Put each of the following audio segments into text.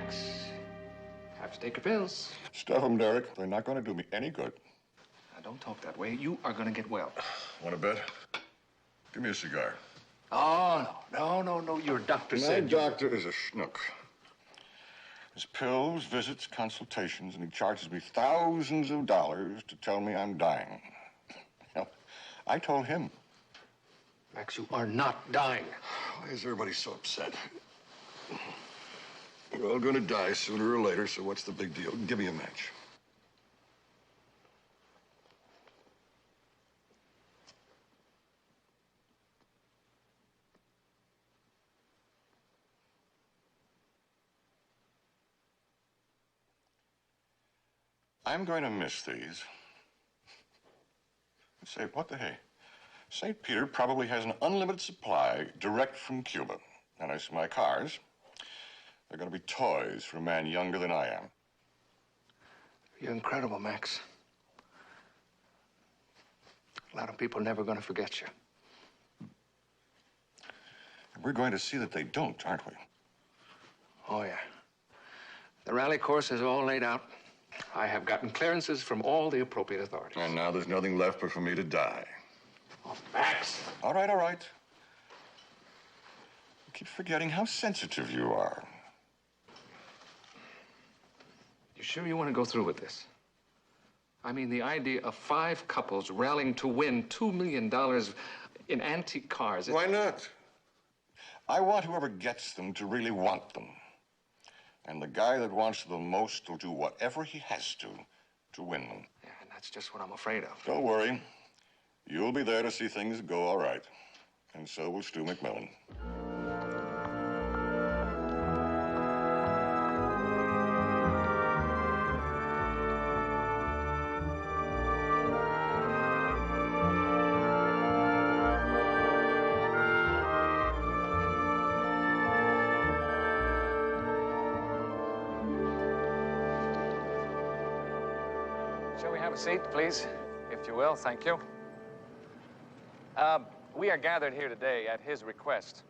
Max, have to take your pills. Stuff them, Derek. They're not going to do me any good. Now, don't talk that way. You are going to get well. Want a bet? Give me a cigar. Oh, no. Your doctor said... My doctor is a schnook. His pills, visits, consultations, and he charges me thousands of dollars to tell me I'm dying. Now, I told him. Max, you are not dying. Why is everybody so upset? We're all going to die sooner or later, so what's the big deal? Give me a match. I'm going to miss these. Say, what the hey? St. Peter probably has an unlimited supply direct from Cuba. And as for my cars, they're going to be toys for a man younger than I am. You're incredible, Max. A lot of people are never going to forget you. And we're going to see that they don't, aren't we? Oh, yeah. The rally course is all laid out. I have gotten clearances from all the appropriate authorities. And now there's nothing left but for me to die. Oh, Max. All right. You keep forgetting how sensitive you are. You sure you want to go through with this? I mean, the idea of 5 couples rallying to win $2 million in antique cars. Why not? I want whoever gets them to really want them. And the guy that wants them most will do whatever he has to win them. Yeah, and that's just what I'm afraid of. Don't worry. You'll be there to see things go all right. And so will Stu McMillan. Shall we have a seat, please, if you will? Thank you. We are gathered here today at his request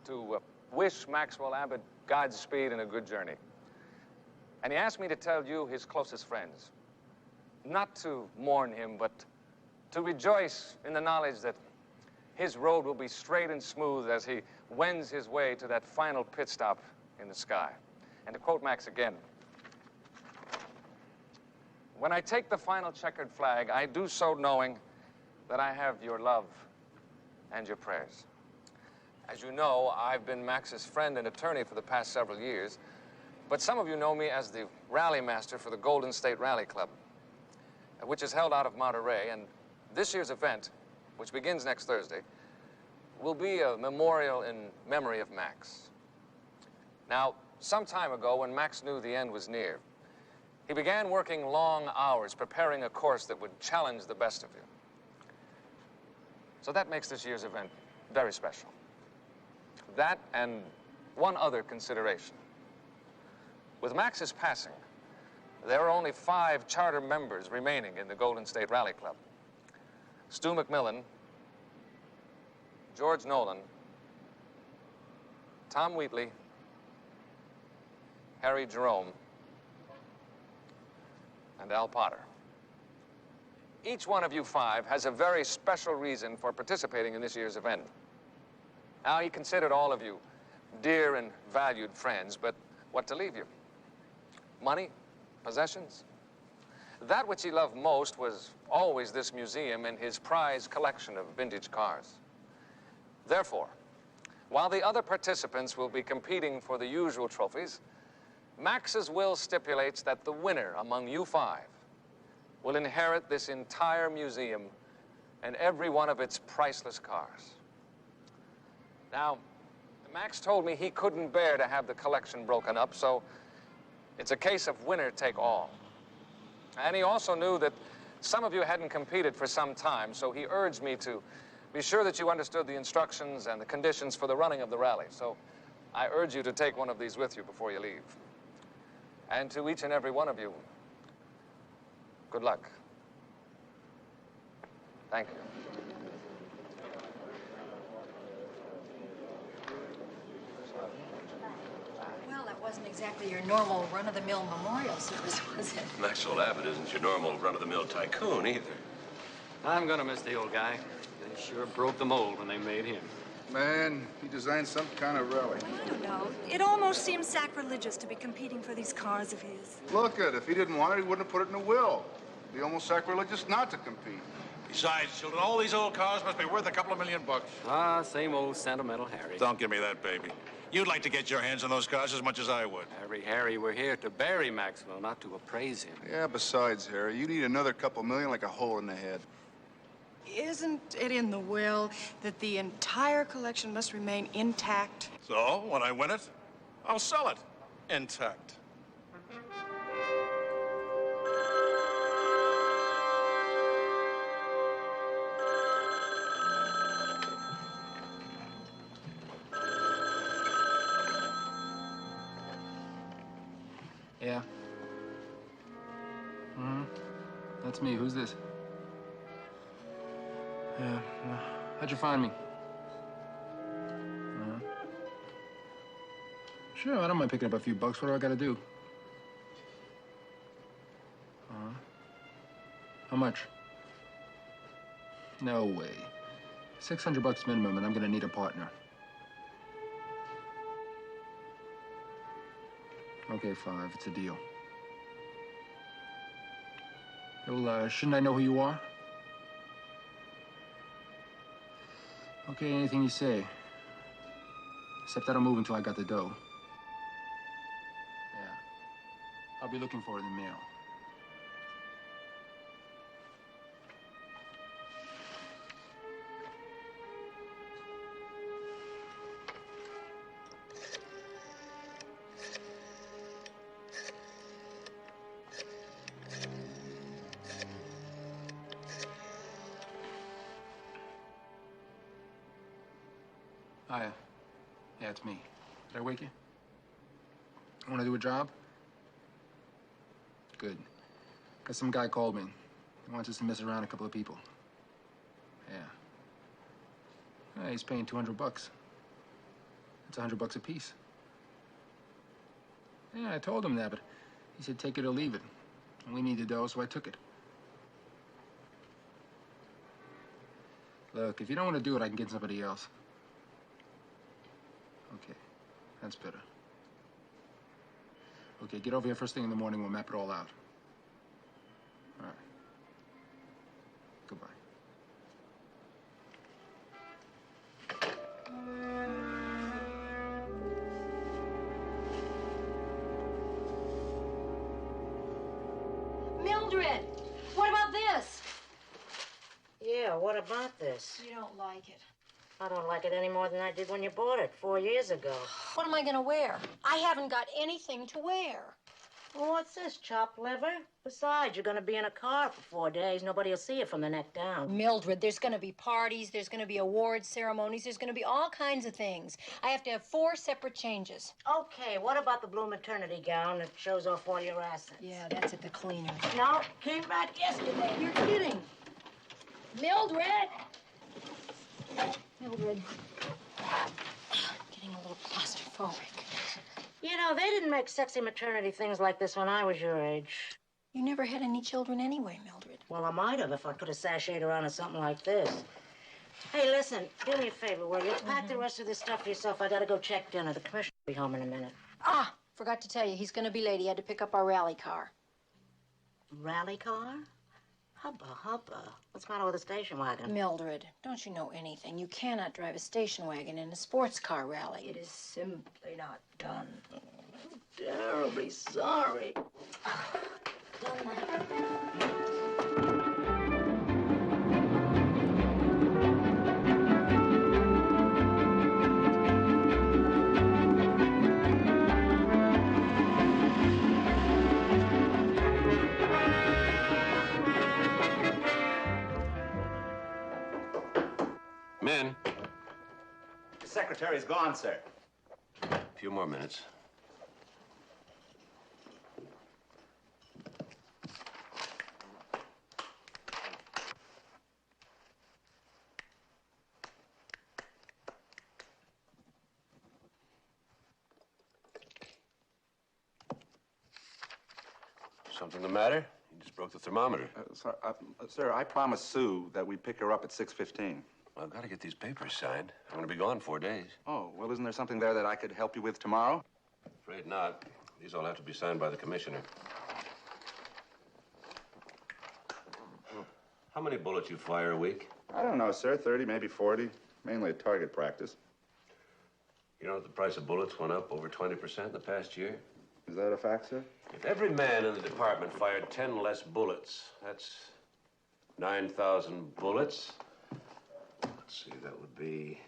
to wish Maxwell Abbott Godspeed and a good journey. And he asked me to tell you, his closest friends, not to mourn him, but to rejoice in the knowledge that his road will be straight and smooth as he wends his way to that final pit stop in the sky. And to quote Max again, "When I take the final checkered flag, I do so knowing that I have your love and your prayers." As you know, I've been Max's friend and attorney for the past several years, but some of you know me as the rally master for the Golden State Rally Club, which is held out of Monterey. And this year's event, which begins next Thursday, will be a memorial in memory of Max. Now, some time ago, when Max knew the end was near, he began working long hours preparing a course that would challenge the best of you. So that makes this year's event very special. That and one other consideration. With Max's passing, there are only 5 charter members remaining in the Golden State Rally Club: Stu McMillan, George Nolan, Tom Wheatley, Harry Jerome, and Al Potter. Each one of you 5 has a very special reason for participating in this year's event. Now, he considered all of you dear and valued friends, but what to leave you? Money? Possessions? That which he loved most was always this museum and his prized collection of vintage cars. Therefore, while the other participants will be competing for the usual trophies, Max's will stipulates that the winner among you 5 will inherit this entire museum and every one of its priceless cars. Now, Max told me he couldn't bear to have the collection broken up, so it's a case of winner take all. And he also knew that some of you hadn't competed for some time, so he urged me to be sure that you understood the instructions and the conditions for the running of the rally. So I urge you to take one of these with you before you leave. And to each and every one of you, good luck. Thank you. Well, that wasn't exactly your normal run-of-the-mill memorial service, was it? Maxwell Abbott isn't your normal run-of-the-mill tycoon either. I'm gonna miss the old guy. They sure broke the mold when they made him. Man, he designed some kind of rally. I don't know. It almost seems sacrilegious to be competing for these cars of his. Look at it. If he didn't want it, he wouldn't have put it in a will. It'd be almost sacrilegious not to compete. Besides, children, all these old cars must be worth a couple of $1 million. Ah, same old sentimental Harry. Don't give me that, baby. You'd like to get your hands on those cars as much as I would. Harry, we're here to bury Maxwell, not to appraise him. Yeah, besides, Harry, you need another couple million like a hole in the head. Isn't it in the will that the entire collection must remain intact? So, when I win it, I'll sell it intact. Yeah. That's me. Who's this? Yeah. How'd you find me? Sure, I don't mind picking up a few bucks. What do I gotta do? How much? No way. $600 minimum, and I'm gonna need a partner. Okay, $5. It's a deal. Well, shouldn't I know who you are? Okay, anything you say. Except I don't move until I got the dough. Yeah. I'll be looking for it in the mail. Hiya. Yeah, it's me. Did I wake you? Want to do a job? Good. Got some guy called me. He wants us to mess around a couple of people. Yeah. He's paying $200. That's $100 a piece. Yeah, I told him that, but he said take it or leave it. And we needed dough, so I took it. Look, if you don't want to do it, I can get somebody else. Okay, that's better. Okay, get over here first thing in the morning. We'll map it all out. All right. Goodbye. Mildred, what about this? Yeah, what about this? You don't like it. I don't like it any more than I did when you bought it 4 years ago. What am I gonna wear? I haven't got anything to wear. Well, what's this, chopped liver? Besides, you're gonna be in a car for 4 days. Nobody will see you from the neck down. Mildred, there's gonna be parties, there's gonna be awards ceremonies, there's gonna be all kinds of things. I have to have 4 separate changes. Okay, what about the blue maternity gown that shows off all your assets? Yeah, that's at the cleaner. No, came back yesterday. You're kidding. Mildred! Mildred. Getting a little claustrophobic. You know, they didn't make sexy maternity things like this when I was your age. You never had any children anyway, Mildred. Well, I might have if I could have sashayed around in something like this. Hey, listen, do me a favor, will you? Pack the rest of this stuff for yourself. I gotta go check dinner. The commissioner will be home in a minute. Ah, forgot to tell you, he's gonna be late. He had to pick up our rally car. Rally car? Hubba, hubba. What's the matter with a station wagon? Mildred, don't you know anything? You cannot drive a station wagon in a sports car rally. It is simply not done. I'm terribly sorry. Men. The secretary's gone, sir. A few more minutes. Something the matter? You just broke the thermometer. Sir, I promised Sue that we'd pick her up at 6:15. Well, I've got to get these papers signed. I'm going to be gone 4 days. Oh, well, isn't there something there that I could help you with tomorrow? Afraid not. These all have to be signed by the commissioner. How many bullets you fire a week? I don't know, sir. 30, maybe 40. Mainly at target practice. You know that the price of bullets went up over 20% in the past year? Is that a fact, sir? If every man in the department fired 10 less bullets, that's 9,000 bullets. Let's see, that would be,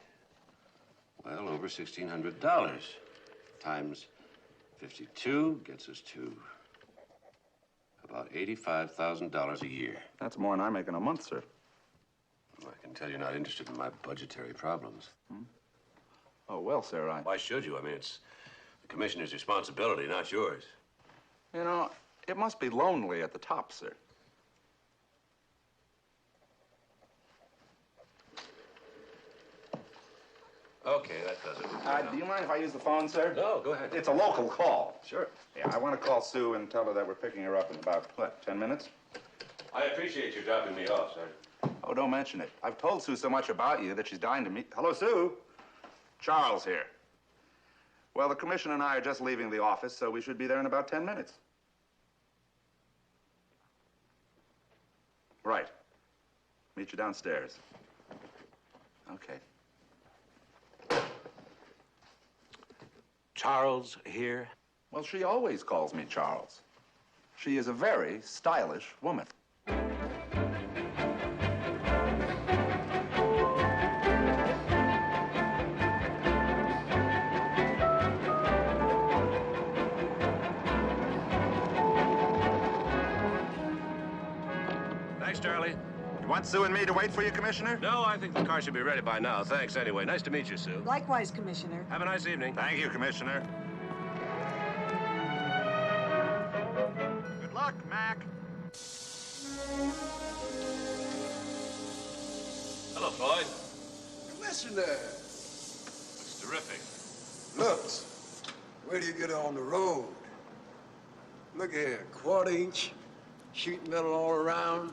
well, over $1,600. Times 52 gets us to about $85,000 a year. That's more than I make in a month, sir. Well, I can tell you're not interested in my budgetary problems. Oh, well, sir, Why should you? I mean, it's the commissioner's responsibility, not yours. You know, it must be lonely at the top, sir. Okay, that does it. Do you mind if I use the phone, sir? No, go ahead. It's a local call. Sure. Yeah, I want to call Sue and tell her that we're picking her up in about, what, 10 minutes? I appreciate you dropping me off, sir. Oh, don't mention it. I've told Sue so much about you that she's dying to meet... Hello, Sue. Charles here. Well, the commissioner and I are just leaving the office, so we should be there in about 10 minutes. Right. Meet you downstairs. Okay. Charles here? Well, she always calls me Charles. She is a very stylish woman. Thanks, Charlie. You want Sue and me to wait for you, Commissioner? No, I think the car should be ready by now. Thanks anyway. Nice to meet you, Sue. Likewise, Commissioner. Have a nice evening. Thank you, Commissioner. Good luck, Mac. Hello, Floyd. Commissioner. Looks terrific. Looks. Where do you get on the road? Look here, quarter-inch, sheet metal all around.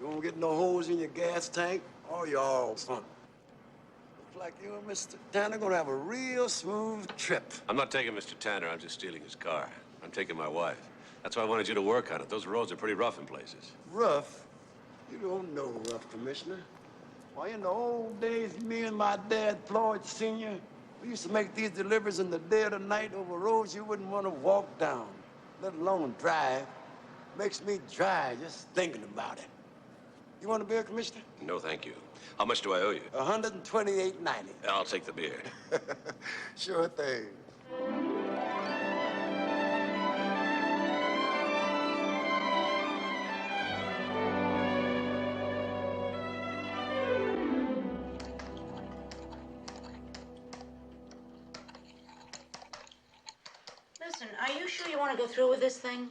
You won't get no holes in your gas tank, or you're all fun. Looks like you and Mr. Tanner gonna have a real smooth trip. I'm not taking Mr. Tanner. I'm just stealing his car. I'm taking my wife. That's why I wanted you to work on it. Those roads are pretty rough in places. Rough? You don't know rough, Commissioner. Why, in the old days, me and my dad, Floyd Sr., we used to make these deliveries in the dead of night over roads you wouldn't want to walk down, let alone drive. Makes me dry just thinking about it. You want a beer, Commissioner? No, thank you. How much do I owe you? $128.90. I'll take the beer. Sure thing. Listen, are you sure you want to go through with this thing?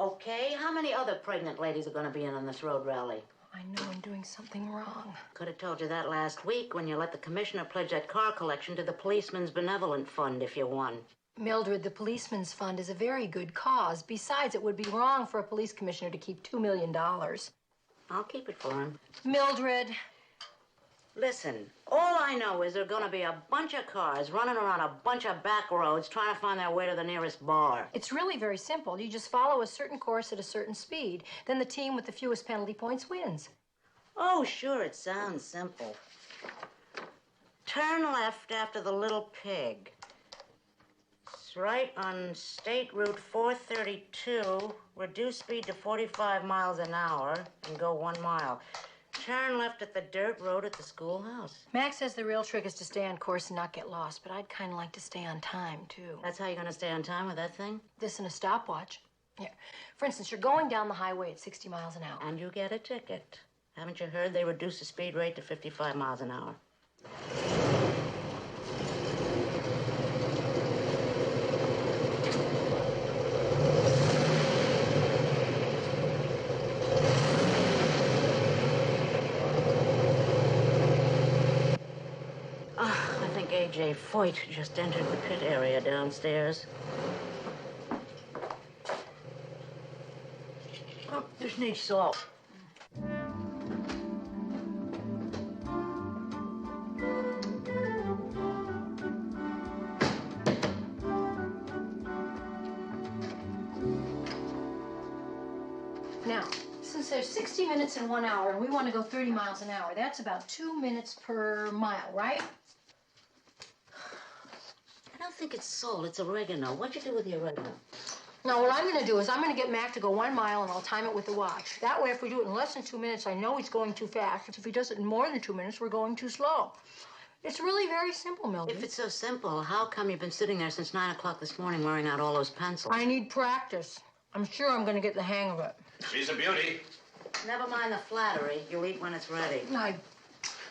Okay, how many other pregnant ladies are going to be in on this road rally? I know I'm doing something wrong. Could have told you that last week when you let the commissioner pledge that car collection to the Policeman's Benevolent Fund if you won. Mildred, the Policeman's Fund is a very good cause. Besides, it would be wrong for a police commissioner to keep $2 million. I'll keep it for him. Mildred. Listen, all I know is there are going to be a bunch of cars running around a bunch of back roads trying to find their way to the nearest bar. It's really very simple. You just follow a certain course at a certain speed. Then the team with the fewest penalty points wins. Oh, sure, it sounds simple. Turn left after the little pig. It's right on State Route 432. Reduce speed to 45 miles an hour and go 1 mile. Turn left at the dirt road at the schoolhouse. Max says the real trick is to stay on course and not get lost, but I'd kind of like to stay on time, too. That's how you're going to stay on time with that thing? This and a stopwatch. Here, for instance, you're going down the highway at 60 miles an hour. And you get a ticket. Haven't you heard they reduced the speed rate to 55 miles an hour? A.J. Foyt just entered the pit area downstairs. Oh, just need salt. Now, since there's 60 minutes in 1 hour and we want to go 30 miles an hour, that's about 2 minutes per mile, right? I don't think it's salt, it's oregano. What'd you do with the oregano? Now, what I'm going to do is I'm going to get Mac to go 1 mile and I'll time it with the watch. That way, if we do it in less than 2 minutes, I know he's going too fast. If he does it in more than 2 minutes, we're going too slow. It's really very simple, Mildred. If it's so simple, how come you've been sitting there since 9 o'clock this morning wearing out all those pencils? I need practice. I'm sure I'm going to get the hang of it. She's a beauty. Never mind the flattery. You'll eat when it's ready.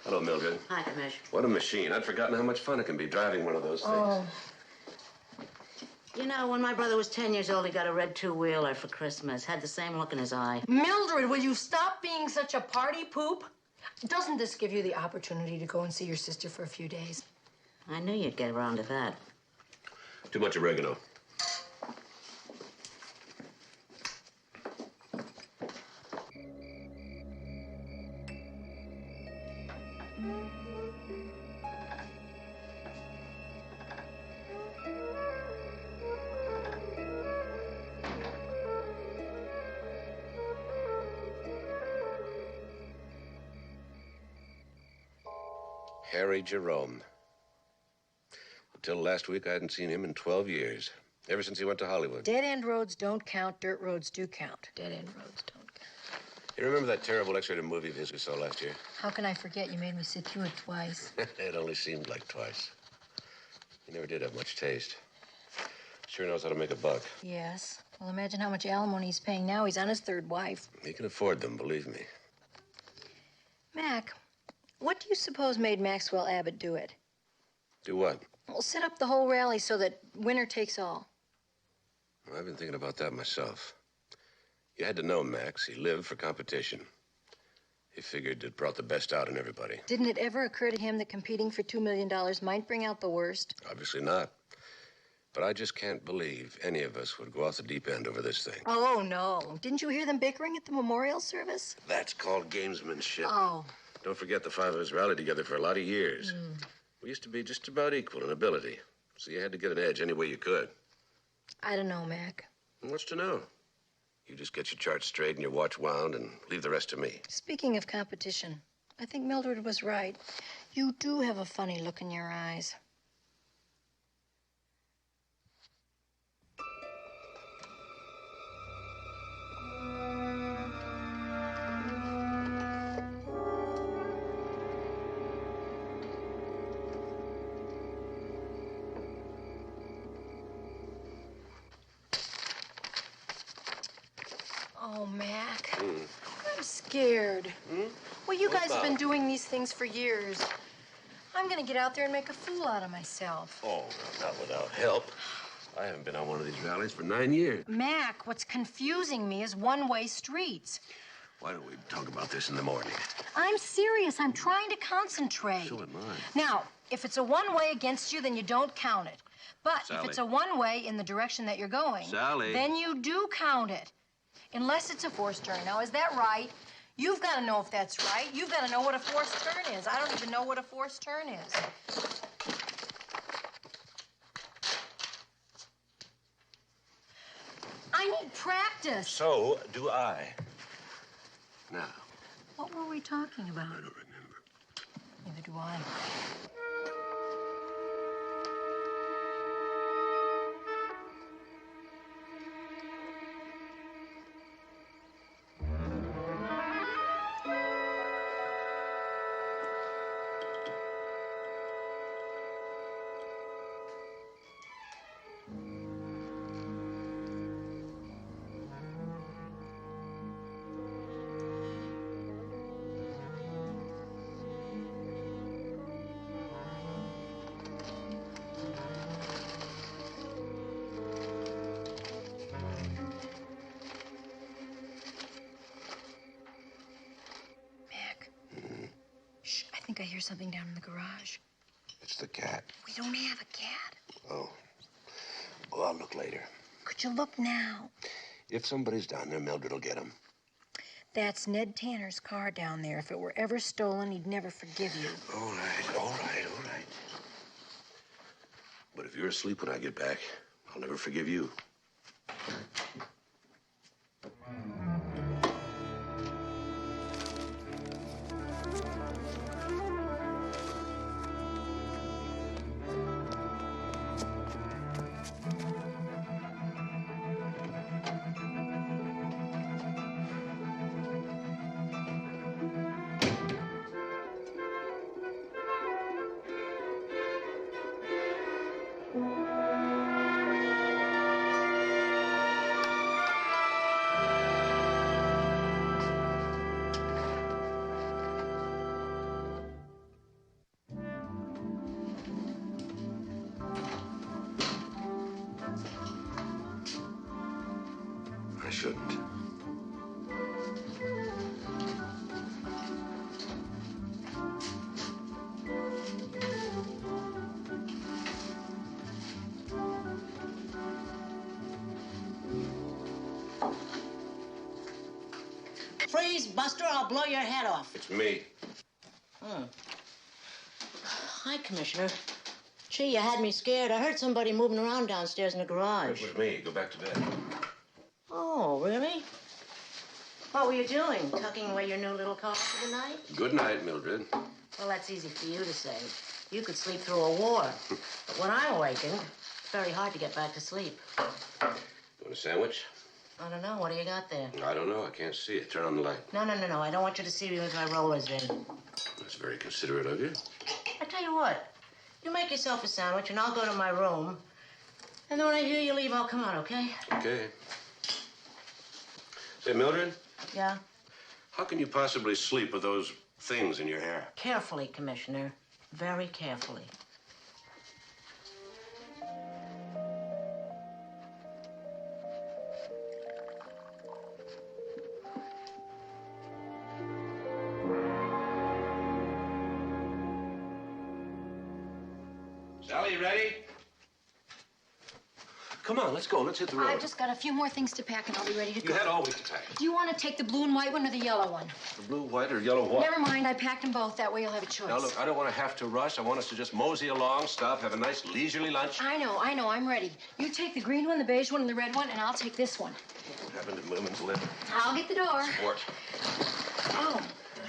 Hello, Mildred. Hi, Commish. What a machine. I'd forgotten how much fun it can be driving one of those things. Oh. You know, when my brother was 10 years old, he got a red two-wheeler for Christmas. Had the same look in his eye. Mildred, will you stop being such a party poop? Doesn't this give you the opportunity to go and see your sister for a few days? I knew you'd get around to that. Too much oregano. Harry Jerome. Until last week, I hadn't seen him in 12 years. Ever since he went to Hollywood. Dead-end roads don't count. Dirt roads do count. Dead-end roads don't count. You remember that terrible X-rated movie of his we saw last year? How can I forget? You made me sit through it twice. It only seemed like twice. He never did have much taste. Sure knows how to make a buck. Yes. Well, imagine how much alimony he's paying now. He's on his third wife. He can afford them, believe me. Mac, what do you suppose made Maxwell Abbott do it? Do what? Well, set up the whole rally so that winner takes all. Well, I've been thinking about that myself. You had to know Max. He lived for competition. He figured it brought the best out in everybody. Didn't it ever occur to him that competing for $2 million might bring out the worst? Obviously not. But I just can't believe any of us would go off the deep end over this thing. Oh, no. Didn't you hear them bickering at the memorial service? That's called gamesmanship. Oh. Don't forget the five of us rallied together for a lot of years. We used to be just about equal in ability. So you had to get an edge any way you could. I don't know, Mac. What's to know? You just get your charts straight and your watch wound and leave the rest to me. Speaking of competition, I think Mildred was right. You do have a funny look in your eyes. Oh, Mac. I'm scared. Well, you guys have been doing these things for years. I'm going to get out there and make a fool out of myself. Oh, not without help. I haven't been on one of these rallies for 9 years. Mac, what's confusing me is one-way streets. Why don't we talk about this in the morning? I'm serious. I'm trying to concentrate. So am I. Now, if it's a one-way against you, then you don't count it. But Sally. if it's a one-way in the direction that you're going, Sally. then you do count it. Unless it's a forced turn. Now, is that right? You've got to know if that's right. You've got to know what a forced turn is. I don't even know what a forced turn is. I need practice. So do I. Now. What were we talking about? I don't remember. Neither do I. I think I hear something down in the garage. It's the cat. We don't have a cat. Oh. Well, I'll look later. Could you look now? If somebody's down there, Mildred will get him. That's Ned Tanner's car down there. If it were ever stolen, he'd never forgive you. All right, all right, all right. But if you're asleep when I get back, I'll never forgive you. I shouldn't. Freeze, Buster, I'll blow your head off. It's me. Hi, Commissioner. Gee, you had me scared. I heard somebody moving around downstairs in the garage. It was me. Go back to bed. Oh, really? What were you doing? Tucking away your new little car for the night? Good night, Mildred. Well, that's easy for you to say. You could sleep through a war. But when I'm awakened, it's very hard to get back to sleep. Want a sandwich? I don't know. What do you got there? I don't know. I can't see it. Turn on the light. No. I don't want you to see me with my rollers in. That's very considerate of you. I tell you what. You make yourself a sandwich, and I'll go to my room. And then when I hear you leave, I'll come out, okay? Okay. Say, Mildred, Yeah? how can you possibly sleep with those things in your hair? Carefully, Commissioner. Very carefully. Sally, you ready? Come on, let's go. Let's hit the road. I've just got a few more things to pack, and I'll be ready to go. You had all week to pack. Do you want to take the blue and white one or the yellow one? The blue, white, or yellow what? Never mind. I packed them both. That way you'll have a choice. Now, look, I don't want to have to rush. I want us to just mosey along, stop, have a nice leisurely lunch. I know. I'm ready. You take the green one, the beige one, and the red one, and I'll take this one. What happened to women's lip? I'll get the door. Sport. Oh.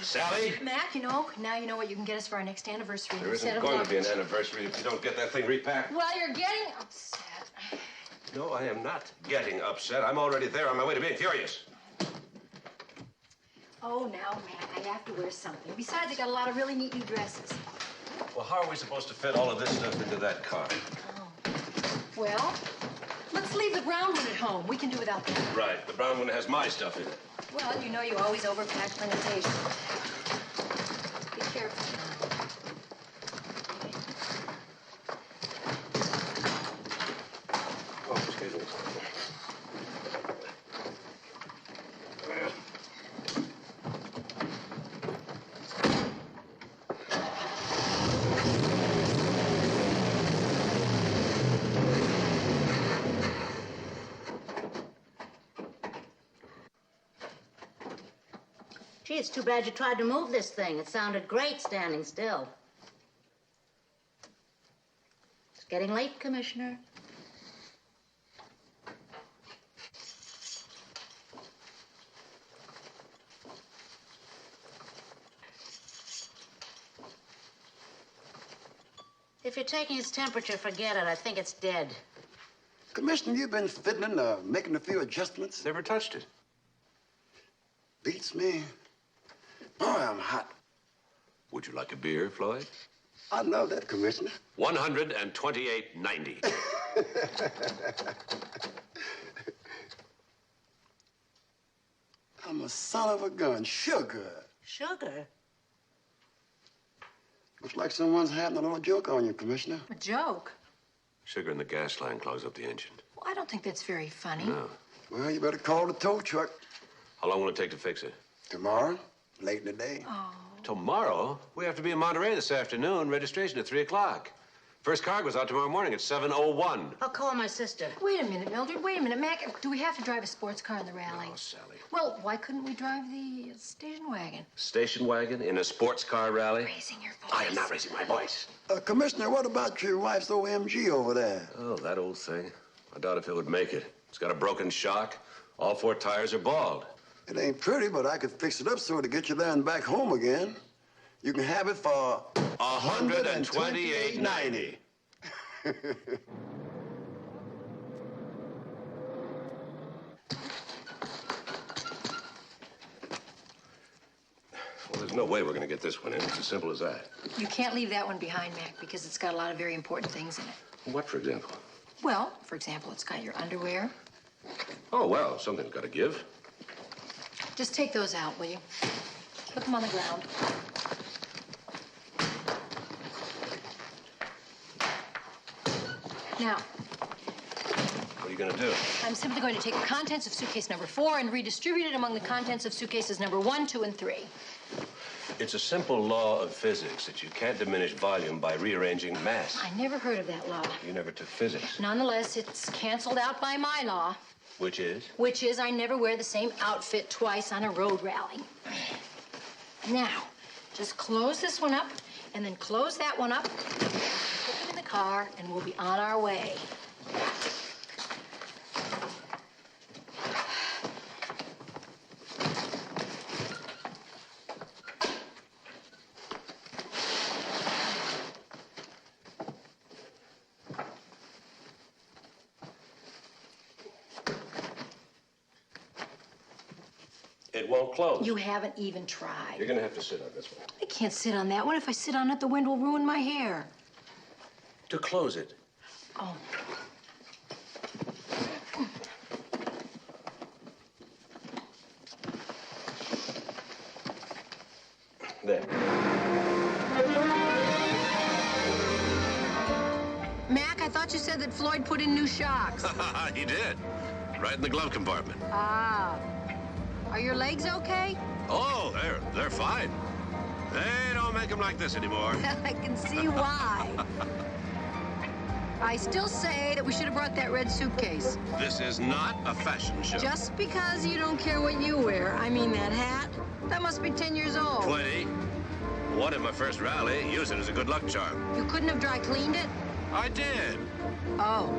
Sally? Mac, now you know what you can get us for our next anniversary. There instead isn't of going to be an luggage. anniversary if you don't get that thing repacked. Well, you're getting upset. No, I am not getting upset. I'm already there on my way to being furious. Oh, now, Mac, I have to wear something. Besides, I got a lot of really neat new dresses. Well, how are we supposed to fit all of this stuff into that car? Oh. Well, let's leave the brown one at home. We can do without that. Right. The brown one has my stuff in it. Well, you know you always overpack for an occasion. Be careful. Oh, excuse me. Gee, it's too bad you tried to move this thing. It sounded great standing still. It's getting late, Commissioner. If you're taking its temperature, forget it. I think it's dead. Commissioner, you've been fiddling, making a few adjustments. Never touched it. Beats me. Boy, I'm hot. Would you like a beer, Floyd? I love that, Commissioner. 128.90. I'm a son of a gun. Sugar. Sugar? Looks like someone's having a little joke on you, Commissioner. A joke? Sugar in the gas line clogs up the engine. Well, I don't think that's very funny. No. Well, you better call the tow truck. How long will it take to fix it? Tomorrow, late in the day. Oh. Tomorrow? We have to be in Monterey this afternoon. Registration at 3 o'clock. First car goes out tomorrow morning at 7:01. I'll call my sister. Wait a minute, Mildred. Wait a minute, Mac. Do we have to drive a sports car in the rally? Oh, Sally. Well, why couldn't we drive the station wagon? Station wagon in a sports car rally? Raising your voice. I am not raising my voice. Commissioner, what about your wife's OMG over there? Oh, that old thing. I doubt if it would make it. It's got a broken shock. All 4 tires are bald. It ain't pretty, but I could fix it up so to get you there and back home again. You can have it for $128.90. Well, there's no way we're going to get this one in. It's as simple as that. You can't leave that one behind, Mac, because it's got a lot of very important things in it. What, for example? Well, for example, it's got your underwear. Oh, well, something's got to give. Just take those out, will you? Put them on the ground. Now, What are you going to do? I'm simply going to take the contents of suitcase number 4 and redistribute it among the contents of suitcases number 1, 2, and 3. It's a simple law of physics that you can't diminish volume by rearranging mass. I never heard of that law. You never took physics. Nonetheless, it's canceled out by my law. Which is? Which is I never wear the same outfit twice on a road rally. Now, just close this one up, and then close that one up. Put them in the car, and we'll be on our way. It won't close. You haven't even tried. You're going to have to sit on this one. I can't sit on that one. If I sit on it, the wind will ruin my hair. To close it. Oh. There. Mac, I thought you said that Floyd put in new shocks. He did. Right in the glove compartment. Ah. Are your legs okay? Oh, they're fine. They don't make them like this anymore. I can see why. I still say that we should have brought that red suitcase. This is not a fashion show. Just because you don't care what you wear. I mean, that hat, that must be 10 years old. 20. Won in my first rally. Use it as a good luck charm. You couldn't have dry cleaned it? I did. Oh.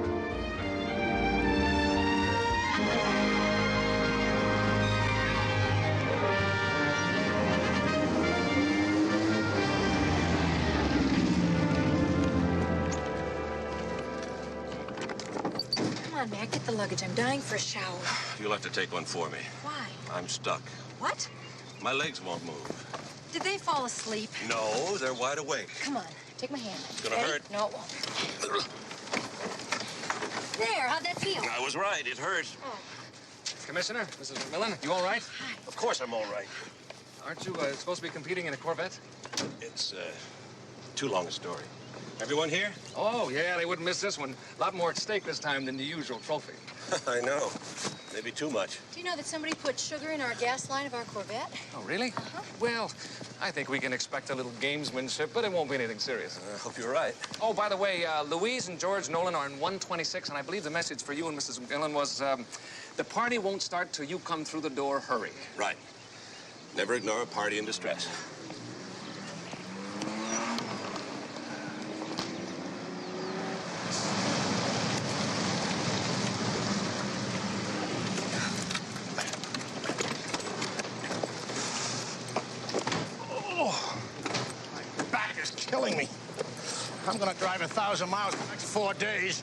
Come on, Mac, get the luggage. I'm dying for a shower. You'll have to take one for me. Why? I'm stuck. What? My legs won't move. Did they fall asleep? No, they're wide awake. Come on, take my hand. It's gonna Ready? hurt. No, it won't. There, how'd that feel? I was right. It hurt. Oh. Commissioner, Mrs. McMillan, you all right? Hi. Of course I'm all right. Aren't you supposed to be competing in a Corvette? It's too long a story. Everyone here? Oh, yeah, they wouldn't miss this one. A lot more at stake this time than the usual trophy. I know. Maybe too much. Do you know that somebody put sugar in our gas line of our Corvette? Oh, really? Uh-huh. Well, I think we can expect a little gamesmanship, but it won't be anything serious. I hope you're right. Oh, by the way, Louise and George Nolan are in 126, and I believe the message for you and Mrs. McMillan was, the party won't start till you come through the door. Hurry. Right. Never ignore a party in distress. Killing me. I'm gonna drive 1,000 miles in the next 4 days.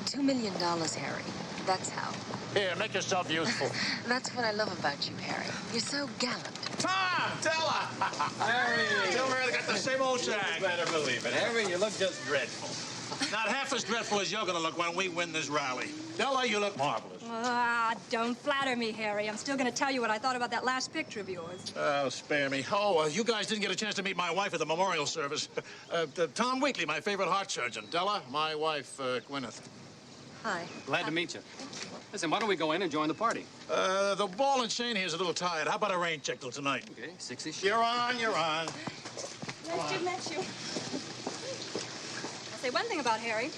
$2 million, Harry. That's how. Here, make yourself useful. That's what I love about you, Harry. You're so gallant. Tom! Della! Harry! Tell her I got the same old shag. You better believe it. Harry, you look just dreadful. Not half as dreadful as you're gonna look when we win this rally. Della, you look marvelous. Ah, don't flatter me, Harry. I'm still going to tell you what I thought about that last picture of yours. Oh, spare me. Oh, you guys didn't get a chance to meet my wife at the memorial service. Tom Weekly, my favorite heart surgeon. Della, my wife, Gwyneth. Hi. Glad to meet you. Listen, why don't we go in and join the party? The ball and chain here is a little tired. How about a rain check till tonight? Okay, 6-ish. You're on, you're on. Nice to meet you. say one thing about Harry.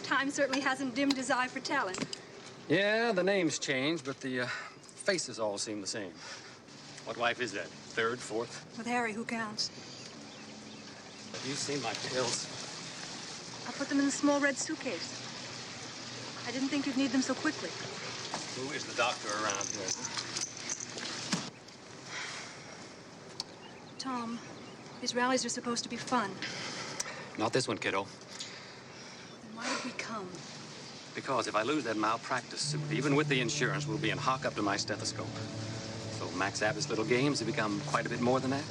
Time certainly hasn't dimmed his eye for talent. Yeah, the names changed, but the faces all seem the same. What wife is that? Third, fourth? With Harry, who counts? Have you seen my pills? I put them in the small red suitcase. I didn't think you'd need them so quickly. Who is the doctor around here? Tom, these rallies are supposed to be fun. Not this one, kiddo. Then why did we come? Because if I lose that malpractice suit, even with the insurance, we'll be in hock up to my stethoscope. So Max Abbott's little games have become quite a bit more than that.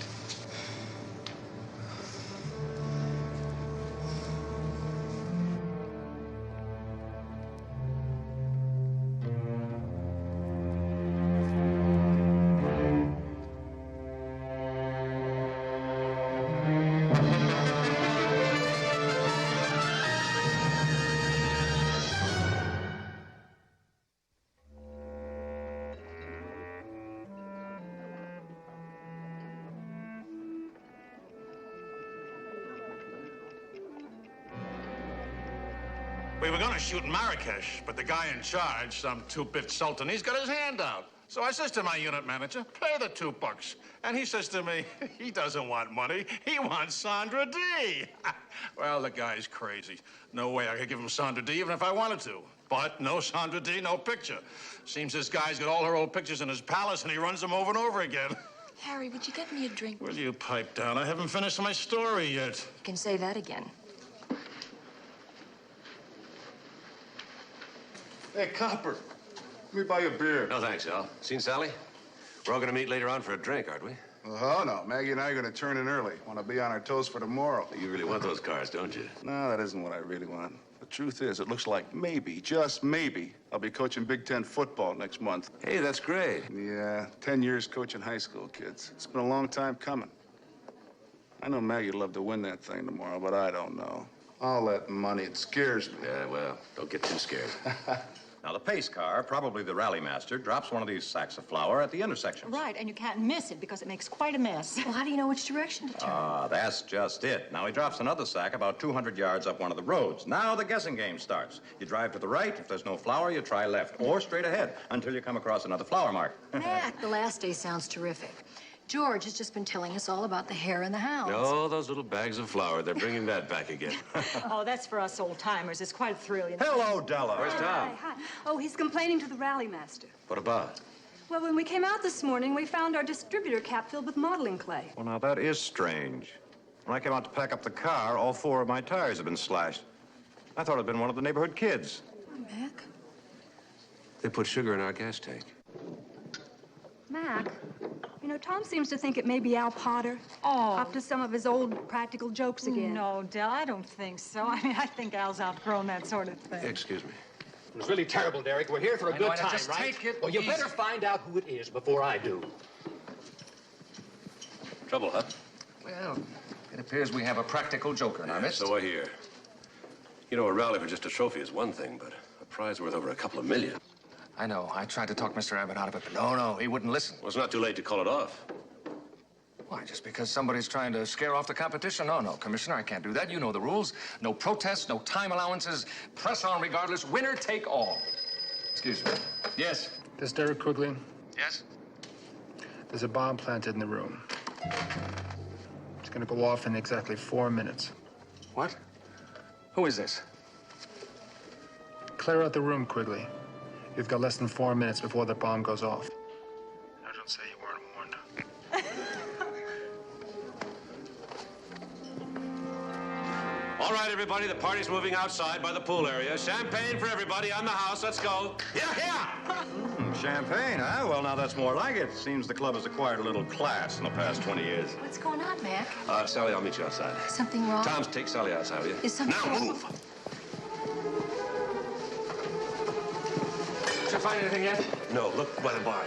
We were going to shoot in Marrakesh, but the guy in charge, some two-bit sultan, he's got his hand out. So I says to my unit manager, pay the $2. And he says to me, he doesn't want money. He wants Sandra D. Well, the guy's crazy. No way I could give him Sandra D even if I wanted to. But no Sandra D, no picture. Seems this guy's got all her old pictures in his palace and he runs them over and over again. Harry, would you get me a drink? Will you pipe down? I haven't finished my story yet. You can say that again. Hey, Copper, let me buy you a beer. No, thanks, Al. Seen Sally? We're all gonna meet later on for a drink, aren't we? Oh, no. Maggie and I are going to turn in early. Want to be on our toes for tomorrow. You really want those cars, don't you? No, that isn't what I really want. The truth is, it looks like maybe, just maybe, I'll be coaching Big Ten football next month. Hey, that's great. Yeah, 10 years coaching high school kids. It's been a long time coming. I know Maggie'd love to win that thing tomorrow, but I don't know. All that money, it scares me. Yeah, well, don't get too scared. Now, the pace car, probably the rally master, drops one of these sacks of flour at the intersection. Right, and you can't miss it because it makes quite a mess. Well, how do you know which direction to turn? Ah, that's just it. Now, he drops another sack about 200 yards up one of the roads. Now the guessing game starts. You drive to the right. If there's no flour, you try left, or straight ahead until you come across another flour mark. Mac, the last day sounds terrific. George has just been telling us all about the hare and the hounds. Oh, those little bags of flour. They're bringing that back again. Oh, that's for us old-timers. It's quite a thrill, you know. Hello, Della. Where's Tom? Hi. Oh, he's complaining to the rally master. What about? Well, when we came out this morning, we found our distributor cap filled with modeling clay. Well, now, that is strange. When I came out to pack up the car, all 4 of my tires had been slashed. I thought it had been one of the neighborhood kids. Mac? They put sugar in our gas tank. Mac, you know, Tom seems to think it may be Al Potter. Oh. Up to some of his old practical jokes again. No, Del, I don't think so. I mean, I think Al's outgrown that sort of thing. Excuse me. It was really terrible, Derek. We're here for a good time, just right? take it Well, you easy. better find out who it is before I do. Trouble, huh? Well, it appears we have a practical joker in our midst. So I hear. You know, a rally for just a trophy is one thing, but a prize worth over a couple of million. I know. I tried to talk Mr. Abbott out of it, but no, he wouldn't listen. Well, it's not too late to call it off. Why, just because somebody's trying to scare off the competition? No, Commissioner, I can't do that. You know the rules. No protests, no time allowances. Press on regardless. Winner take all. Excuse me. Yes? This is Derek Quigley. Yes? There's a bomb planted in the room. It's gonna go off in exactly 4 minutes. What? Who is this? Clear out the room, Quigley. You've got less than 4 minutes before the bomb goes off. Now, don't say you weren't warned. All right, everybody, the party's moving outside by the pool area. Champagne for everybody on the house. Let's go. Champagne, huh? Well, now that's more like it. Seems the club has acquired a little class in the past 20 years. What's going on, Mac? Sally, I'll meet you outside. Something wrong? Tom, take Sally outside, will you? Is something Now wrong? move. Did you find anything yet? No, look by the bar.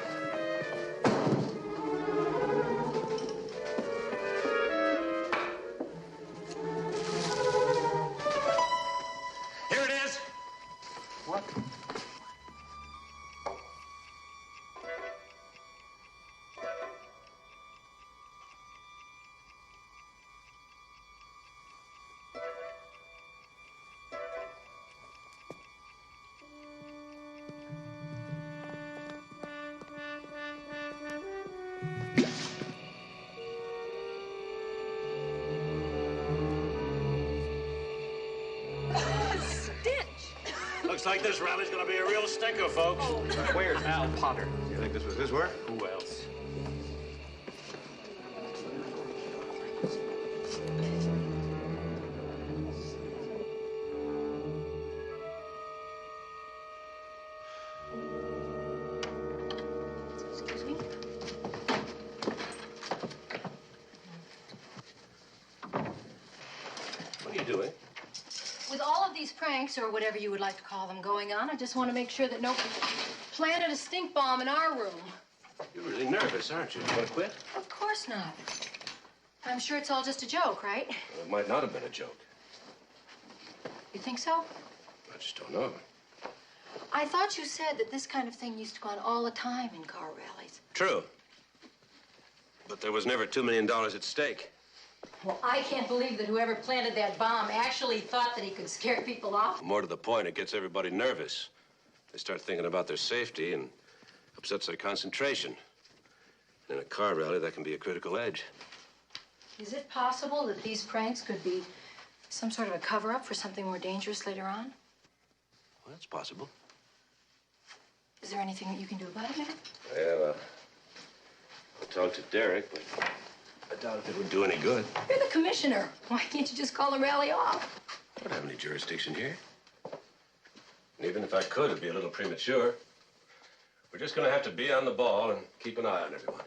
Here it is. What? Looks like this rally's gonna be a real stinker, folks. Where's Al Potter? You think this was his work? Who else? Excuse me? What are you doing? With all of these pranks, or whatever you would like to call them, going on, I just want to make sure that nobody planted a stink bomb in our room. You're really nervous, aren't you? You want to quit? Of course not. I'm sure it's all just a joke, right? Well, it might not have been a joke. You think so? I just don't know. I thought you said that this kind of thing used to go on all the time in car rallies. True. But there was never $2 million at stake. Well, I can't believe that whoever planted that bomb actually thought that he could scare people off. More to the point, it gets everybody nervous. They start thinking about their safety and upsets their concentration. In a car rally, that can be a critical edge. Is it possible that these pranks could be some sort of a cover-up for something more dangerous later on? Well, that's possible. Is there anything that you can do about it, Matt? Well, I'll talk to Derek, but I doubt if it would do any good. You're the commissioner. Why can't you just call the rally off? I don't have any jurisdiction here. And even if I could, it'd be a little premature. We're just gonna have to be on the ball and keep an eye on everyone.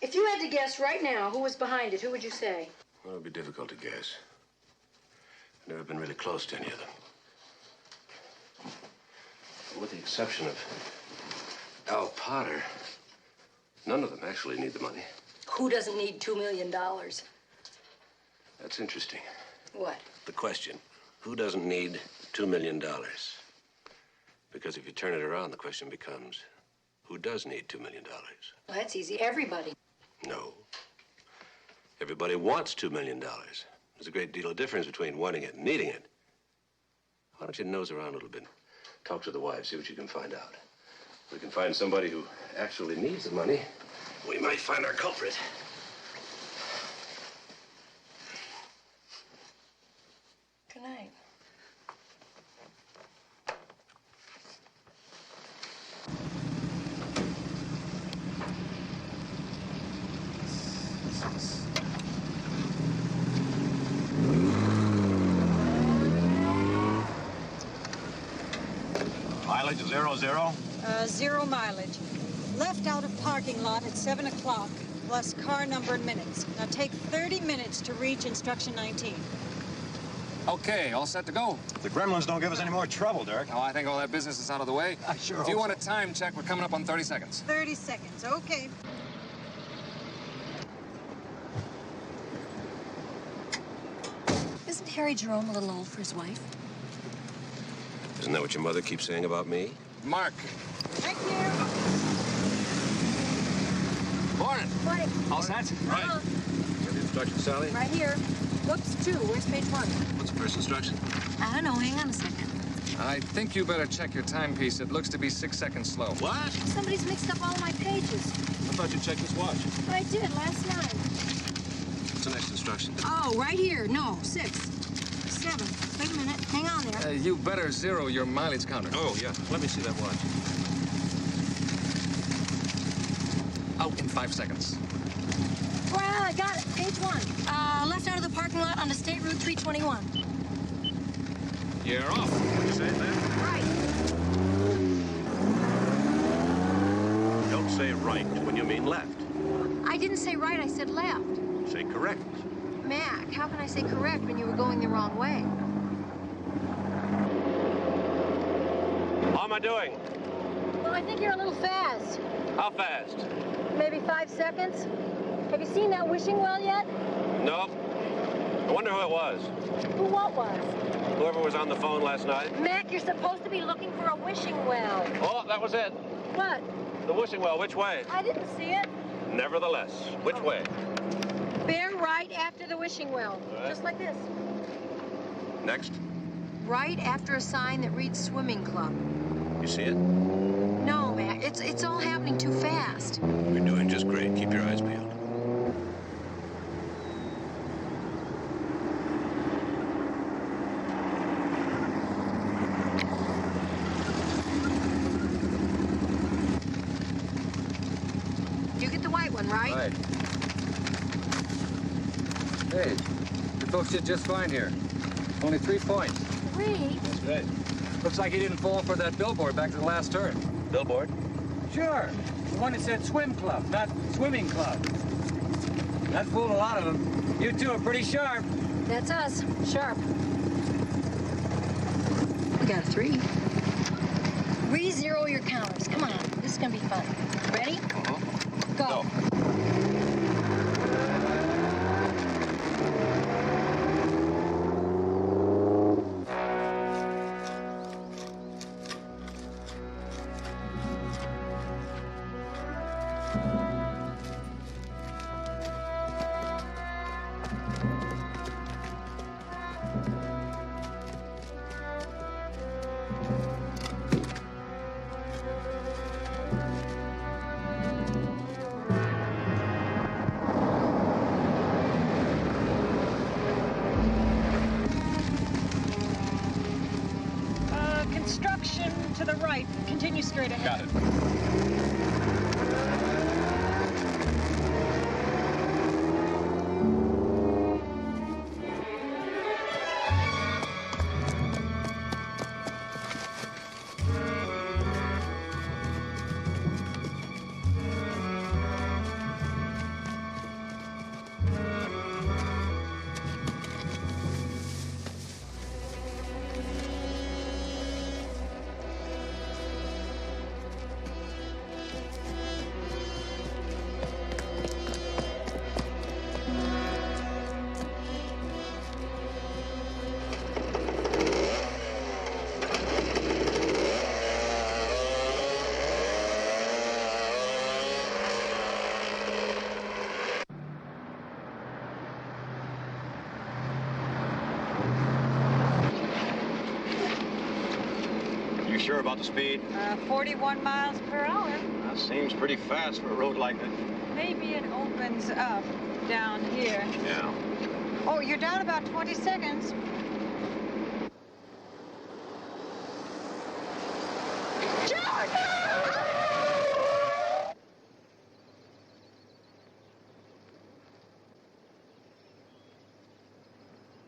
If you had to guess right now who was behind it, who would you say? Well, it would be difficult to guess. I've never been really close to any of them. With the exception of Al Potter, none of them actually need the money. Who doesn't need $2 million? That's interesting. What? The question, who doesn't need $2 million? Because if you turn it around, the question becomes, who does need $2 million? Well, that's easy. Everybody. No. Everybody wants $2 million. There's a great deal of difference between wanting it and needing it. Why don't you nose around a little bit? Talk to the wives, see what you can find out. If we can find somebody who actually needs the money, we might find our culprit. Good night. Mileage 00? 0 mileage. Left out of parking lot at 7 o'clock, plus car number and minutes. Now take 30 minutes to reach instruction 19. Okay, all set to go. The gremlins don't give us any more trouble, Dirk. Oh, I think all that business is out of the way. I sure If you hope want a time check, we're coming up on 30 seconds. 30 seconds, okay. Isn't Harry Jerome a little old for his wife? Isn't that what your mother keeps saying about me? Mark. Thank you. Morning. Morning. All set? Right. Got the instructions, Sally? Right here. Whoops, 2. Where's page 1? What's the first instruction? I don't know. Hang on a second. I think you better check your timepiece. It looks to be 6 seconds slow. What? Somebody's mixed up all my pages. I thought you checked this watch. I did last night. What's the next instruction? Oh, right here. No, 6. 7. Wait a minute. Hang on there. You better zero your mileage counter. Oh, yeah. Let me see that watch. Out in 5 seconds. Well, I got it. Page 1. Left out of the parking lot onto State Route 321. You're off. What'd you say, man? Right. Don't say right when you mean left. I didn't say right. I said left. Say correct. Mac, how can I say correct when you were going the wrong way? How am I doing? Well, I think you're a little fast. How fast? Maybe 5 seconds. Have you seen that wishing well yet? Nope. I wonder who it was. Who what was? Whoever was on the phone last night. Mac, you're supposed to be looking for a wishing well. Oh, that was it. What? The wishing well. Which way? I didn't see it. Nevertheless. Which way? Bear right after the wishing well. Right. Just like this. Next. Right after a sign that reads swimming club. You see it? No, Mac, it's all happening too fast. You're doing just great. Keep your eyes peeled. one, right? Right. Hey, the folks did just fine here. Only 3 points. 3? That's right. Looks like he didn't fall for that billboard back to the last turn. Billboard? Sure. The one that said swim club, not swimming club. That fooled a lot of them. You two are pretty sharp. That's us. Sharp. We got a 3. Re-zero your counters. Come on. This is gonna be fun. Ready? Go. Construction to the right. Continue straight ahead. Got it. You sure about the speed? 41 miles per hour. That seems pretty fast for a road like this. Maybe it opens up down here. Yeah. Oh, you're down about 20 seconds.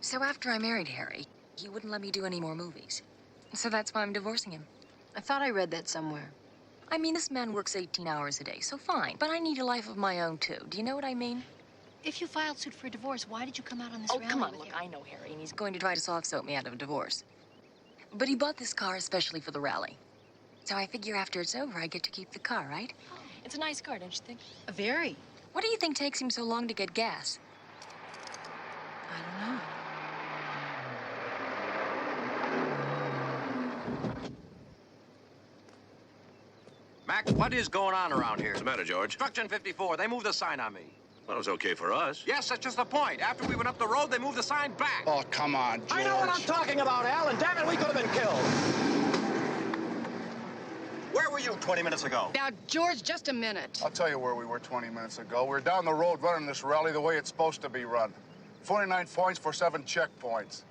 So after I married Harry, he wouldn't let me do any more movies. So that's why I'm divorcing him. I thought I read that somewhere. I mean, this man works 18 hours a day, so fine. But I need a life of my own, too. Do you know what I mean? If you filed suit for a divorce, why did you come out on this Oh, rally come on, with look, him? I know Harry, and he's going to try to soft-soap me out of a divorce. But he bought this car especially for the rally. So I figure after it's over, I get to keep the car, right? Oh. It's a nice car, don't you think? Very. What do you think takes him so long to get gas? I don't know. Max, what is going on around here? What's the matter, George? Construction 54. They moved the sign on me. Well, it was okay for us. Yes, that's just the point. After we went up the road, they moved the sign back. Oh, come on, George. I know what I'm talking about, Al, and damn it, we could have been killed. Where were you 20 minutes ago? Now, George, just a minute. I'll tell you where we were 20 minutes ago. We were down the road running this rally the way it's supposed to be run. 49 points for 7 checkpoints.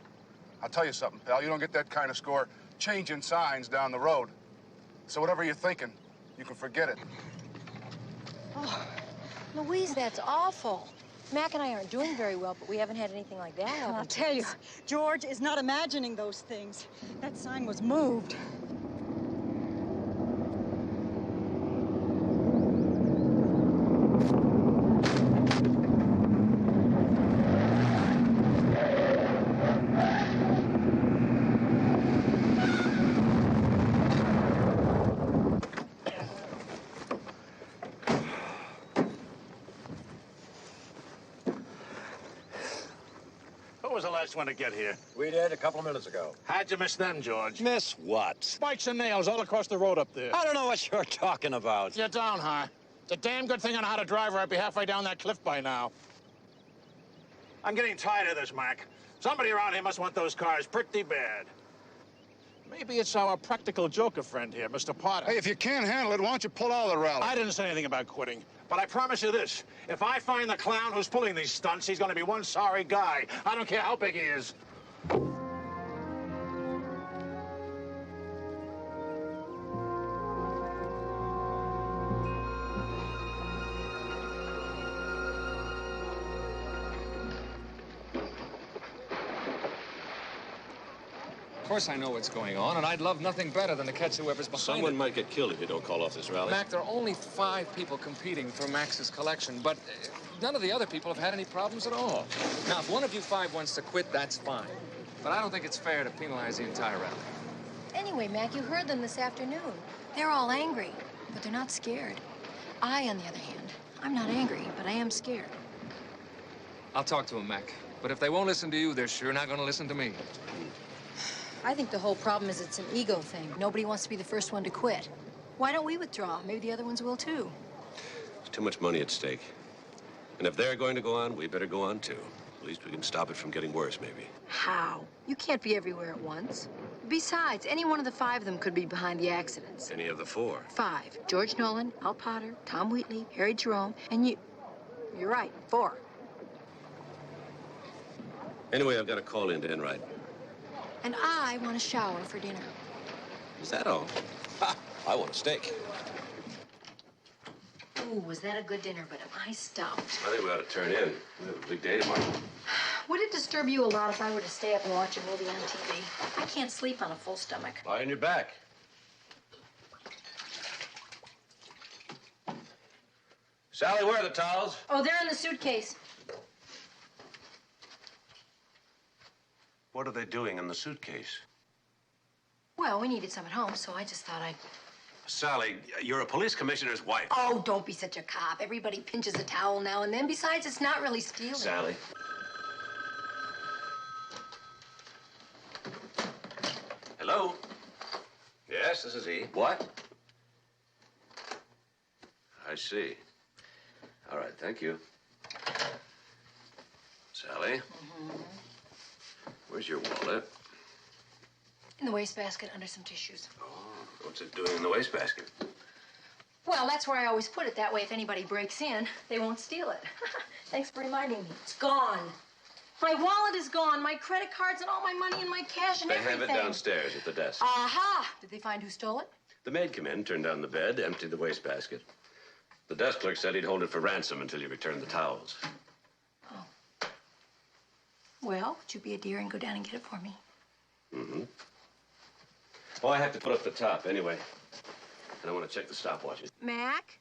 I'll tell you something, pal. You don't get that kind of score changing signs down the road. So whatever you're thinking, you can forget it. Oh, Louise, that's awful. Mac and I aren't doing very well, but we haven't had anything like that happen. I'll tell you, George is not imagining those things. That sign was moved. Who was the last one to get here? We did a couple of minutes ago. How'd you miss them, George? Miss what? Spikes and nails all across the road up there. I don't know what you're talking about. You're down, huh? It's a damn good thing I know how to drive, or I'd be halfway down that cliff by now. I'm getting tired of this, Mac. Somebody around here must want those cars pretty bad. Maybe it's our practical joker friend here, Mr. Potter. Hey, if you can't handle it, why don't you pull out of the rally? I didn't say anything about quitting, but I promise you this. If I find the clown who's pulling these stunts, he's going to be one sorry guy. I don't care how big he is. Of course I know what's going on, and I'd love nothing better than to catch whoever's behind Someone it. might get killed if you don't call off this rally. Mac, there are only 5 people competing for Max's collection, but none of the other people have had any problems at all. Now, if one of you 5 wants to quit, that's fine. But I don't think it's fair to penalize the entire rally. Anyway, Mac, you heard them this afternoon. They're all angry, but they're not scared. I, on the other hand, I'm not angry, but I am scared. I'll talk to them, Mac. But if they won't listen to you, they're sure not going to listen to me. I think the whole problem is it's an ego thing. Nobody wants to be the first one to quit. Why don't we withdraw? Maybe the other ones will, too. There's too much money at stake. And if they're going to go on, we better go on, too. At least we can stop it from getting worse, maybe. How? You can't be everywhere at once. Besides, any one of the 5 of them could be behind the accidents. Any of the 4. 5. George Nolan, Al Potter, Tom Wheatley, Harry Jerome, and you. You're right, 4. Anyway, I've got a call in to Enright. And I want a shower for dinner. Is that all? Ha! I want a steak. Ooh, was that a good dinner, but am I stumped? I think we ought to turn in. We have a big day tomorrow. Would it disturb you a lot if I were to stay up and watch a movie on TV? I can't sleep on a full stomach. Lie on your back. Sally, where are the towels? Oh, they're in the suitcase. What are they doing in the suitcase? Well, we needed some at home, so I just thought I'd... Sally, you're a police commissioner's wife. Oh, don't be such a cop. Everybody pinches a towel now and then. Besides, it's not really stealing. Sally. Hello? Yes, this is E. What? I see. All right, thank you. Sally? Where's your wallet? In the wastebasket under some tissues. What's it doing in the wastebasket? Well, that's where I always put it. That way, if anybody breaks in, they won't steal it. Thanks for reminding me. It's gone. My wallet is gone. My credit cards and all my money and my cash and everything. They have it downstairs at the desk. Aha! Did they find who stole it? The maid came in, turned down the bed, emptied the wastebasket. The desk clerk said he'd hold it for ransom until you returned the towels. Well, would you be a dear and go down and get it for me? Mm-hmm. Oh, I have to put up the top anyway. And I want to check the stopwatches. Mac?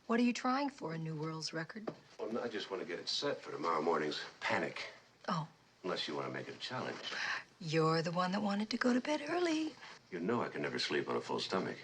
What are you trying for, a New World's record? Well, I just want to get it set for tomorrow morning's panic. Oh. Unless you want to make it a challenge. You're the one that wanted to go to bed early. You know I can never sleep on a full stomach.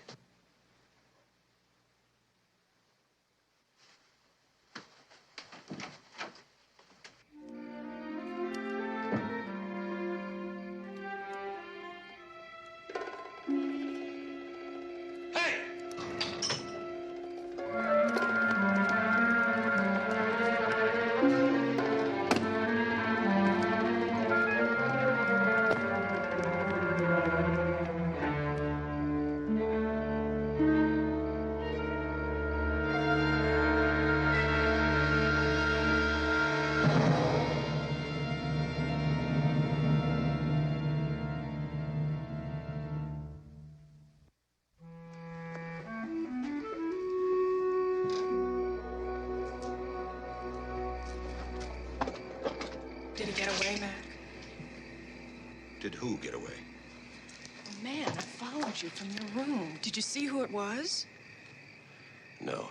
Did he get away, Mac? Did who get away? Oh, man, I followed you from your room. Did you see who it was? No.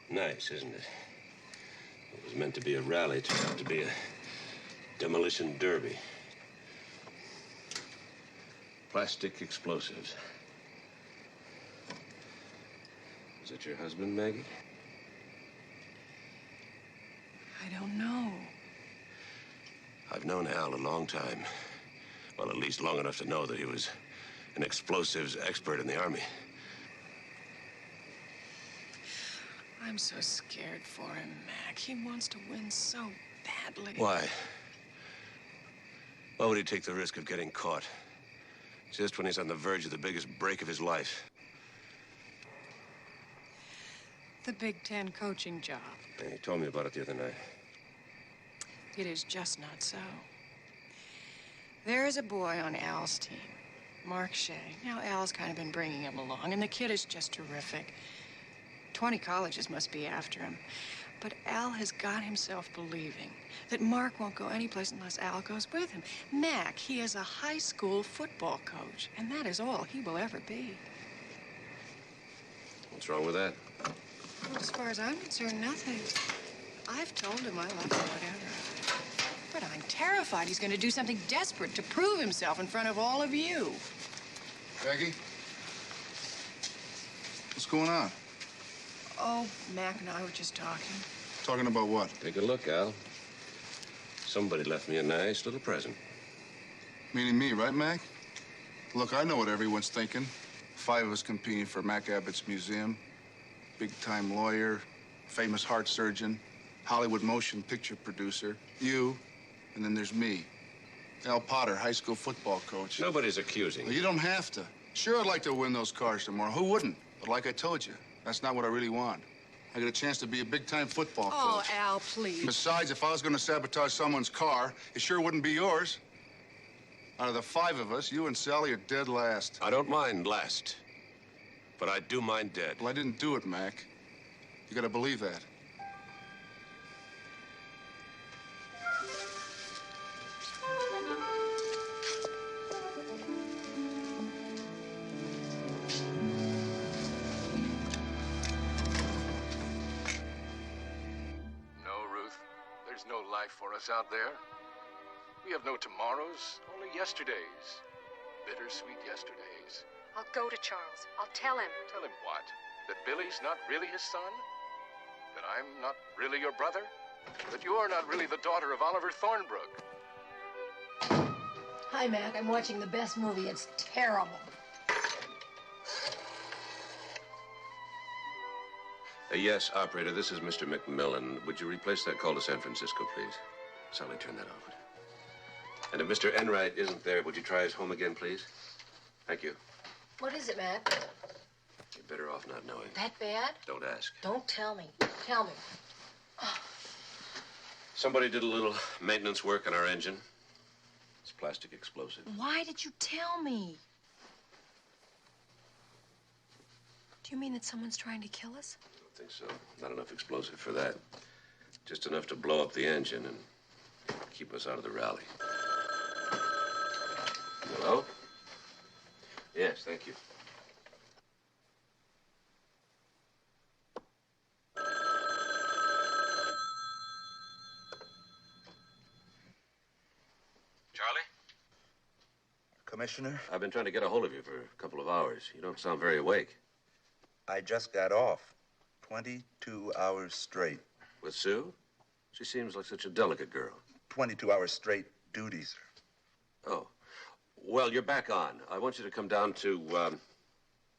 Nice, isn't it? What was meant to be a rally turned out to be a demolition derby. Plastic explosives. Is it your husband, Maggie? I don't know. I've known Al a long time. Well, at least long enough to know that he was an explosives expert in the Army. I'm so scared for him, Mac. He wants to win so badly. Why? Why would he take the risk of getting caught? Just when he's on the verge of the biggest break of his life. The Big Ten coaching job. Yeah, he told me about it the other night. It is just not so. There is a boy on Al's team, Mark Shea. Now, Al's kind of been bringing him along, and the kid is just terrific. 20 colleges must be after him. But Al has got himself believing that Mark won't go anyplace unless Al goes with him. Mac, he is a high school football coach, and that is all he will ever be. What's wrong with that? Well, as far as I'm concerned, nothing. I've told him I love him, whatever. But I'm terrified he's going to do something desperate to prove himself in front of all of you. Peggy? What's going on? Oh, Mac and I were just talking. Talking about what? Take a look, Al. Somebody left me a nice little present. Meaning me, right, Mac? Look, I know what everyone's thinking. 5 of us competing for Mac Abbott's museum. Big-time lawyer, famous heart surgeon, Hollywood motion picture producer, you, and then there's me. Al Potter, high school football coach. Nobody's accusing. Well, you don't have to. Sure, I'd like to win those cars tomorrow. Who wouldn't? But like I told you, that's not what I really want. I get a chance to be a big-time football coach. Oh, Al, please. Besides, if I was going to sabotage someone's car, it sure wouldn't be yours. Out of the 5 of us, you and Sally are dead last. I don't mind last, but I do mind dead. Well, I didn't do it, Mac. You gotta believe that. There's no life for us out there. We have no tomorrows, only yesterdays. Bittersweet yesterdays. I'll go to Charles. I'll tell him. Tell him what? That Billy's not really his son? That I'm not really your brother? That you're not really the daughter of Oliver Thornbrook? Hi, Mac. I'm watching the best movie. It's terrible. Yes, operator, this is Mr. McMillan. Would you replace that call to San Francisco, please? Sally, turn that off. And if Mr. Enright isn't there, would you try his home again, please? Thank you. What is it, Mac? You're better off not knowing. That bad? Don't ask. Don't tell me. Tell me. Somebody did a little maintenance work on our engine. It's plastic explosive. Why did you tell me? Do you mean that someone's trying to kill us? I don't think so. Not enough explosive for that. Just enough to blow up the engine and keep us out of the rally. Hello? Yes, thank you. Charlie? Commissioner? I've been trying to get a hold of you for a couple of hours. You don't sound very awake. I just got off. 22 hours straight. With Sue? She seems like such a delicate girl. 22 hours straight duty, sir. Oh. Well, you're back on. I want you to come down to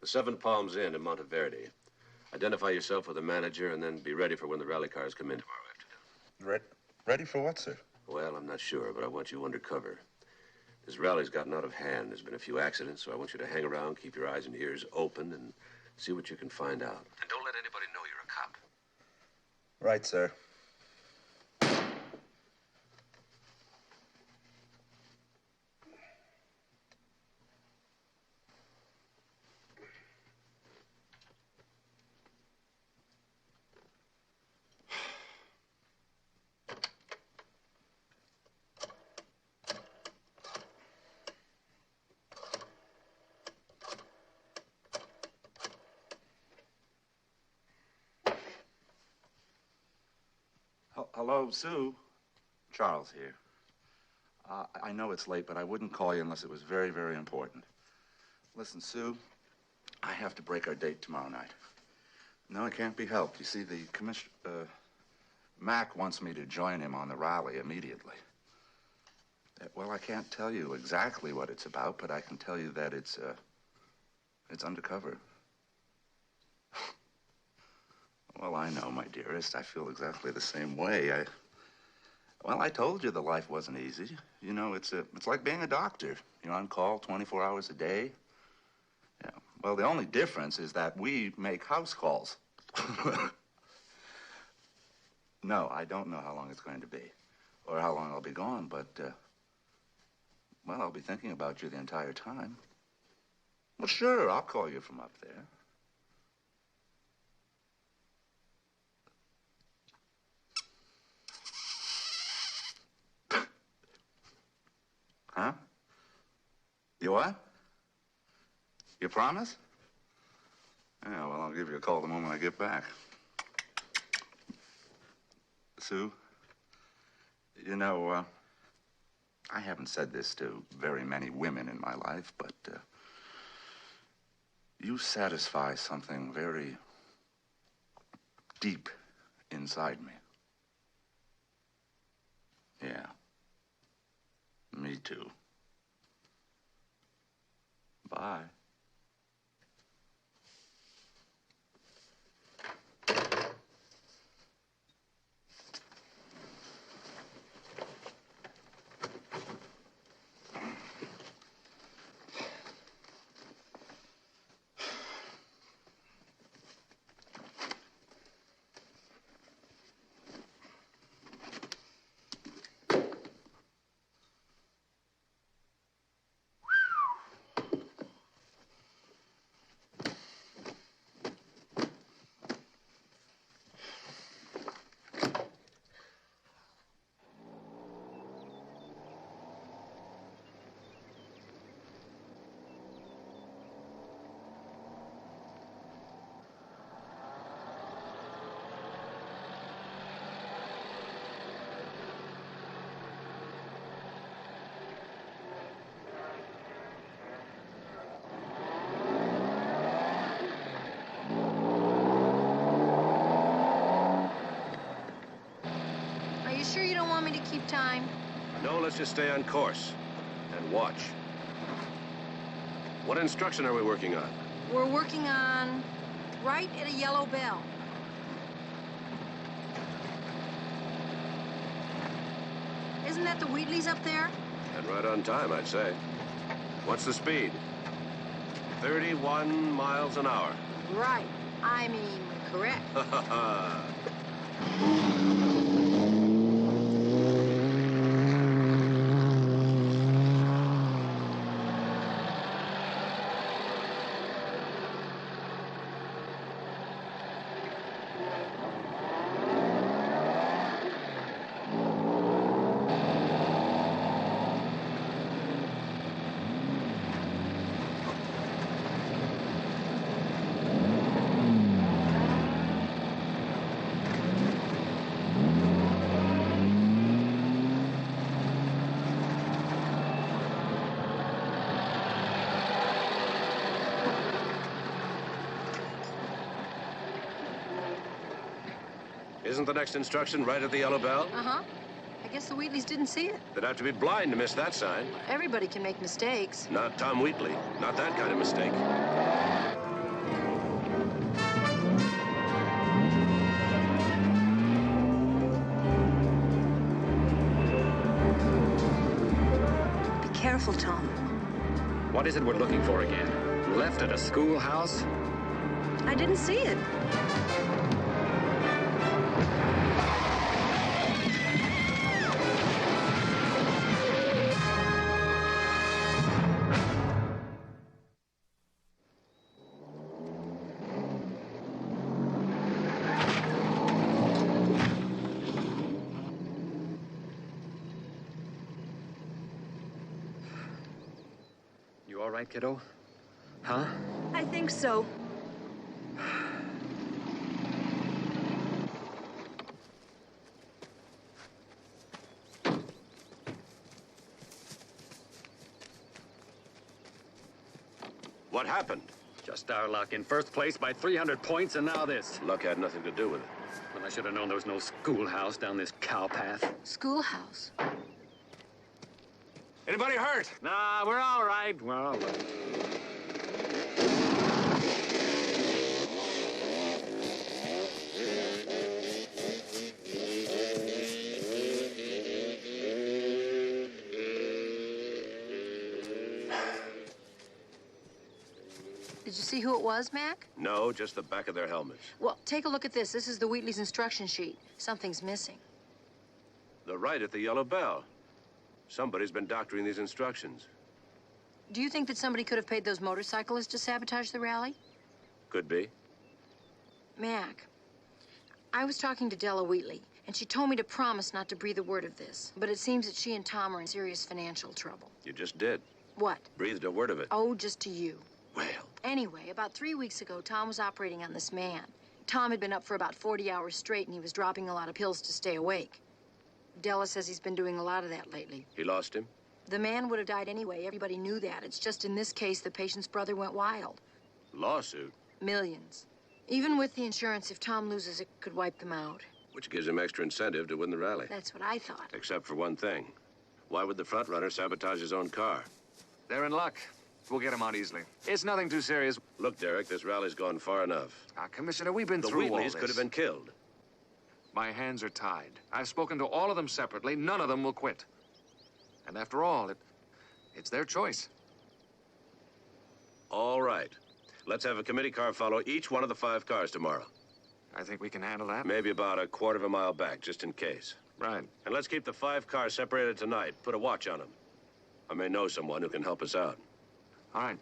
the Seven Palms Inn in Monteverde. Identify yourself with the manager and then be ready for when the rally cars come in tomorrow afternoon. Ready for what, sir? Well, I'm not sure, but I want you undercover. This rally's gotten out of hand. There's been a few accidents, so I want you to hang around, keep your eyes and ears open, and see what you can find out. And don't let anybody know you're a cop. Right, sir. Hello, Sue. Charles here. I know it's late, but I wouldn't call you unless it was very, very important. Listen, Sue, I have to break our date tomorrow night. No, it can't be helped. You see, the Mac wants me to join him on the rally immediately. Well, I can't tell you exactly what it's about, but I can tell you that it's undercover. Well, I know, my dearest. I feel exactly the same way. Well, I told you the life wasn't easy. You know, it's like being a doctor. You're on call 24 hours a day. Yeah. Well, the only difference is that we make house calls. No, I don't know how long it's going to be or how long I'll be gone, but, well, I'll be thinking about you the entire time. Well, sure, I'll call you from up there. You what? You promise? Yeah, well, I'll give you a call the moment I get back. Sue, you know, I haven't said this to very many women in my life, but you satisfy something very deep inside me. Yeah. Me too. Bye. Are you sure you don't want me to keep time? No, let's just stay on course and watch. What instruction are we working on? We're working on right at a yellow bell. Isn't that the Wheatleys up there? And right on time, I'd say. What's the speed? 31 miles an hour. Right. I mean, correct. Ha ha ha. Isn't the next instruction right at the yellow bell? Uh-huh. I guess the Wheatleys didn't see it. They'd have to be blind to miss that sign. Everybody can make mistakes. Not Tom Wheatley. Not that kind of mistake. Be careful, Tom. What is it we're looking for again? Left at a schoolhouse? I didn't see it. You all right, kiddo? Huh? I think so. What happened? Just our luck. In first place by 300 points, and now this. Luck had nothing to do with it. Well, I should have known there was no schoolhouse down this cow path. Schoolhouse? Anybody hurt? Nah, we're all right. We're all right. Did you see who it was, Mac? No, just the back of their helmets. Well, take a look at this. This is the Wheatley's instruction sheet. Something's missing. They're right at the yellow bell. Somebody's been doctoring these instructions. Do you think that somebody could have paid those motorcyclists to sabotage the rally? Could be. Mac, I was talking to Della Wheatley, and she told me to promise not to breathe a word of this. But it seems that she and Tom are in serious financial trouble. You just did. What? Breathed a word of it. Oh, just to you. Well. Anyway, about 3 weeks ago, Tom was operating on this man. Tom had been up for about 40 hours straight, and he was dropping a lot of pills to stay awake. Della says he's been doing a lot of that lately. He lost him? The man would have died anyway. Everybody knew that. It's just in this case, the patient's brother went wild. Lawsuit? Millions. Even with the insurance, if Tom loses, it could wipe them out. Which gives him extra incentive to win the rally. That's what I thought. Except for one thing. Why would the front runner sabotage his own car? They're in luck. We'll get him out easily. It's nothing too serious. Look, Derek, this rally's gone far enough. Commissioner, we've been the through all Wheatleys this. could have been killed. My hands are tied. I've spoken to all of them separately. None of them will quit. And after all, it's their choice. All right. Let's have a committee car follow each one of the 5 cars tomorrow. I think we can handle that. Maybe about a quarter of a mile back, just in case. Right. And let's keep the 5 cars separated tonight. Put a watch on them. I may know someone who can help us out. All right.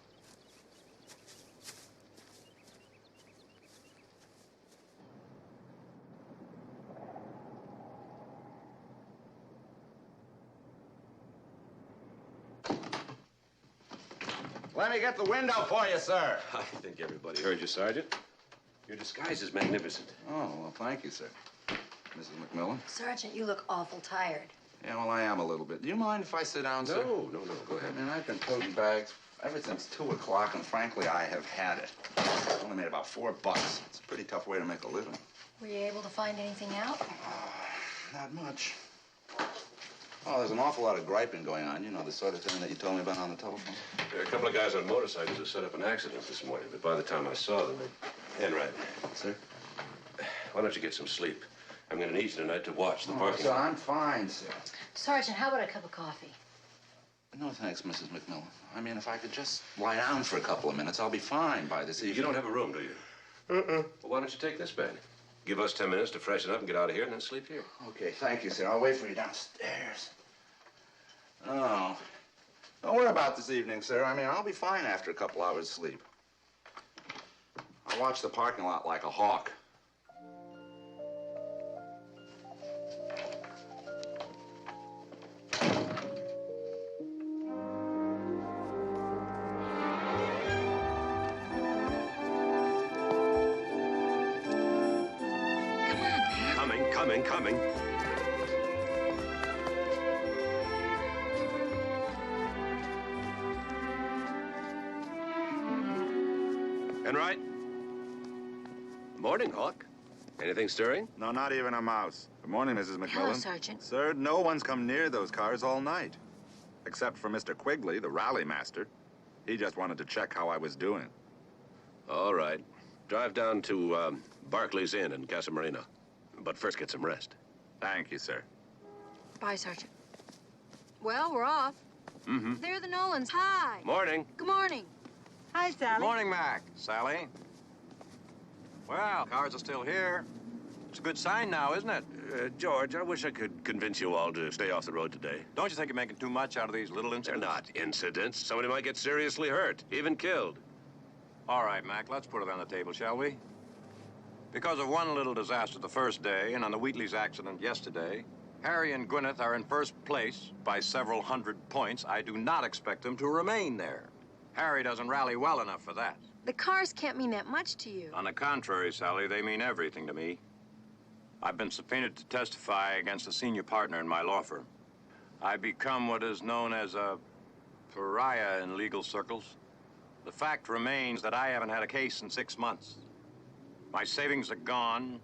Let me get the window for you, sir. I think everybody heard you, Sergeant. Your disguise is magnificent. Oh, well, thank you, sir. Mrs. McMillan? Sergeant, you look awful tired. Yeah, well, I am a little bit. Do you mind if I sit down, sir? No, go ahead. I mean, I've been toting bags ever since 2 o'clock, and frankly, I have had it. I only made about $4. It's a pretty tough way to make a living. Were you able to find anything out? Not much. Oh, there's an awful lot of griping going on. You know, the sort of thing that you told me about on the telephone. There are a couple of guys on motorcycles who set up an accident this morning, but by the time I saw them, Enright. Sir? Why don't you get some sleep? I'm going to need you tonight to watch the parking sir, lot. I'm fine, sir. Sergeant, how about a cup of coffee? No, thanks, Mrs. McMillan. I mean, if I could just lie down for a couple of minutes, I'll be fine by this evening. You don't have a room, do you? Well, why don't you take this bed? Give us 10 minutes to freshen up and get out of here, and then sleep here. Okay, thank you, sir. I'll wait for you downstairs. Oh. Don't worry about this evening, sir. I mean, I'll be fine after a couple hours sleep. I'll watch the parking lot like a hawk. Coming. Enright? Morning, Hawk. Anything stirring? No, not even a mouse. Good morning, Mrs. McMillan. Hello, Sergeant. Sir, no one's come near those cars all night. Except for Mr. Quigley, the rally master. He just wanted to check how I was doing. All right. Drive down to Barclays Inn in Casa Marina. But first get some rest. Thank you, sir. Bye, Sergeant. Well, we're off. Mm-hmm. They're the Nolans. Hi. Morning. Good morning. Hi, Sally. Morning, Mac. Sally. Well, cars are still here. It's a good sign now, isn't it? George, I wish I could convince you all to stay off the road today. Don't you think you're making too much out of these little incidents? They're not incidents. Somebody might get seriously hurt, even killed. All right, Mac, let's put it on the table, shall we? Because of one little disaster the first day and on the Wheatley's accident yesterday, Harry and Gwyneth are in first place by several hundred points. I do not expect them to remain there. Harry doesn't rally well enough for that. The cars can't mean that much to you. On the contrary, Sally, they mean everything to me. I've been subpoenaed to testify against a senior partner in my law firm. I become what is known as a pariah in legal circles. The fact remains that I haven't had a case in 6 months. My savings are gone.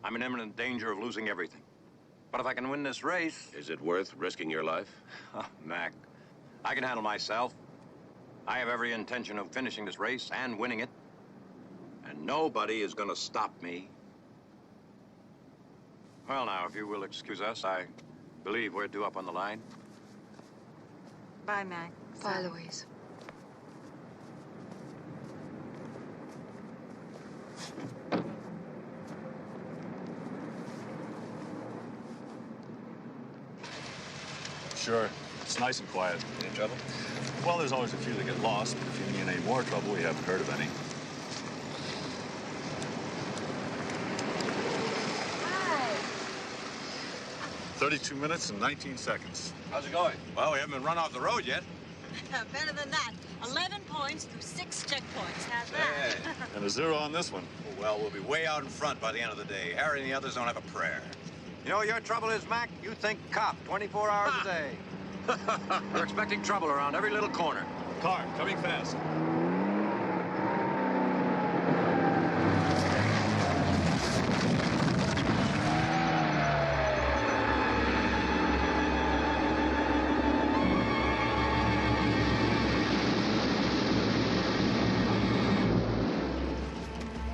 I'm in imminent danger of losing everything. But if I can win this race... Is it worth risking your life? Oh, Mac, I can handle myself. I have every intention of finishing this race and winning it. And nobody is going to stop me. Well, now, if you will excuse us, I believe we're due up on the line. Bye, Mac. Bye, Louise. Sure. It's nice and quiet. Any trouble? Well, there's always a few that get lost, but if you mean any more trouble, we haven't heard of any. Hi. 32 minutes and 19 seconds. How's it going? Well, we haven't been run off the road yet. Better than that. 11 points through 6 checkpoints. How's that? And a 0 on this one. Well, we'll be way out in front by the end of the day. Harry and the others don't have a prayer. You know what your trouble is, Mac? You think cop 24 hours a day. You're expecting trouble around every little corner. Car, coming fast.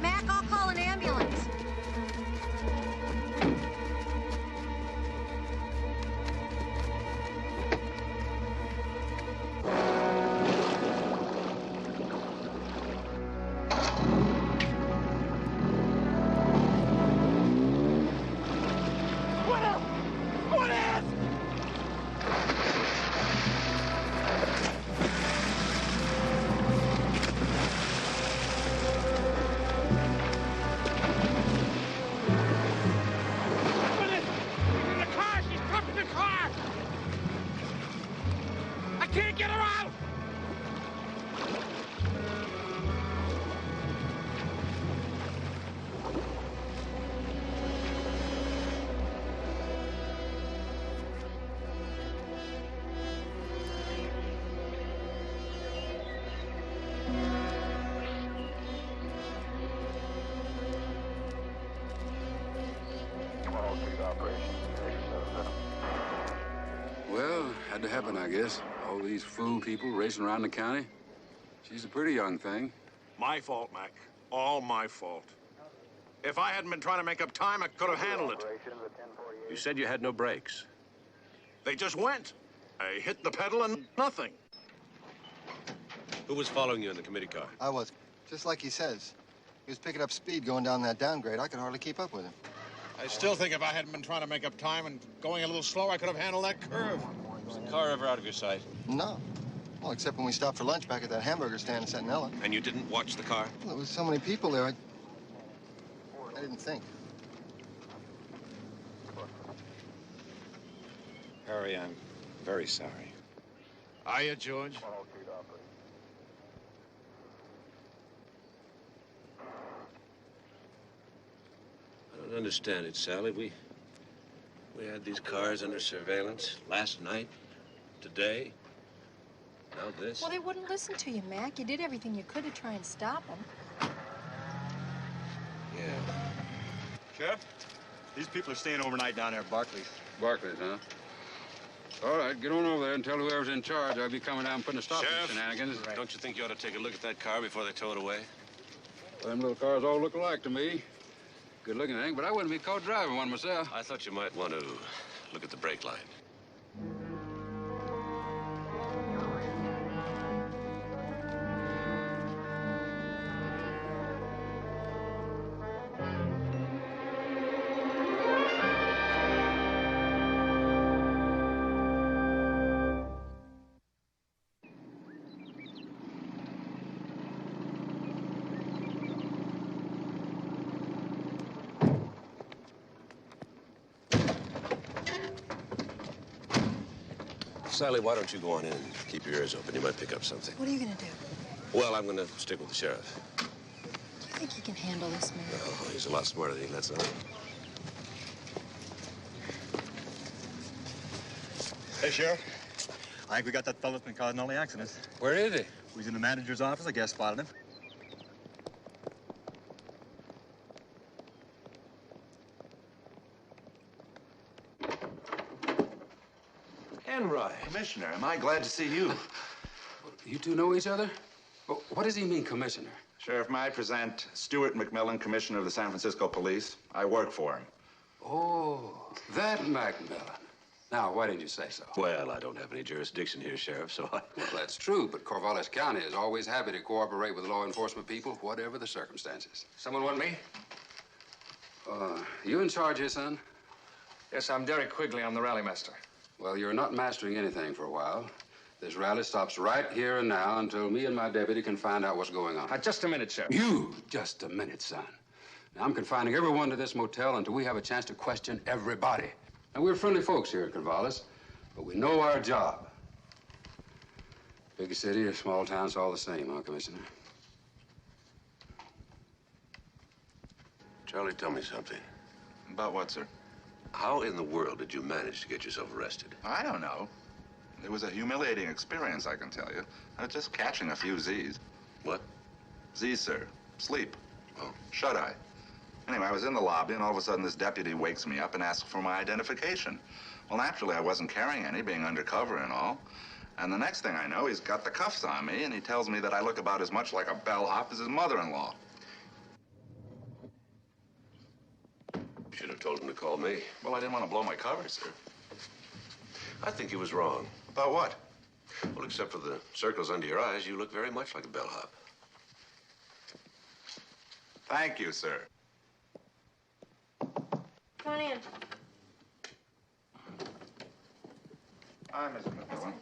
Mac, I'll call an ambulance. Can't get her out! Well, had to happen, I guess. All these fool people racing around the county. She's a pretty young thing. My fault, Mac. All my fault. If I hadn't been trying to make up time, I could have handled it. You said you had no brakes. They just went. I hit the pedal and nothing. Who was following you in the committee car? I was. Just like he says. He was picking up speed going down that downgrade. I could hardly keep up with him. I still think if I hadn't been trying to make up time and going a little slow, I could have handled that curve. Was the car ever out of your sight? No. Well, except when we stopped for lunch back at that hamburger stand in Centinela. And you didn't watch the car? Well, there was so many people there, I didn't think. Harry, I'm very sorry. Are you, George? I don't understand it, Sally. We had these cars under surveillance last night, today, now this. Well, they wouldn't listen to you, Mac. You did everything you could to try and stop them. Yeah. Sheriff, these people are staying overnight down there at Barclays. Barclays, huh? All right, get on over there and tell whoever's in charge I'll be coming down and putting a stop to Sheriff, these shenanigans. don't you think you ought to take a look at that car before they tow it away? Well, them little cars all look alike to me. Good looking thing, but I wouldn't be caught driving one myself. I thought you might want to look at the brake line. Sally, why don't you go on in and keep your ears open? You might pick up something. What are you going to do? Well, I'm going to stick with the sheriff. Do you think you can handle this, man? Oh, he's a lot smarter than he lets on. Hey, Sheriff. I think we got that fellow that's been causing all the accidents. Where is he? He's in the manager's office. I guess spotted him. Enright. Commissioner, am I glad to see you? You two know each other? Well, what does he mean, Commissioner? Sheriff, may I present Stuart McMillan, Commissioner of the San Francisco Police? I work for him. Oh, that McMillan. Now, why didn't you say so? Well, I don't have any jurisdiction here, Sheriff, so I... Well, that's true, but Corvallis County is always happy to cooperate with law enforcement people, whatever the circumstances. Someone want me? You in charge here, son? Yes, I'm Derek Quigley. I'm the rally master. Well, you're not mastering anything for a while. This rally stops right here and now until me and my deputy can find out what's going on. Just a minute, Sheriff. You? Just a minute, son. Now, I'm confining everyone to this motel until we have a chance to question everybody. Now, we're friendly folks here at Corvallis, but we know our job. Big city or small town, it's all the same, huh, Commissioner? Charlie, tell me something. About what, sir? How in the world did you manage to get yourself arrested? I don't know. It was a humiliating experience, I can tell you. I was just catching a few Z's. What? Z's, sir. Sleep. Oh. Shut-eye. Anyway, I was in the lobby, and all of a sudden this deputy wakes me up and asks for my identification. Well, naturally, I wasn't carrying any, being undercover and all. And the next thing I know, he's got the cuffs on me, and he tells me that I look about as much like a bellhop as his mother-in-law. You should have told him to call me. Well, I didn't want to blow my cover, sir. I think he was wrong. About what? Well, except for the circles under your eyes, you look very much like a bellhop. Thank you, sir. Come on in. Hi, Mr. McMillan.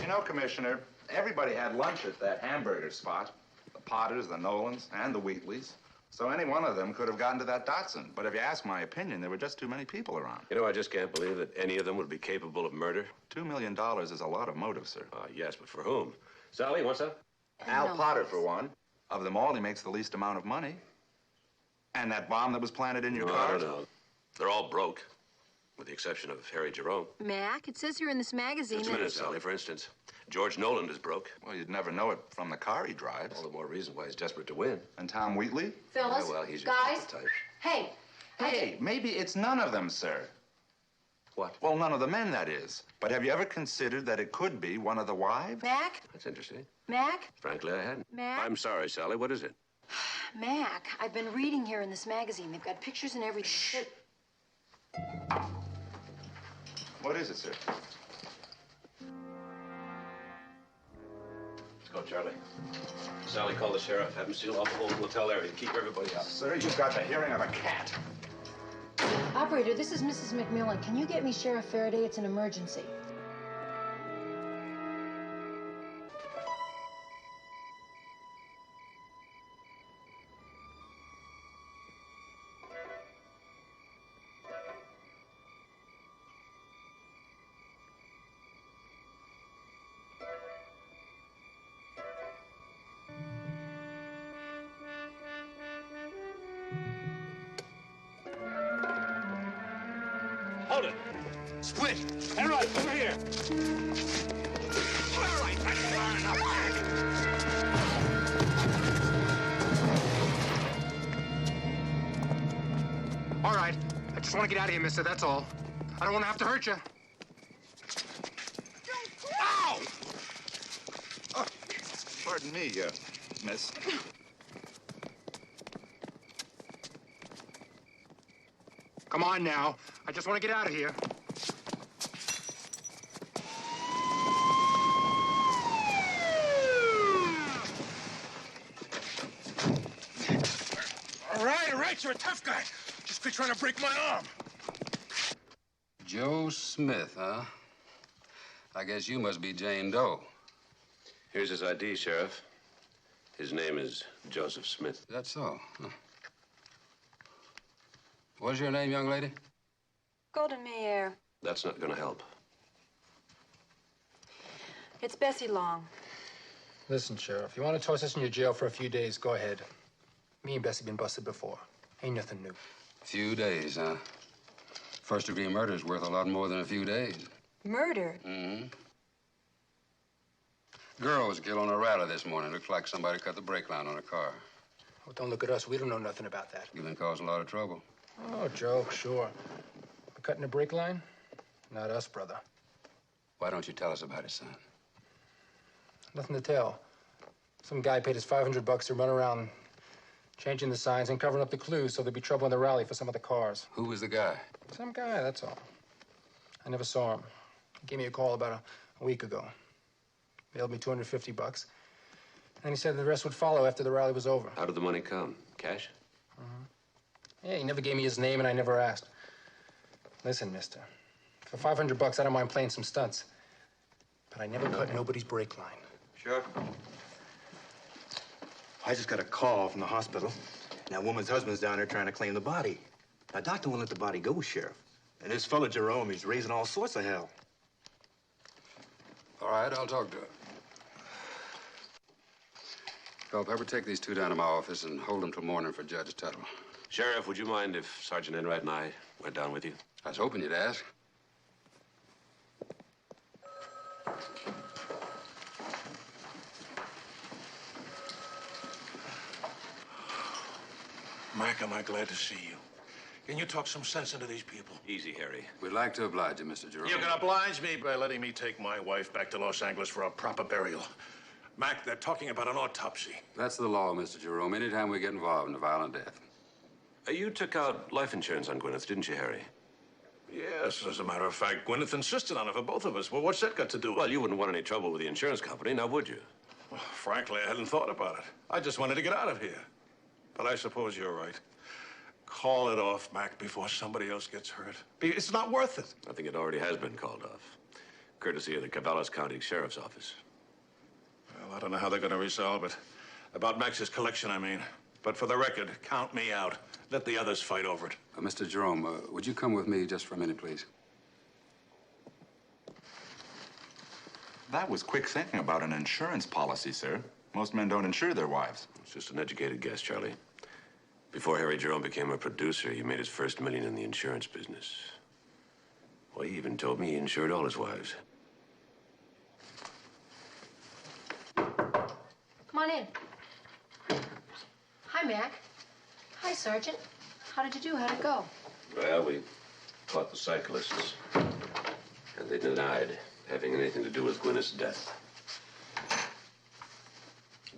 You know, Commissioner, everybody had lunch at that hamburger spot. The Potters, the Nolans, and the Wheatleys. So any one of them could have gotten to that Datsun. But if you ask my opinion, there were just too many people around. You know, I just can't believe that any of them would be capable of murder. $2 million is a lot of motive, sir. Yes, but for whom? Sally, what's that? Al Potter, for one. Of them all, he makes the least amount of money. And that bomb that was planted in your car? No. They're all broke, with the exception of Harry Jerome. Mac, it says here in this magazine Just a minute, Sally. For instance, George Nolan is broke. Well, you'd never know it from the car he drives. All the more reason why he's desperate to win. And Tom Wheatley? Fellas, Yeah, well, he's your guys, type. hey. Hey, maybe it's none of them, sir. What? Well, none of the men, that is. But have you ever considered that it could be one of the wives? Mac? That's interesting. Mac? Frankly, I hadn't. Mac? I'm sorry, Sally. What is it? Mac, I've been reading here in this magazine. They've got pictures and everything. Shh. What is it, sir? Let's go, Charlie. Sally, call the sheriff. Have him seal off the whole motel area and keep everybody out. Sir, you've got the hearing of a cat. Operator, this is Mrs. McMillan. Can you get me Sheriff Faraday? It's an emergency. Hold it. Split. And right, over here. All right, that's far enough. All right. I just want to get out of here, mister, that's all. I don't want to have to hurt you. Ow! Oh, pardon me, miss. Come on now. I just want to get out of here. All right, you're a tough guy. Just quit trying to break my arm. Joe Smith, huh? I guess you must be Jane Doe. Here's his ID, Sheriff. His name is Joseph Smith. That's so, huh? What's your name, young lady? Golden Meyer. That's not going to help. It's Bessie Long. Listen, Sheriff, you want to toss us in your jail for a few days, go ahead. Me and Bessie been busted before. Ain't nothing new. Few days, huh? First-degree murder is worth a lot more than a few days. Murder? Mm-hmm. Girl was killed on a rally this morning. Looks like somebody cut the brake line on a car. Well, don't look at us. We don't know nothing about that. You've been causing a lot of trouble. Oh, joke, sure. We're cutting a brake line? Not us, brother. Why don't you tell us about it, son? Nothing to tell. Some guy paid us $500 to run around changing the signs and covering up the clues so there'd be trouble in the rally for some of the cars. Who was the guy? Some guy, that's all. I never saw him. He gave me a call about a week ago. Mailed me $250. And he said the rest would follow after the rally was over. How did the money come? Cash? Yeah, he never gave me his name and I never asked. Listen, mister, for $500, I don't mind playing some stunts. But I never cut nobody's brake line. Sheriff? I just got a call from the hospital. That woman's husband's down there trying to claim the body. Now, doctor won't let the body go, Sheriff. And this fella, Jerome, he's raising all sorts of hell. All right, I'll talk to her. Culpepper, take these two down to my office and hold them till morning for Judge Tuttle. Sheriff, would you mind if Sergeant Enright and I went down with you? I was hoping you'd ask. Mac, am I glad to see you. Can you talk some sense into these people? Easy, Harry. We'd like to oblige you, Mr. Jerome. You can oblige me by letting me take my wife back to Los Angeles for a proper burial. Mac, they're talking about an autopsy. That's the law, Mr. Jerome. Anytime we get involved in a violent death. You took out life insurance on Gwyneth, didn't you, Harry? Yes, as a matter of fact, Gwyneth insisted on it for both of us. Well, what's that got to do with it? Well, you wouldn't want any trouble with the insurance company, now would you? Well, frankly, I hadn't thought about it. I just wanted to get out of here. But I suppose you're right. Call it off, Mac, before somebody else gets hurt. It's not worth it. I think it already has been called off, courtesy of the Caballos County Sheriff's Office. Well, I don't know how they're going to resolve it. About Max's collection, I mean. But for the record, count me out. Let the others fight over it. Mr. Jerome, would you come with me just for a minute, please? That was quick thinking about an insurance policy, sir. Most men don't insure their wives. It's just an educated guess, Charlie. Before Harry Jerome became a producer, he made his first million in the insurance business. Well, he even told me he insured all his wives. Come on in. Hi, Mac. Hi, Sergeant. How did you do? How'd it go? Well, we caught the cyclists, and they denied having anything to do with Gwyneth's death.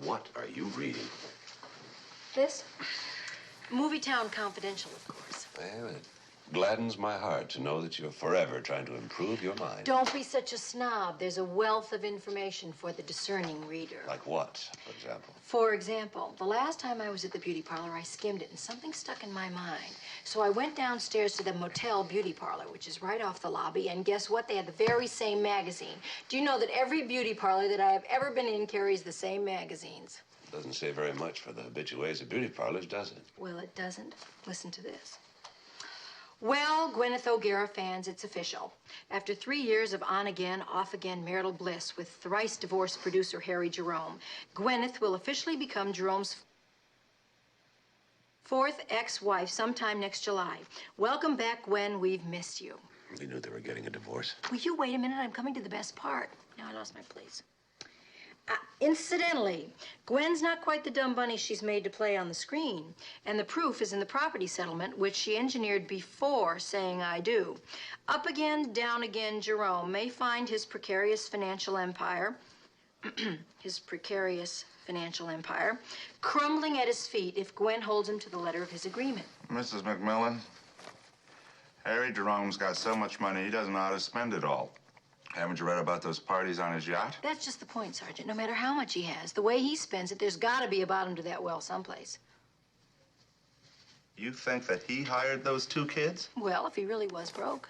What are you reading? This? Movie Town Confidential, of course. Well, it gladdens my heart to know that you're forever trying to improve your mind. Don't be such a snob. There's a wealth of information for the discerning reader. Like what, for example? For example, the last time I was at the beauty parlor, I skimmed it and something stuck in my mind. So I went downstairs to the Motel Beauty Parlor, which is right off the lobby, and guess what? They had the very same magazine. Do you know that every beauty parlor that I have ever been in carries the same magazines? Doesn't say very much for the habitués of beauty parlors, does it? Well, it doesn't. Listen to this. Well, Gwyneth O'Gara fans, it's official. After 3 years of on-again, off-again marital bliss with thrice-divorced producer Harry Jerome, Gwyneth will officially become Jerome's fourth ex-wife sometime next July. Welcome back, Gwen. We've missed you. They knew they were getting a divorce. Will you wait a minute? I'm coming to the best part. Now I lost my place. Incidentally, Gwen's not quite the dumb bunny she's made to play on the screen. And the proof is in the property settlement, which she engineered before saying I do. Up again, down again, Jerome may find his precarious financial empire, crumbling at his feet if Gwen holds him to the letter of his agreement. Mrs. McMillan, Harry Jerome's got so much money, he doesn't know how to spend it all. Haven't you read about those parties on his yacht? That's just the point, Sergeant. No matter how much he has, the way he spends it, there's got to be a bottom to that well someplace. You think that he hired those two kids? Well, if he really was broke.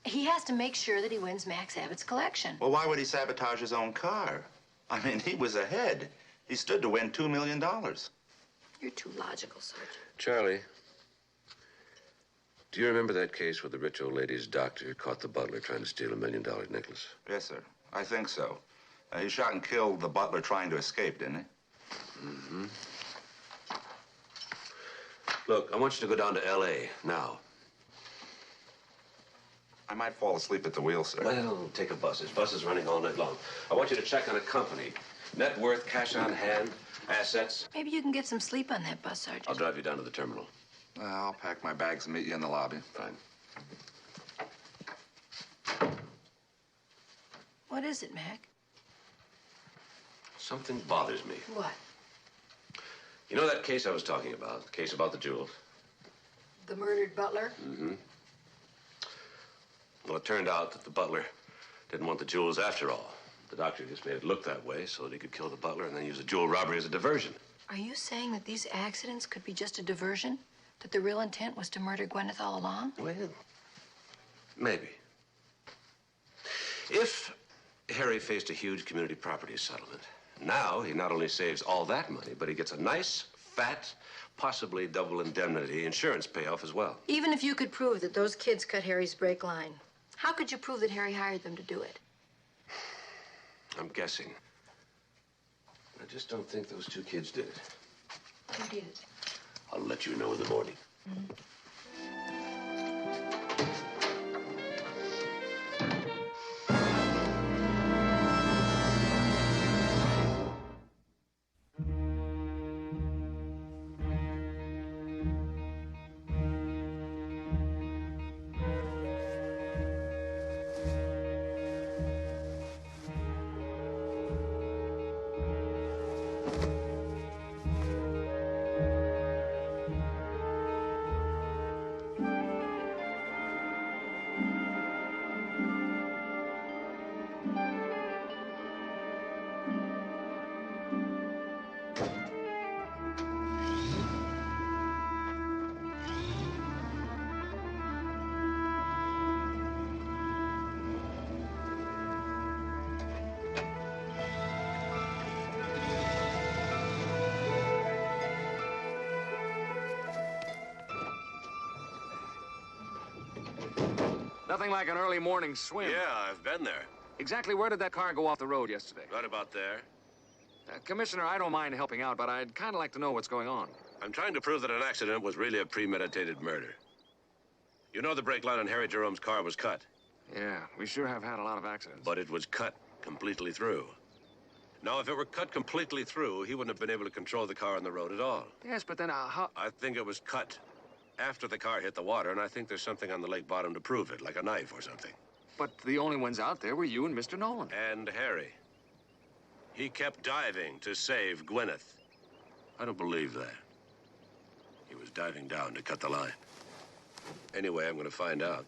He has to make sure that he wins Max Abbott's collection. Well, why would he sabotage his own car? I mean, he was ahead. He stood to win $2 million. You're too logical, Sergeant. Charlie, do you remember that case where the rich old lady's doctor caught the butler trying to steal $1 million necklace? Yes, sir. I think so. He shot and killed the butler trying to escape, didn't he? Mm-hmm. Look, I want you to go down to L.A. now. I might fall asleep at the wheel, sir. Well, take a bus. This bus is running all night long. I want you to check on a company. Net worth, cash on hand, assets. Maybe you can get some sleep on that bus, Sergeant. I'll drive you down to the terminal. I'll pack my bags and meet you in the lobby. Fine. What is it, Mac? Something bothers me. What? You know that case I was talking about? The case about the jewels? The murdered butler? Mm-hmm. Well, it turned out that the butler didn't want the jewels after all. The doctor just made it look that way so that he could kill the butler and then use the jewel robbery as a diversion. Are you saying that these accidents could be just a diversion? That the real intent was to murder Gwyneth all along? Well, maybe. If Harry faced a huge community property settlement, now he not only saves all that money, but he gets a nice, fat, possibly double indemnity insurance payoff as well. Even if you could prove that those kids cut Harry's brake line, how could you prove that Harry hired them to do it? I'm guessing. I just don't think those two kids did it. Who did it? I'll let you know in the morning. Nothing like an early morning swim. Yeah, I've been there. Exactly where did that car go off the road yesterday? Right about there. Commissioner, I don't mind helping out, but I'd kind of like to know what's going on. I'm trying to prove that an accident was really a premeditated murder. You know the brake line on Harry Jerome's car was cut. Yeah, we sure have had a lot of accidents. But it was cut completely through. Now, if it were cut completely through, he wouldn't have been able to control the car on the road at all. Yes, but then how... I think it was cut after the car hit the water, and I think there's something on the lake bottom to prove it, like a knife or something. But the only ones out there were you and Mr. Nolan. And Harry. He kept diving to save Gwyneth. I don't believe that. He was diving down to cut the line. Anyway, I'm going to find out.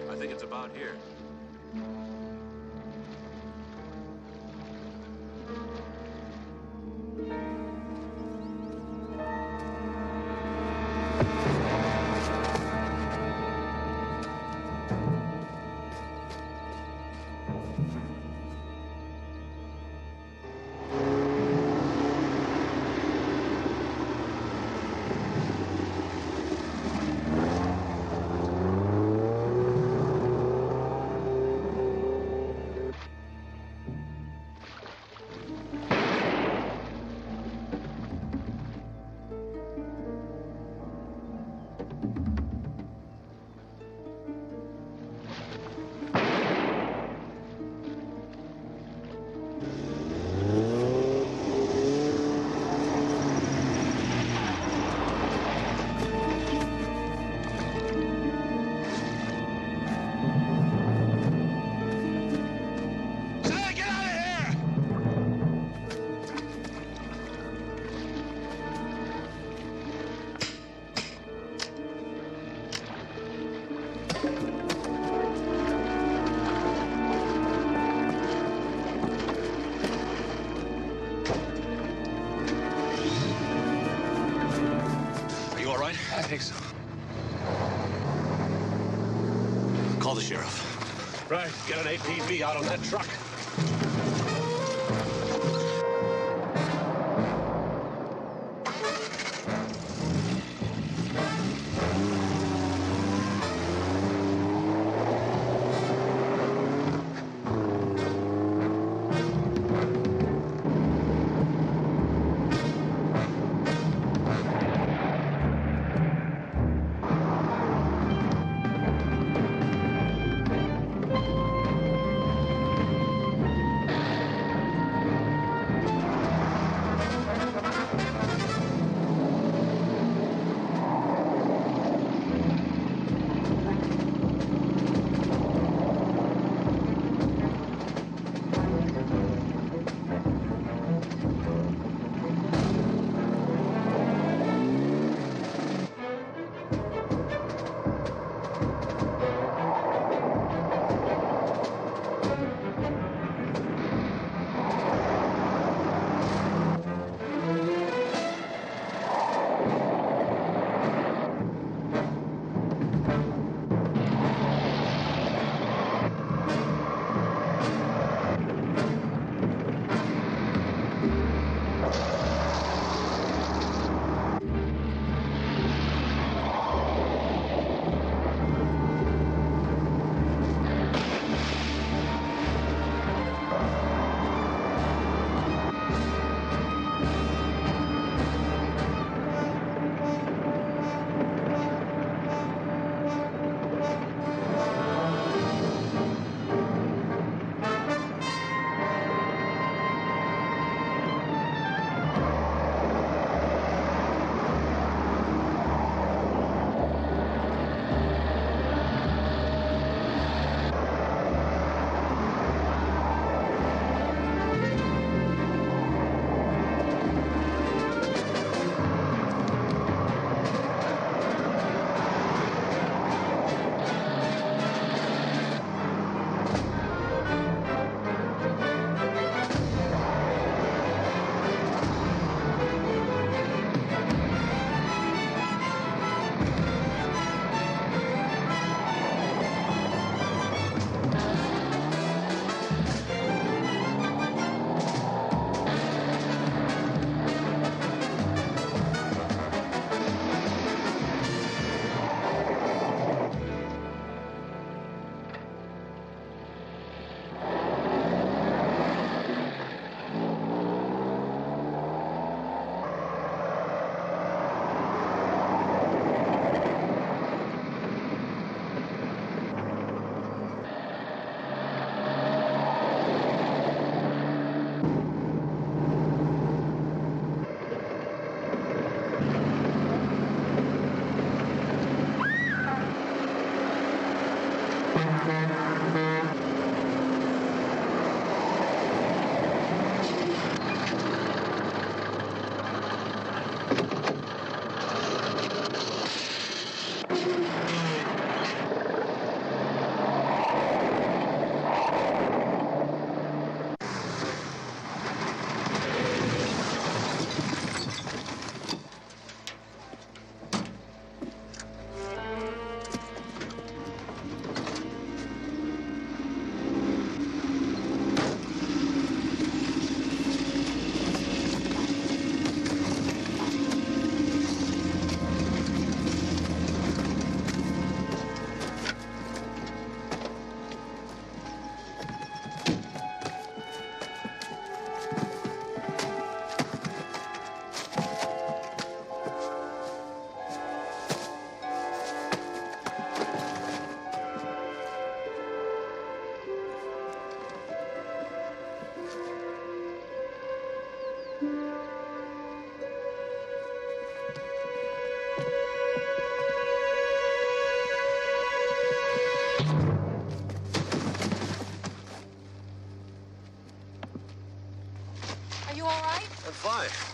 I think it's about here. I think so. Call the sheriff. Right, get an APB out on that truck.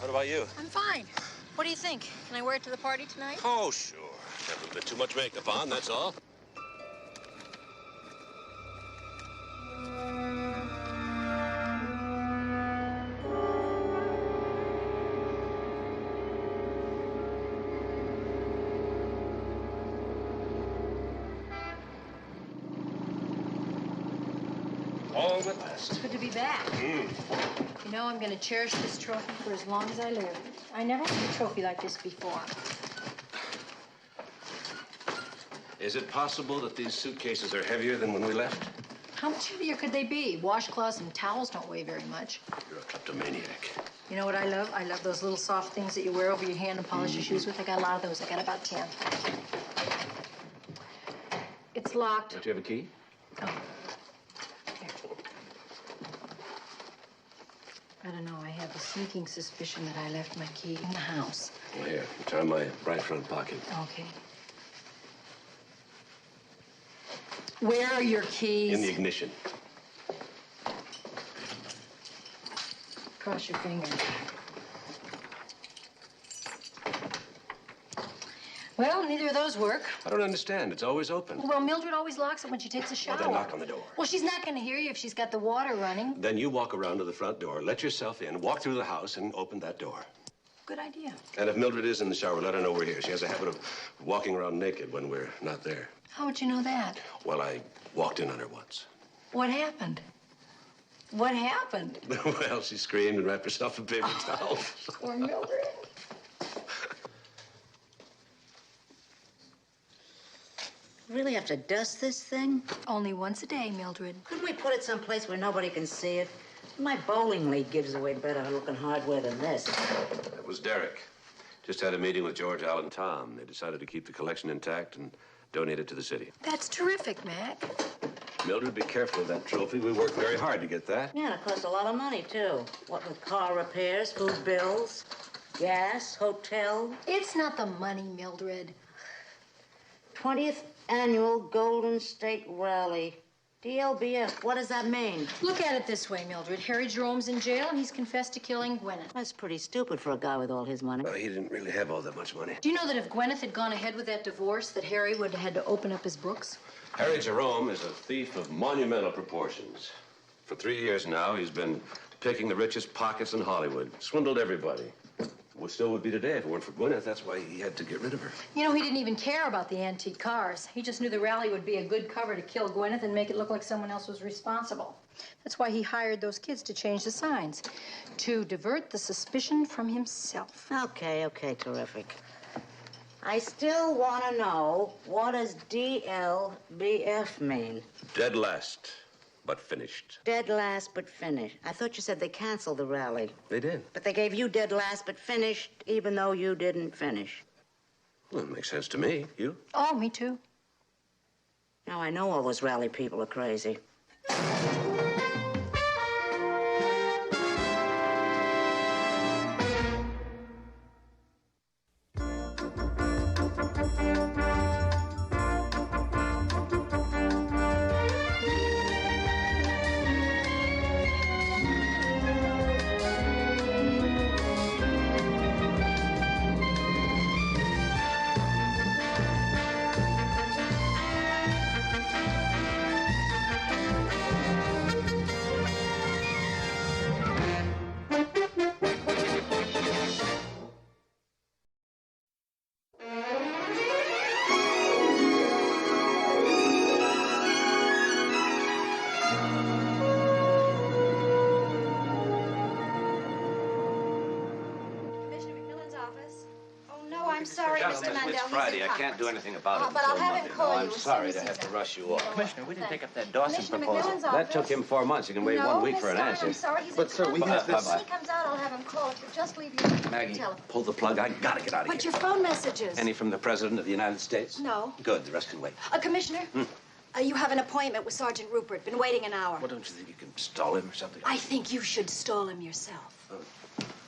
What about you? I'm fine. What do you think? Can I wear it to the party tonight? Oh, sure. Have a bit too much makeup on, that's all. Home at last. Good to be back. You know, I'm going to cherish this trophy for as long as I live. I never had a trophy like this before. Is it possible that these suitcases are heavier than when we left? How much heavier could they be? Washcloths and towels don't weigh very much. You're a kleptomaniac. You know what I love? I love those little soft things that you wear over your hand and polish your shoes with. I got a lot of those. I got about 10. It's locked. Don't you have a key? Oh. Here. I don't know. I have a sneaking suspicion that I left my key in the house. Well, here, it's on my right front pocket. Okay. Where are your keys? In the ignition. Cross your fingers. Well, neither of those work. I don't understand. It's always open. Well, Mildred always locks it when she takes a shower. Well, then knock on the door. Well, she's not going to hear you if she's got the water running. Then you walk around to the front door, let yourself in, walk through the house, and open that door. Good idea. And if Mildred is in the shower, let her know we're here. She has a habit of walking around naked when we're not there. How would you know that? Well, I walked in on her once. What happened? What happened? Well, she screamed and wrapped herself in paper towels. Poor Mildred. Really have to dust this thing? Only once a day, Mildred. Couldn't we put it someplace where nobody can see it? My bowling league gives away better looking hardware than this. That was Derek. Just had a meeting with George, Al, and Tom. They decided to keep the collection intact and donate it to the city. That's terrific, Mac. Mildred, be careful of that trophy. We worked very hard to get that. Yeah, and it costs a lot of money, too. What with car repairs, food bills, gas, hotel. It's not the money, Mildred. 20th Annual Golden State Rally. DLBF, what does that mean? Look at it this way, Mildred. Harry Jerome's in jail, and he's confessed to killing Gwyneth. That's pretty stupid for a guy with all his money. Well, he didn't really have all that much money. Do you know that if Gwyneth had gone ahead with that divorce, that Harry would have had to open up his books? Harry Jerome is a thief of monumental proportions. For 3 years now, he's been picking the richest pockets in Hollywood. Swindled everybody. We still would be today if it weren't for Gwyneth. That's why he had to get rid of her. You know, he didn't even care about the antique cars. He just knew the rally would be a good cover to kill Gwyneth and make it look like someone else was responsible. That's why he hired those kids to change the signs, to divert the suspicion from himself. Okay, terrific. I still want to know, what does DLBF mean? Dead last, but finished. Dead last but finished. I thought you said they canceled the rally. They did. But they gave you dead last but finished, even though you didn't finish. Well, it makes sense to me. You? Oh, me too. Now, I know all those rally people are crazy. I'm sorry, Mr. Mandel. It's Friday. I can't do anything about it But I'll until have him Monday. call No, you I'm as soon sorry as to he's have to out. rush you off. Commissioner, we didn't take up that Dawson Commissioner proposal. McMillan's That office. took him 4 months. He can wait No, 1 week for an Mr. answer. I'm sorry, he's But, in sir, we trouble. have this. When he comes out, I'll have him call. If you'll just leave your Maggie, telephone. pull the plug. I gotta get out of But here. your phone messages. Any from the President of the United States? No. Good. The rest can wait. Commissioner, you have an appointment with Sergeant Rupert. Been waiting an hour. Well, don't you think you can stall him or something? I think you should stall him yourself.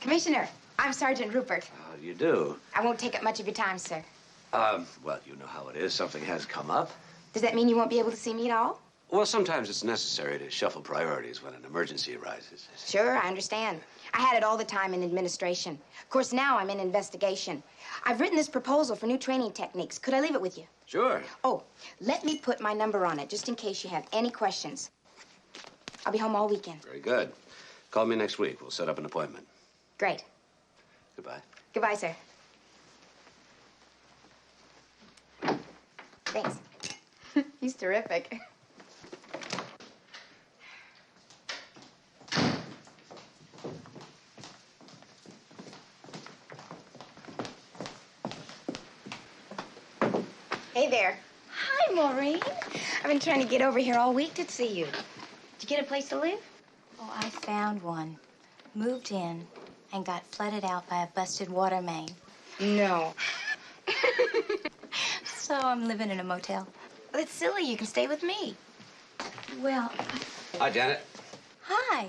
Commissioner, I'm Sergeant Rupert. You do? I won't take up much of your time, sir. Well, you know how it is. Something has come up. Does that mean you won't be able to see me at all? Well, sometimes it's necessary to shuffle priorities when an emergency arises. Sure, I understand. I had it all the time in administration. Of course, now I'm in investigation. I've written this proposal for new training techniques. Could I leave it with you? Sure. Oh, let me put my number on it, just in case you have any questions. I'll be home all weekend. Very good. Call me next week. We'll set up an appointment. Great. Goodbye. Goodbye, sir. Thanks. He's terrific. Hey there. Hi, Maureen. I've been trying to get over here all week to see you. Did you get a place to live? Oh, I found one. Moved in and got flooded out by a busted water main. No. So I'm living in a motel. Well, it's silly. You can stay with me. Well, Hi, Janet. hi.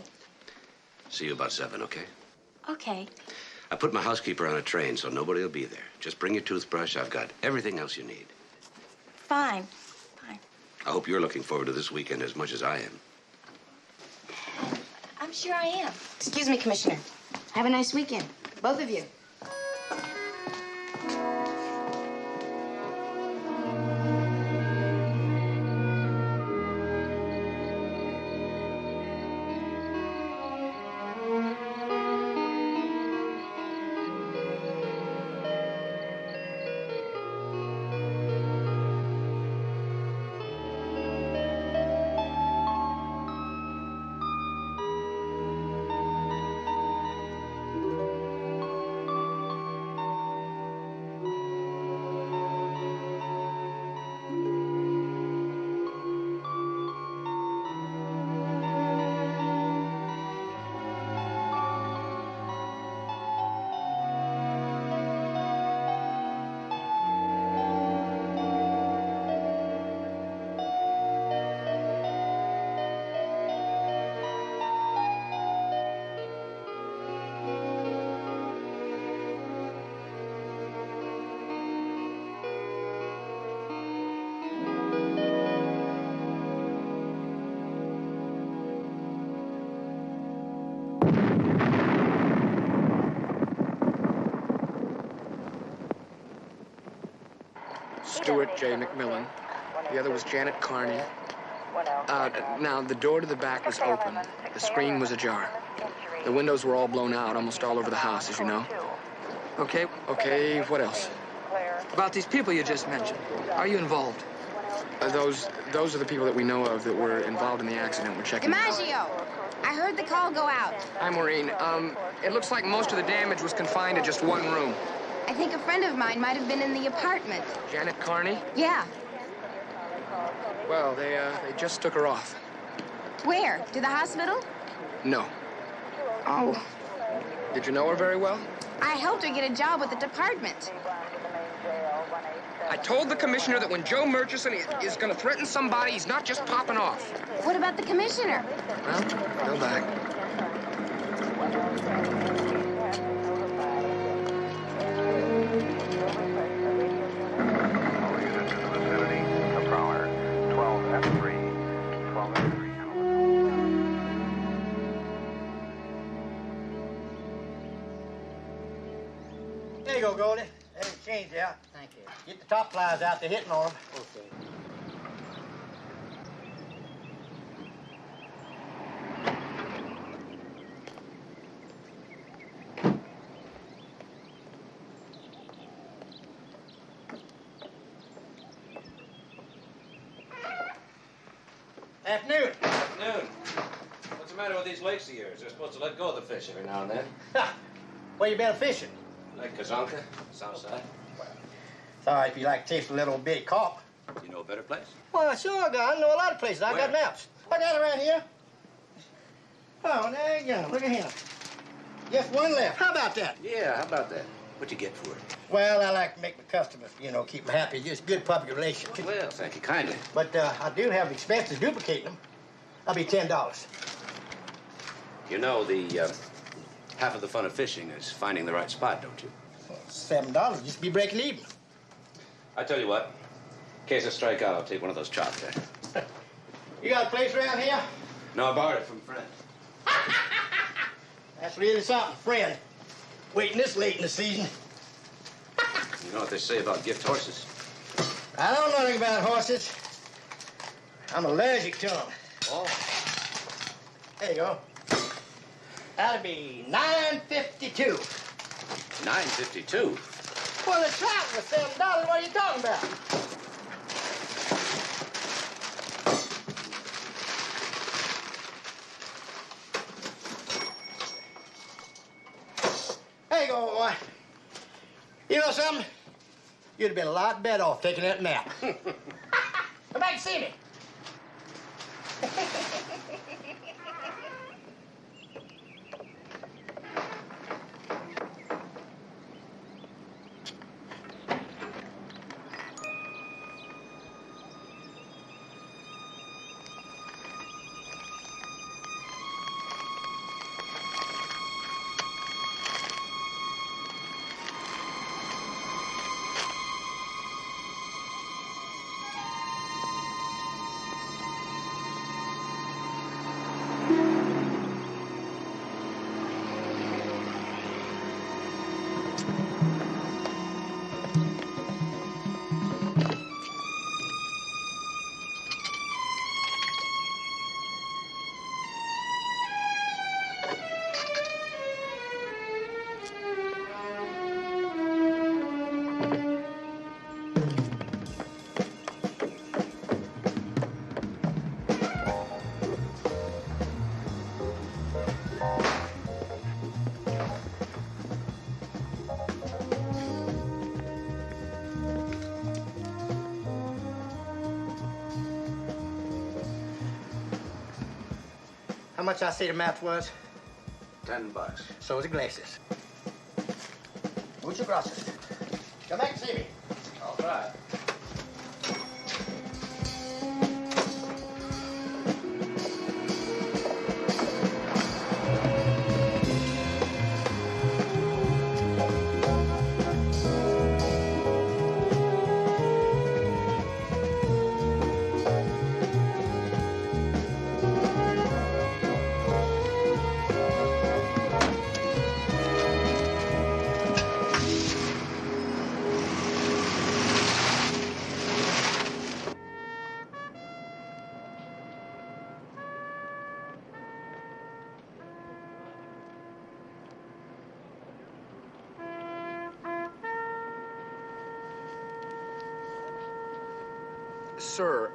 See you about 7, okay? Okay. I put my housekeeper on a train, so nobody will be there. Just bring your toothbrush. I've got everything else you need. Fine. I hope you're looking forward to this weekend as much as I am. I'm sure I am. Excuse me, Commissioner. Have a nice weekend. Both of you. Stuart J. McMillan. The other was Janet Carney. Now, the door to the back was open. The screen was ajar. The windows were all blown out, almost all over the house, as you know. Okay, what else? About these people you just mentioned. Are you involved? Those are the people that we know of that were involved in the accident. We're checking them out. DiMaggio, I heard the call go out. Hi, Maureen. It looks like most of the damage was confined to just one room. I think a friend of mine might have been in the apartment. Janet Carney? Yeah. Well, they just took her off. Where? To the hospital? No. Oh. Did you know her very well? I helped her get a job with the department. I told the commissioner that when Joe Murchison is going to threaten somebody, he's not just popping off. What about the commissioner? Well, go back. There you go, Goldie. There's the change out. Thank you. Get the top flies out. They're hitting on them. Okay. Afternoon. Afternoon. What's the matter with these lakes of yours? They're supposed to let go of the fish every now and then. Where you been fishing? Lake Kazanka, south side. It's all right if you like to taste a little bit carp. You know a better place? Well, sure, I know a lot of places. I got maps. I got it right here. Oh, there you go. Look at him. Just one left. How about that? Yeah, how about that? What'd you get for it? Well, I like to make my customers, keep them happy. Just good public relations. Well, thank you kindly. But I do have expenses duplicating them. I'll be $10. You know, the half of the fun of fishing is finding the right spot, don't you? $7. Just be breaking even. I tell you what, in case I strike out, I'll take one of those chops there. You got a place around here? No, I borrowed it from a friend. That's really something, friend. Waiting this late in the season. You know what they say about gift horses? I don't know nothing about horses. I'm allergic to them. Oh. There you go. That'll be $9.52. $9.52? Well, the trout was $7. What are you talking about? There you go, boy. You know something? You'd have been a lot better off taking that nap. Come back and see me. How much I say the match was? $10. So is the glasses. Muchas gracias. Come back and see me. All right. Sir,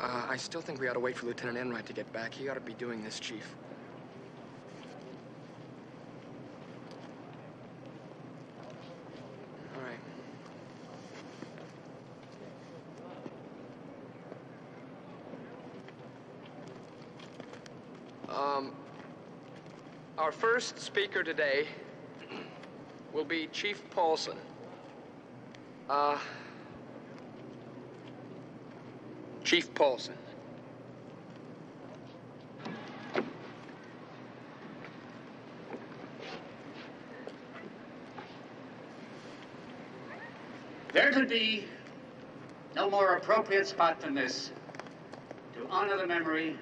I still think we ought to wait for Lieutenant Enright to get back. He ought to be doing this, Chief. All right. Our first speaker today will be Chief Paulson. Chief Paulson. There could be no more appropriate spot than this to honor the memory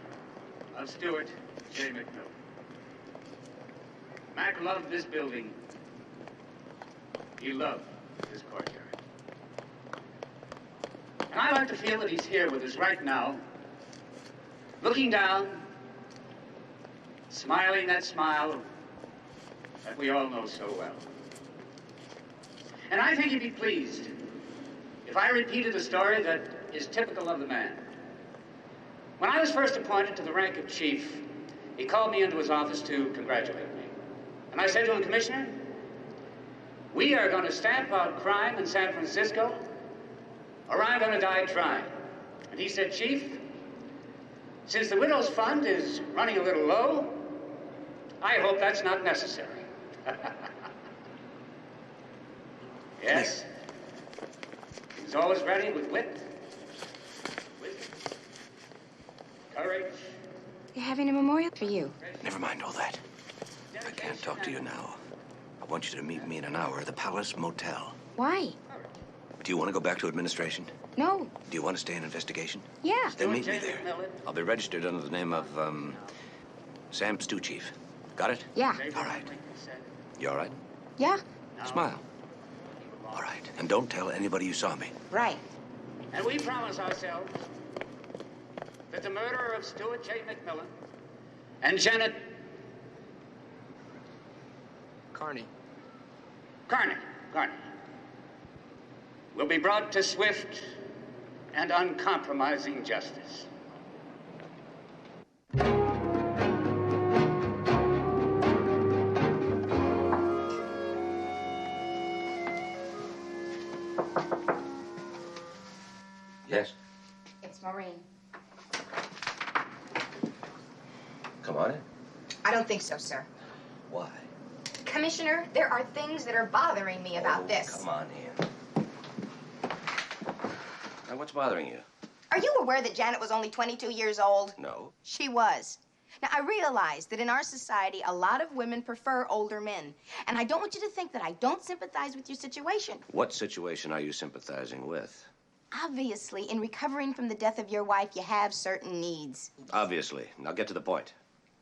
of Stuart J. McMillan. Mac loved this building. He loved this courtyard. And I like to feel that he's here with us right now, looking down, smiling that smile that we all know so well. And I think he'd be pleased if I repeated a story that is typical of the man. When I was first appointed to the rank of chief, he called me into his office to congratulate me. And I said to him, Commissioner, we are going to stamp out crime in San Francisco, or I'm going to die trying. And he said, Chief, since the Widow's Fund is running a little low, I hope that's not necessary. Yes, he's always ready with wit, courage. They're having a memorial for you. Never mind all that. I can't talk to you now. I want you to meet me in an hour at the Palace Motel. Why? Do you want to go back to administration? No. Do you want to stay in investigation? Yeah. Then meet me there. I'll be registered under the name of, Sam Stew Chief. Got it? Yeah. All right. You all right? Yeah. Smile. All right. And don't tell anybody you saw me. Right. And we promise ourselves that the murderer of Stuart J. McMillan and Janet Carney will be brought to swift and uncompromising justice. Yes? It's Maureen. Come on in. I don't think so, sir. Why? Commissioner, there are things that are bothering me about this. Come on in. Now, what's bothering you? Are you aware that Janet was only 22 years old? No. She was. Now, I realize that in our society, a lot of women prefer older men. And I don't want you to think that I don't sympathize with your situation. What situation are you sympathizing with? Obviously, in recovering from the death of your wife, you have certain needs. Obviously. Now get to the point.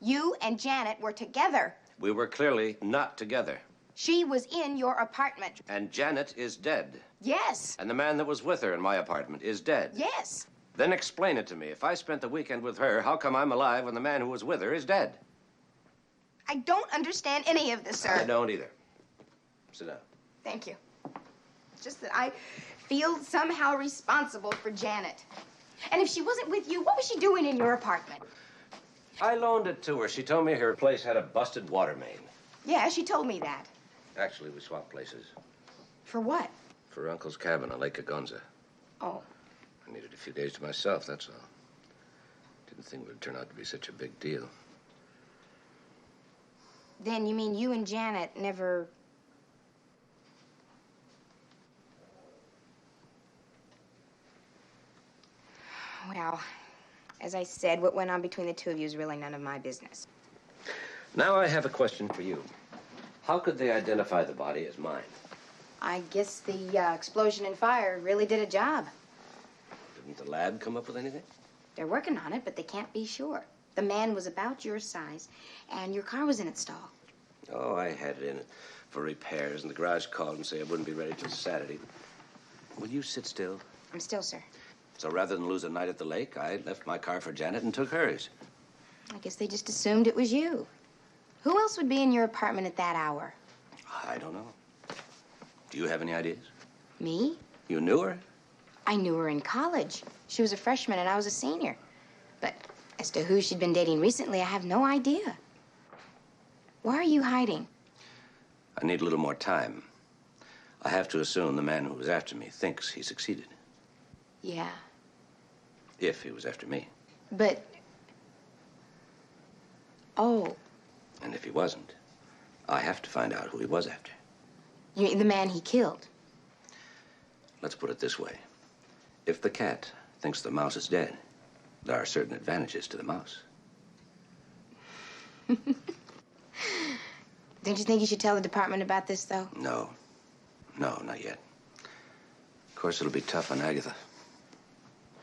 You and Janet were together. We were clearly not together. She was in your apartment. And Janet is dead. Yes. And the man that was with her in my apartment is dead. Yes. Then explain it to me. If I spent the weekend with her, how come I'm alive when the man who was with her is dead? I don't understand any of this, sir. I don't either. Sit down. Thank you. It's just that I feel somehow responsible for Janet. And if she wasn't with you, what was she doing in your apartment? I loaned it to her. She told me her place had a busted water main. Yeah, she told me that. Actually, we swapped places. For what? For Uncle's cabin on Lake Agonza. Oh. I needed a few days to myself, that's all. Didn't think it would turn out to be such a big deal. Then you mean you and Janet never... Well, as I said, what went on between the two of you is really none of my business. Now I have a question for you. How could they identify the body as mine? I guess the explosion and fire really did a job. Didn't the lab come up with anything? They're working on it, but they can't be sure. The man was about your size, and your car was in its stall. Oh, I had it in for repairs, and the garage called and said it wouldn't be ready till Saturday. Will you sit still? I'm still, sir. So rather than lose a night at the lake, I left my car for Janet and took hers. I guess they just assumed it was you. Who else would be in your apartment at that hour? I don't know. Do you have any ideas? Me? You knew her? I knew her in college. She was a freshman and I was a senior. But as to who she'd been dating recently, I have no idea. Why are you hiding? I need a little more time. I have to assume the man who was after me thinks he succeeded. Yeah. If he was after me. But... Oh. And if he wasn't, I have to find out who he was after. You mean the man he killed? Let's put it this way. If the cat thinks the mouse is dead, there are certain advantages to the mouse. Don't you think you should tell the department about this, though? No. No, not yet. Of course, it'll be tough on Agatha,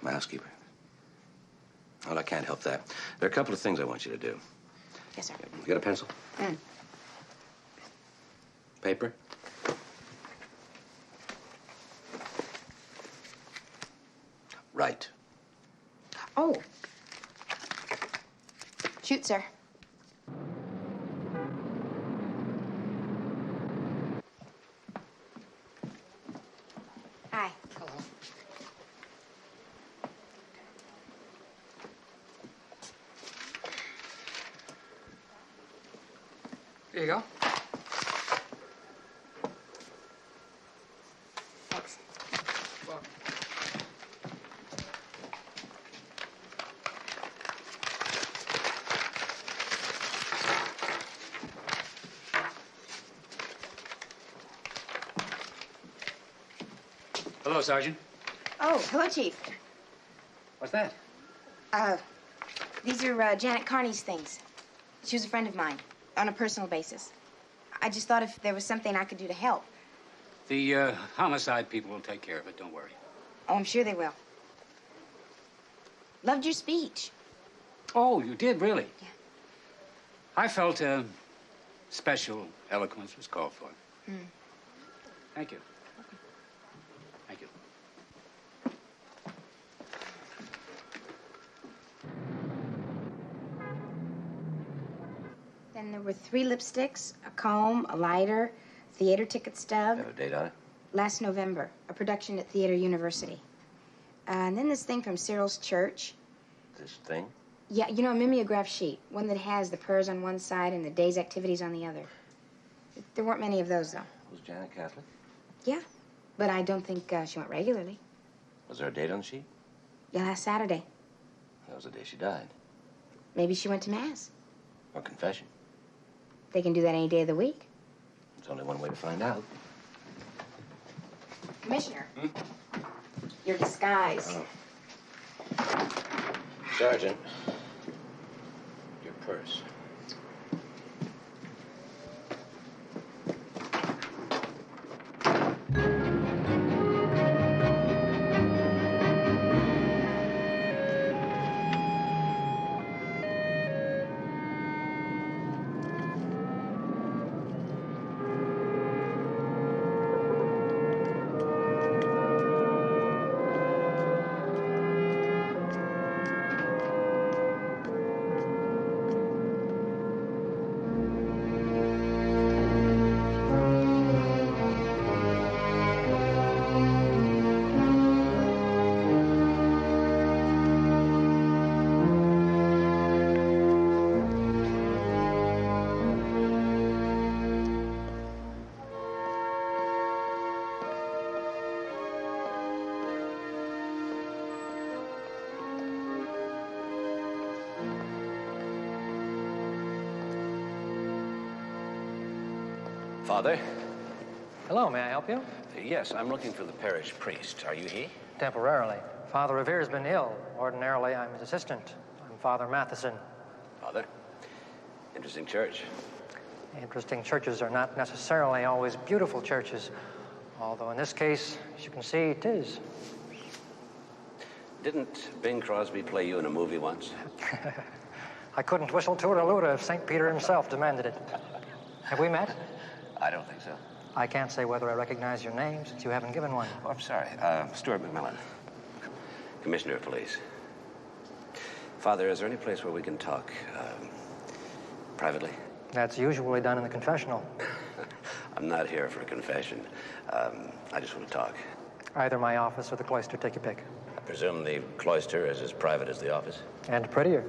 my housekeeper. Well, I can't help that. There are a couple of things I want you to do. Yes, sir. You got a pencil? Paper? Right. Oh. Shoot, sir. Hi. Hello. Here you go. Thanks. Well, Hello, Sergeant. Oh, hello, Chief. What's that? These are Janet Carney's things. She was a friend of mine, on a personal basis. I just thought if there was something I could do to help. The homicide people will take care of it, don't worry. Oh, I'm sure they will. Loved your speech. Oh, you did, really? Yeah. I felt special eloquence was called for. Thank you. Thank you. Then there were 3 lipsticks, a comb, a lighter, theater ticket stub. Have a date on it? Last November, a production at Theater University. And then this thing from Cyril's church. This thing? Yeah, you know, a mimeograph sheet. One that has the prayers on one side and the day's activities on the other. There weren't many of those, though. Was Janet Catholic? Yeah, but I don't think she went regularly. Was there a date on the sheet? Yeah, last Saturday. That was the day she died. Maybe she went to Mass. Or confession. They can do that any day of the week. There's only one way to find out. Commissioner, your disguise. Oh. Sergeant, your purse. Father? Hello, may I help you? Yes, I'm looking for the parish priest. Are you he? Temporarily. Father Revere's been ill. Ordinarily, I'm his assistant. I'm Father Matheson. Father? Interesting church. Interesting churches are not necessarily always beautiful churches, although in this case, as you can see, it is. Didn't Bing Crosby play you in a movie once? I couldn't whistle Toodalooda if St. Peter himself demanded it. Have we met? I don't think so. I can't say whether I recognize your name since you haven't given one. Oh, I'm sorry. Stuart McMillan, Commissioner of Police. Father, is there any place where we can talk privately? That's usually done in the confessional. I'm not here for a confession. I just want to talk. Either my office or the cloister, take your pick. I presume the cloister is as private as the office? And prettier.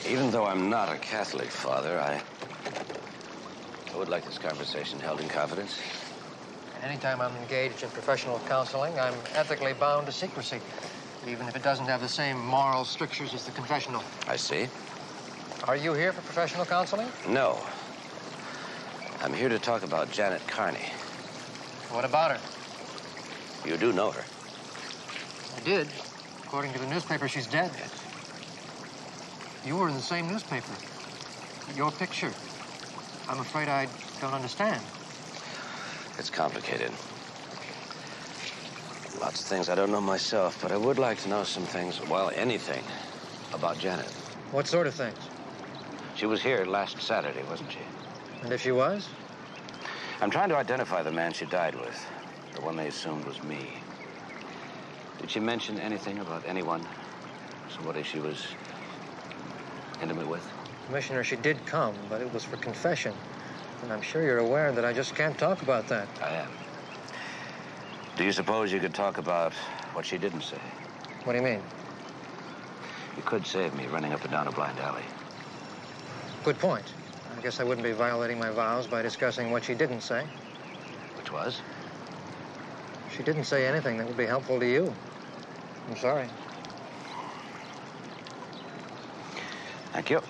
Even though I'm not a Catholic, Father, I would like this conversation held in confidence. Anytime I'm engaged in professional counseling, I'm ethically bound to secrecy, even if it doesn't have the same moral strictures as the confessional. I see. Are you here for professional counseling? No. I'm here to talk about Janet Carney. What about her? You do know her. I did. According to the newspaper, she's dead. You were in the same newspaper. Your picture. I'm afraid I don't understand. It's complicated. Lots of things I don't know myself, but I would like to know some things, well, anything, about Janet. What sort of things? She was here last Saturday, wasn't she? And if she was? I'm trying to identify the man she died with. The one they assumed was me. Did she mention anything about anyone? Somebody she was intimate with? Commissioner, she did come, but it was for confession. And I'm sure you're aware that I just can't talk about that. I am. Do you suppose you could talk about what she didn't say? What do you mean? You could save me running up and down a blind alley. Good point. I guess I wouldn't be violating my vows by discussing what she didn't say. Which was? She didn't say anything that would be helpful to you. I'm sorry. Thank you.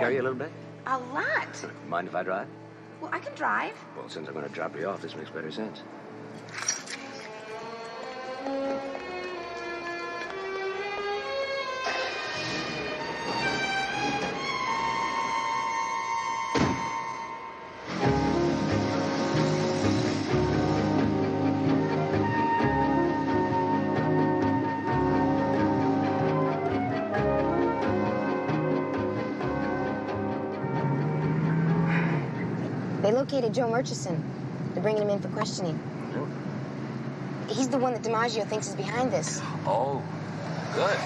Scare you a little bit? A lot. Mind if I drive? Well, I can drive. Well, since I'm going to drop you off, this makes better sense. They located Joe Murchison. They're bringing him in for questioning. He's the one that DiMaggio thinks is behind this. Oh, good.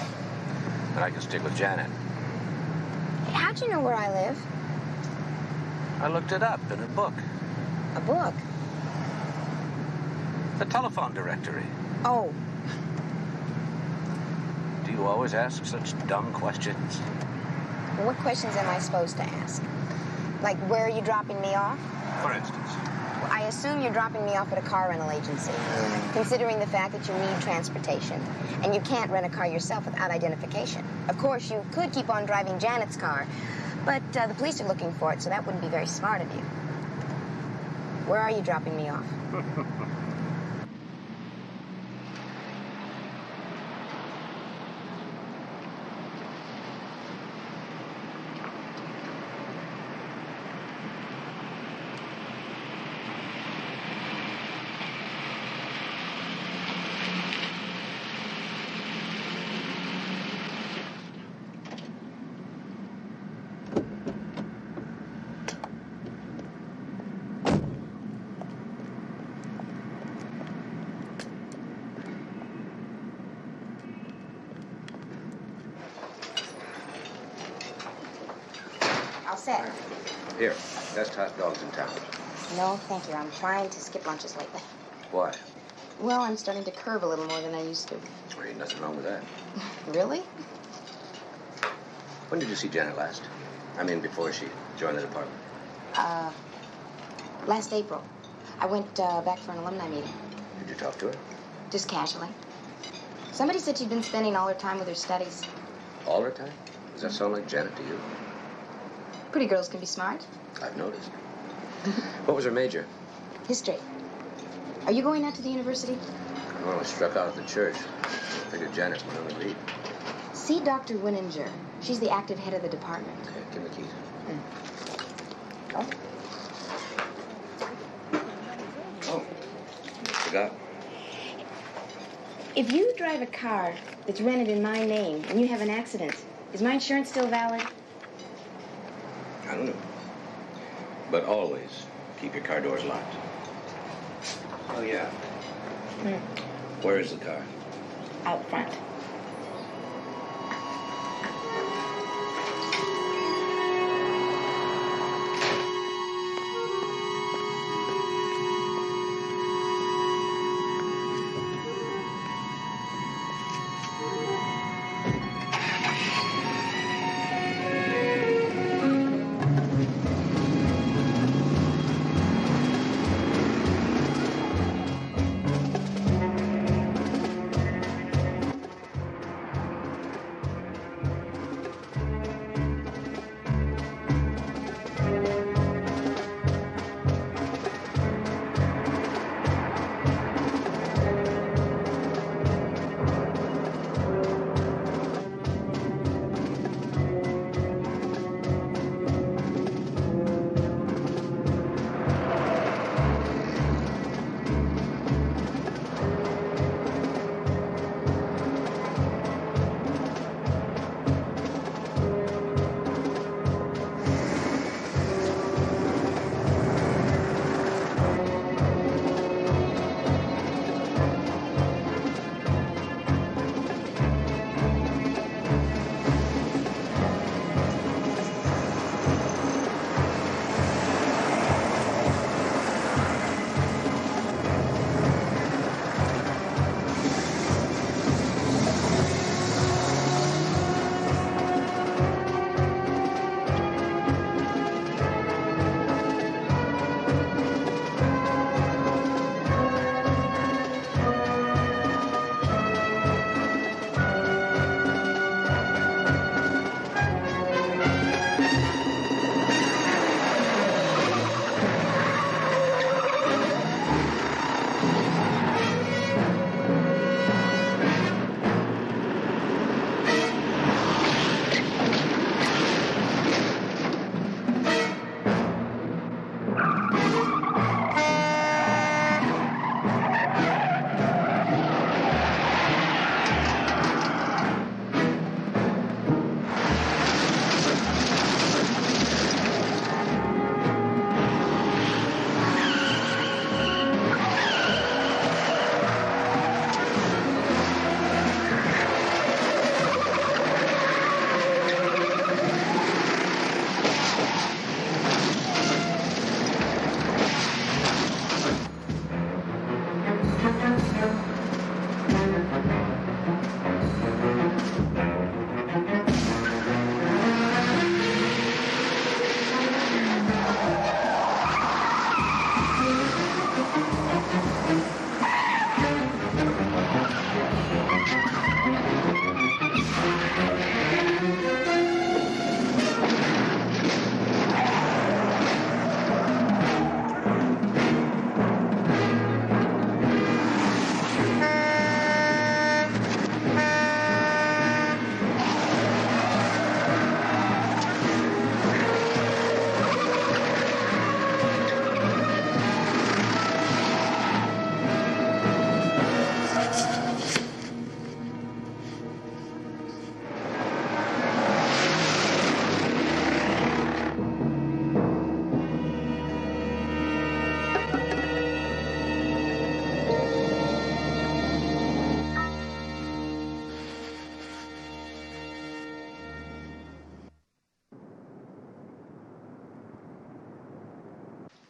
Then I can stick with Janet. How'd you know where I live? I looked it up in a book. A book? The telephone directory. Oh. Do you always ask such dumb questions? Well, what questions am I supposed to ask? Like, where are you dropping me off? For instance? Well, I assume you're dropping me off at a car rental agency, considering the fact that you need transportation, and you can't rent a car yourself without identification. Of course, you could keep on driving Janet's car, but the police are looking for it, so that wouldn't be very smart of you. Where are you dropping me off? All set. Here, best hot dogs in town. No, thank you. I'm trying to skip lunches lately. Why? Well, I'm starting to curve a little more than I used to. There ain't nothing wrong with that. Really? When did you see Janet last? I mean, before she joined the department. Last April. I went back for an alumni meeting. Did you talk to her? Just casually. Somebody said she'd been spending all her time with her studies. All her time? Does that sound like Janet to you? Pretty girls can be smart. I've noticed. What was her major? History. Are you going out to the university? Well, I struck out at the church. I figured Janet's my only lead. See Dr. Winninger. She's the active head of the department. Okay, give me the keys. Oh. Oh, forgot. If you drive a car that's rented in my name and you have an accident, is my insurance still valid? I don't know. But always keep your car doors locked. Oh, yeah. Where is the car? Out front.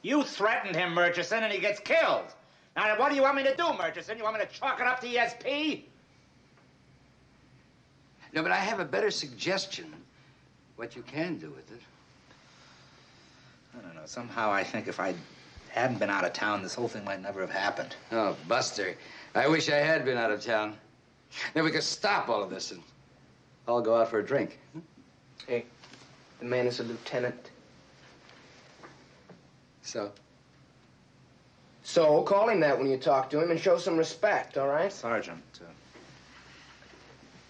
You threatened him, Murchison, and he gets killed. Now, what do you want me to do, Murchison? You want me to chalk it up to ESP? No, but I have a better suggestion. What you can do with it. I don't know. Somehow I think if I hadn't been out of town, this whole thing might never have happened. Oh, Buster, I wish I had been out of town. Then we could stop all of this and all go out for a drink. Hey, the man is a lieutenant. So? So, call him that when you talk to him and show some respect, all right? Sergeant.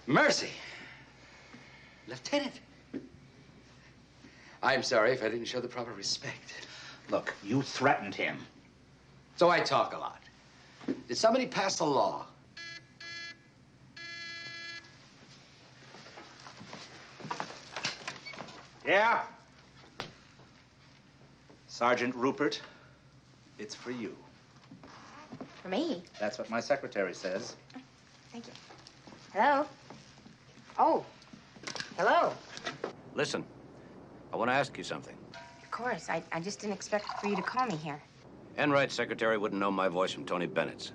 Mercy. Lieutenant. I'm sorry if I didn't show the proper respect. Look, you threatened him. So I talk a lot. Did somebody pass a law? Yeah? Sergeant Rupert, it's for you. For me? That's what my secretary says. Thank you. Hello? Oh, hello. Listen, I want to ask you something. Of course. I just didn't expect for you to call me here. Enright's secretary wouldn't know my voice from Tony Bennett's.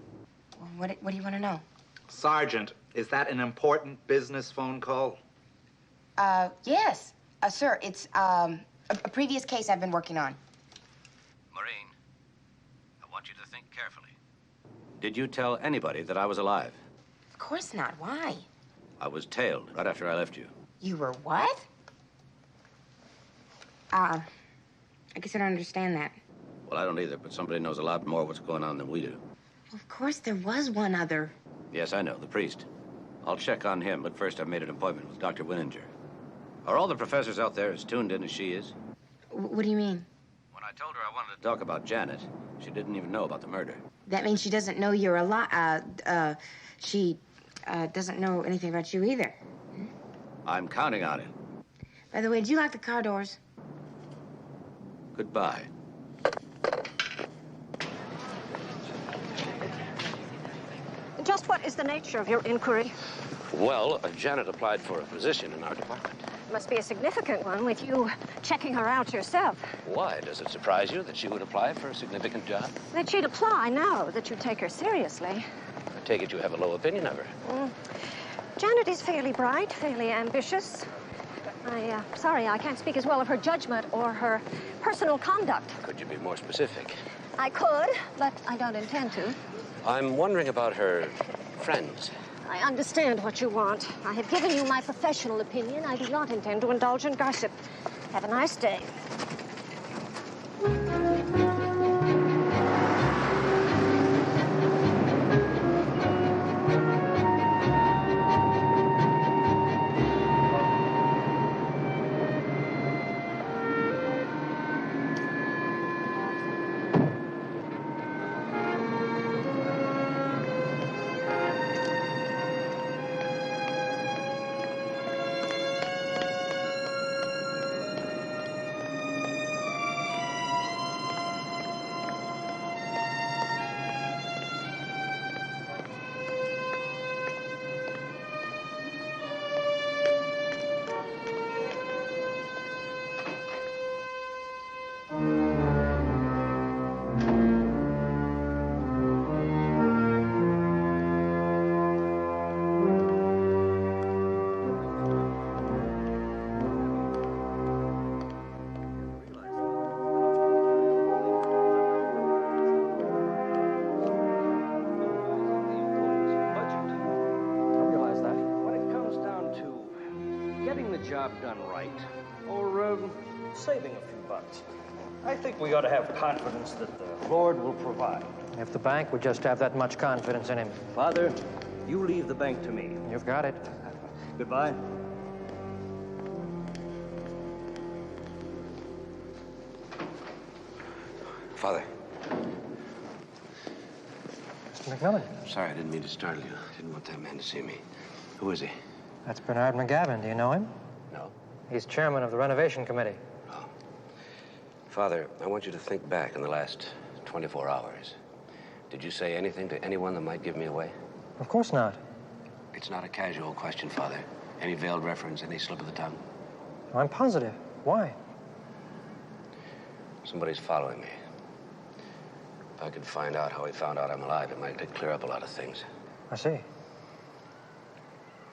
Well, what do you want to know? Sergeant, is that an important business phone call? Yes. Sir, it's, a previous case I've been working on. Maureen, I want you to think carefully. Did you tell anybody that I was alive? Of course not. Why? I was tailed right after I left you. You were what? I guess I don't understand that. Well, I don't either, but somebody knows a lot more what's going on than we do. Of course there was one other. Yes, I know, the priest. I'll check on him, but first I've made an appointment with Dr. Winninger. Are all the professors out there as tuned in as she is? What do you mean? When I told her I wanted to talk about Janet, she didn't even know about the murder. That means she doesn't know you're alive. She doesn't know anything about you either. I'm counting on it. By the way, did you lock the car doors? Goodbye. Just what is the nature of your inquiry? Well, Janet applied for a position in our department. Must be a significant one with you checking her out yourself. Why? Does it surprise you that she would apply for a significant job? That she'd apply, no. That you take her seriously. I take it you have a low opinion of her. Janet is fairly bright, fairly ambitious. Sorry, I can't speak as well of her judgment or her personal conduct. Could you be more specific? I could, but I don't intend to. I'm wondering about her friends. I understand what you want. I have given you my professional opinion. I do not intend to indulge in gossip. Have a nice day. Job done right, or saving a few bucks. I think we ought to have confidence that the Lord will provide. If the bank would just have that much confidence in him. Father, you leave the bank to me. You've got it. Goodbye. Father. Mr. McMillan. I'm sorry, I didn't mean to startle you. I didn't want that man to see me. Who is he? That's Bernard McGavin. Do you know him? No. He's chairman of the renovation committee. Oh. Father, I want you to think back in the last 24 hours. Did you say anything to anyone that might give me away? Of course not. It's not a casual question, Father. Any veiled reference, any slip of the tongue? I'm positive. Why? Somebody's following me. If I could find out how he found out I'm alive, it might clear up a lot of things. I see.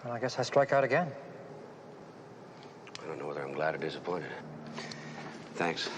Well, I guess I strike out again. I don't know whether I'm glad or disappointed. Thanks.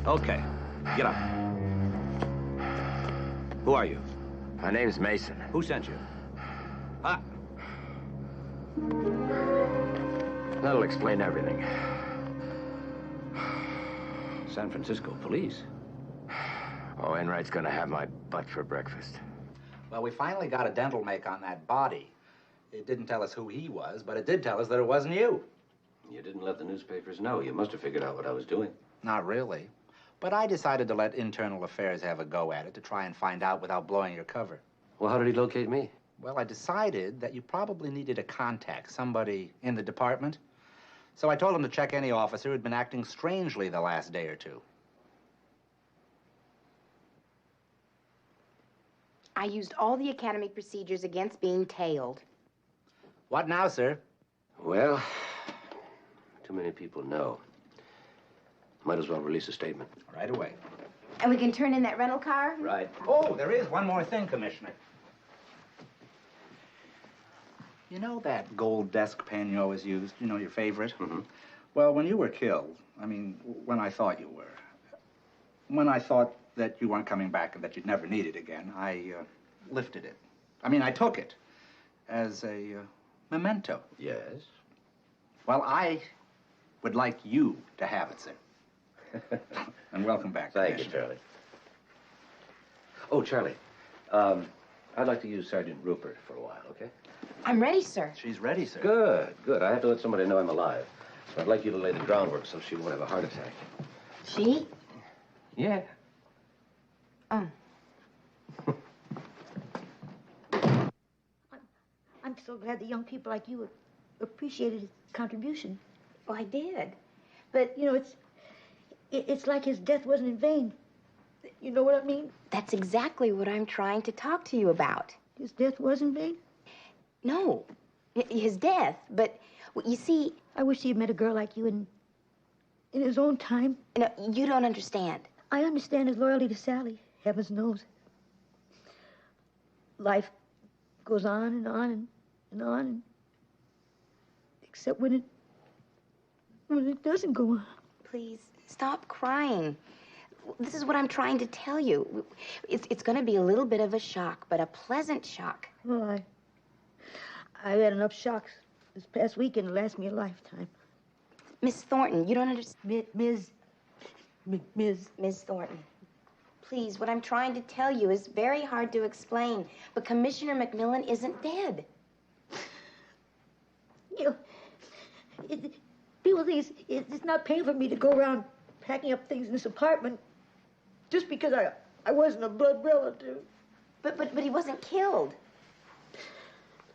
Okay, get up. Who are you? My name's Mason. Who sent you? Ah. That'll explain everything. San Francisco police. Oh, Enright's gonna have my butt for breakfast. Well, we finally got a dental make on that body. It didn't tell us who he was, but it did tell us that it wasn't you. You didn't let the newspapers know. You must have figured out what I was doing. Not really. But I decided to let Internal Affairs have a go at it to try and find out without blowing your cover. Well, how did he locate me? Well, I decided that you probably needed a contact, somebody in the department. So I told him to check any officer who'd been acting strangely the last day or two. I used all the academic procedures against being tailed. What now, sir? Well, too many people know. Might as well release a statement. Right away. And we can turn in that rental car? Right. Oh, there is one more thing, Commissioner. You know that gold desk pen you always used? You know, your favorite? Mm-hmm. Well, when you were killed, I mean, when I thought you were, when I thought that you weren't coming back and that you'd never need it again, I lifted it. I mean, I took it as a memento. Yes? Well, I would like you to have it, sir. And welcome back. Thank you, Charlie. Oh, Charlie, I'd like to use Sergeant Rupert for a while, okay? I'm ready, sir. She's ready, sir. Good, good. I have to let somebody know I'm alive. So I'd like you to lay the groundwork so she won't have a heart attack. She? Yeah. Oh. I'm so glad that young people like you appreciated his contribution. Well, I did. But, you know, it's like his death wasn't in vain. You know what I mean? That's exactly what I'm trying to talk to you about. His death was in vain? No, his death, but you see... I wish he had met a girl like you in his own time. No, you don't understand. I understand his loyalty to Sally. Heavens knows. Life goes on and on and on, and except when it doesn't go on. Please, stop crying. This is what I'm trying to tell you. It's going to be a little bit of a shock, but a pleasant shock. Oh, I've had enough shocks this past weekend to last me a lifetime. Miss Thornton, you don't understand. Miss Thornton. Please, what I'm trying to tell you is very hard to explain, but Commissioner McMillan isn't dead. You know, people think it's not paying for me to go around packing up things in this apartment just because I wasn't a blood relative. But he wasn't killed.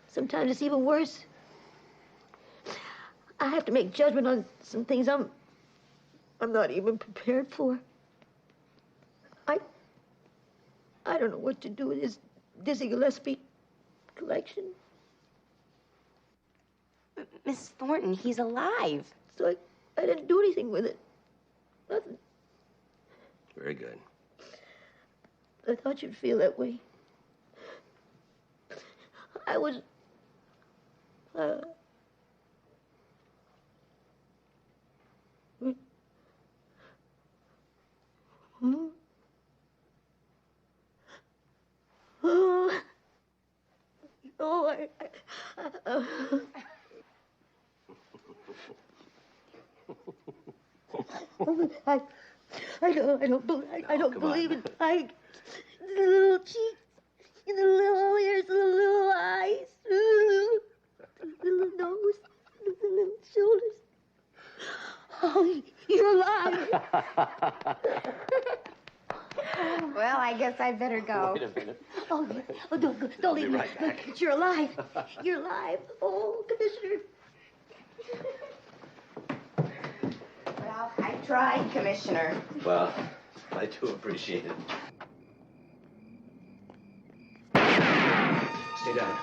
Sometimes it's even worse. I have to make judgment on some things I'm not even prepared for. I don't know what to do with this Dizzy Gillespie collection. Miss Thornton, he's alive. So I didn't do anything with it. Nothing. Very good. I thought you'd feel that way. I was... I don't believe it. The little cheeks, and the little ears, the little eyes, the little nose, the little shoulders. Oh, you're alive. Well, I guess I'd better go. Wait a minute. Oh, don't leave me. Right back. You're alive. You're alive. Oh, Commissioner. Well, I tried, Commissioner. Well, I do appreciate it. Stay down.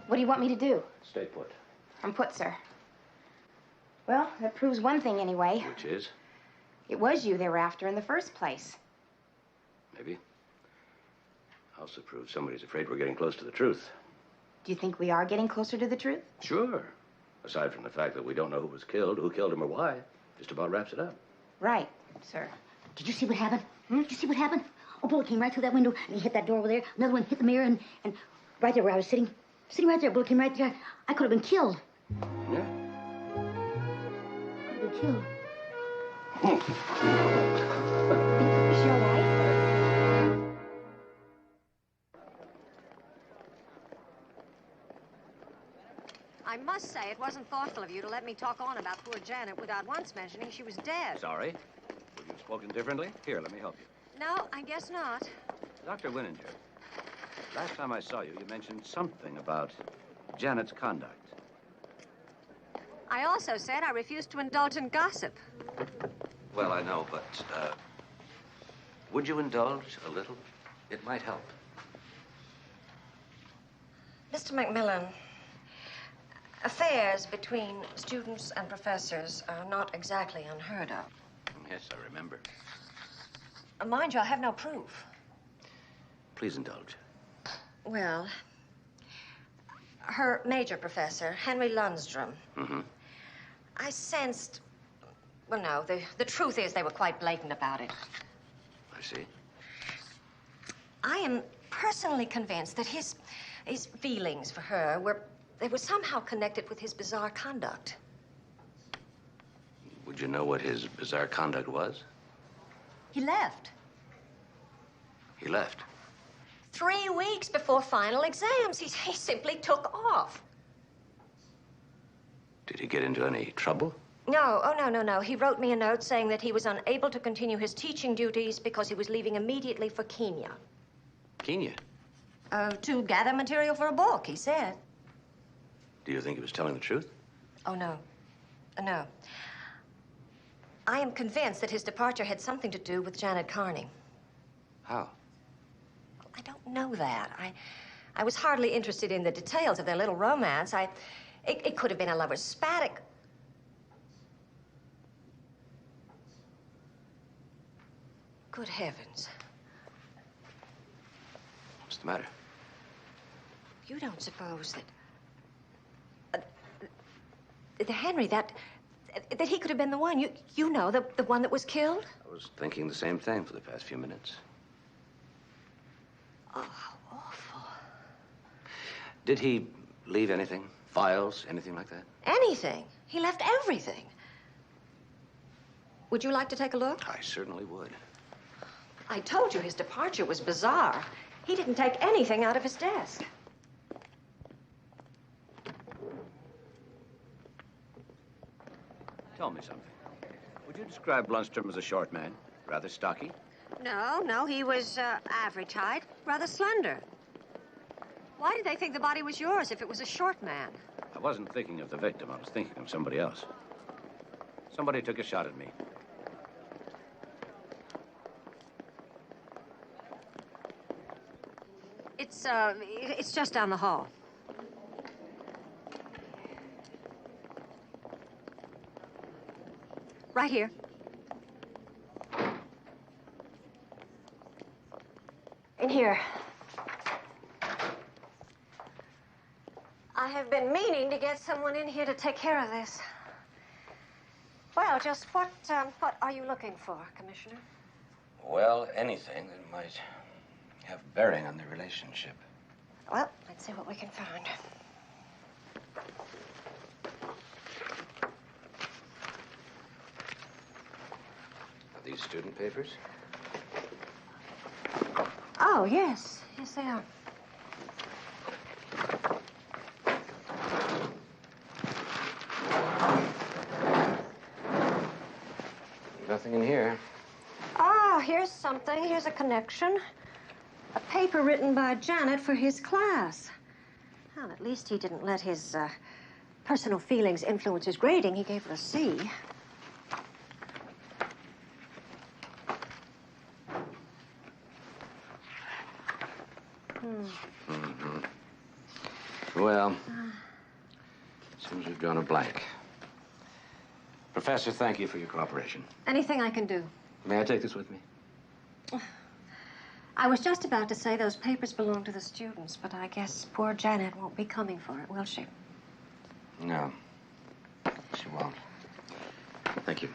What do you want me to do? Stay put. I'm put, sir. Well, that proves one thing anyway. Which is? It was you they were after in the first place. Maybe. Also proves somebody's afraid we're getting close to the truth. Do you think we are getting closer to the truth? Sure. Aside from the fact that we don't know who was killed, who killed him, or why, just about wraps it up. Right, sir. Did you see what happened? Did you see what happened? A bullet came right through that window, and he hit that door over there. Another one hit the mirror, and right there where I was sitting right there, a bullet came right there. I could have been killed. Yeah? Could have been killed. Is she all right? I must say, it wasn't thoughtful of you to let me talk on about poor Janet without once mentioning she was dead. Sorry. Would you have spoken differently? Here, let me help you. No, I guess not. Dr. Winninger, last time I saw you, you mentioned something about Janet's conduct. I also said I refused to indulge in gossip. Well, I know, but, would you indulge a little? It might help. Mr. McMillan, affairs between students and professors are not exactly unheard of. Yes, I remember. Mind you, I have no proof. Please indulge. Well, her major professor, Henry Lundstrom, Mm-hmm. I sensed... Well, no, the truth is they were quite blatant about it. I see. I am personally convinced that his feelings for her were somehow connected with his bizarre conduct. Would you know what his bizarre conduct was? He left. He left. 3 weeks before final exams. He simply took off. Did he get into any trouble? No, oh, no. He wrote me a note saying that he was unable to continue his teaching duties because he was leaving immediately for Kenya. Kenya? To gather material for a book, he said. Do you think he was telling the truth? Oh, no. No. I am convinced that his departure had something to do with Janet Carney. How? I don't know that. I was hardly interested in the details of their little romance. It could have been a lover's spat. Good heavens. What's the matter? You don't suppose that... Henry, that he could have been the one. You know, the one that was killed? I was thinking the same thing for the past few minutes. Oh, how awful. Did he leave anything? Files? Anything like that? Anything. He left everything. Would you like to take a look? I certainly would. I told you his departure was bizarre. He didn't take anything out of his desk. Tell me something. Would you describe Lundstrom as a short man? Rather stocky? No, he was average height, rather slender. Why did they think the body was yours if it was a short man? I wasn't thinking of the victim. I was thinking of somebody else. Somebody took a shot at me. It's just down the hall. Right here. In here. I have been meaning to get someone in here to take care of this. Well, just what are you looking for, Commissioner? Well, anything that might have bearing on the relationship. Well, let's see what we can find. Are these student papers? Oh, yes. Yes, they are. Nothing in here. Ah, here's something. Here's a connection. A paper written by Janet for his class. Well, at least he didn't let his personal feelings influence his grading. He gave her a C. Well, seems we've drawn a blank. Professor, thank you for your cooperation. Anything I can do. May I take this with me? I was just about to say those papers belong to the students, but I guess poor Janet won't be coming for it, will she? No, she won't. Thank you.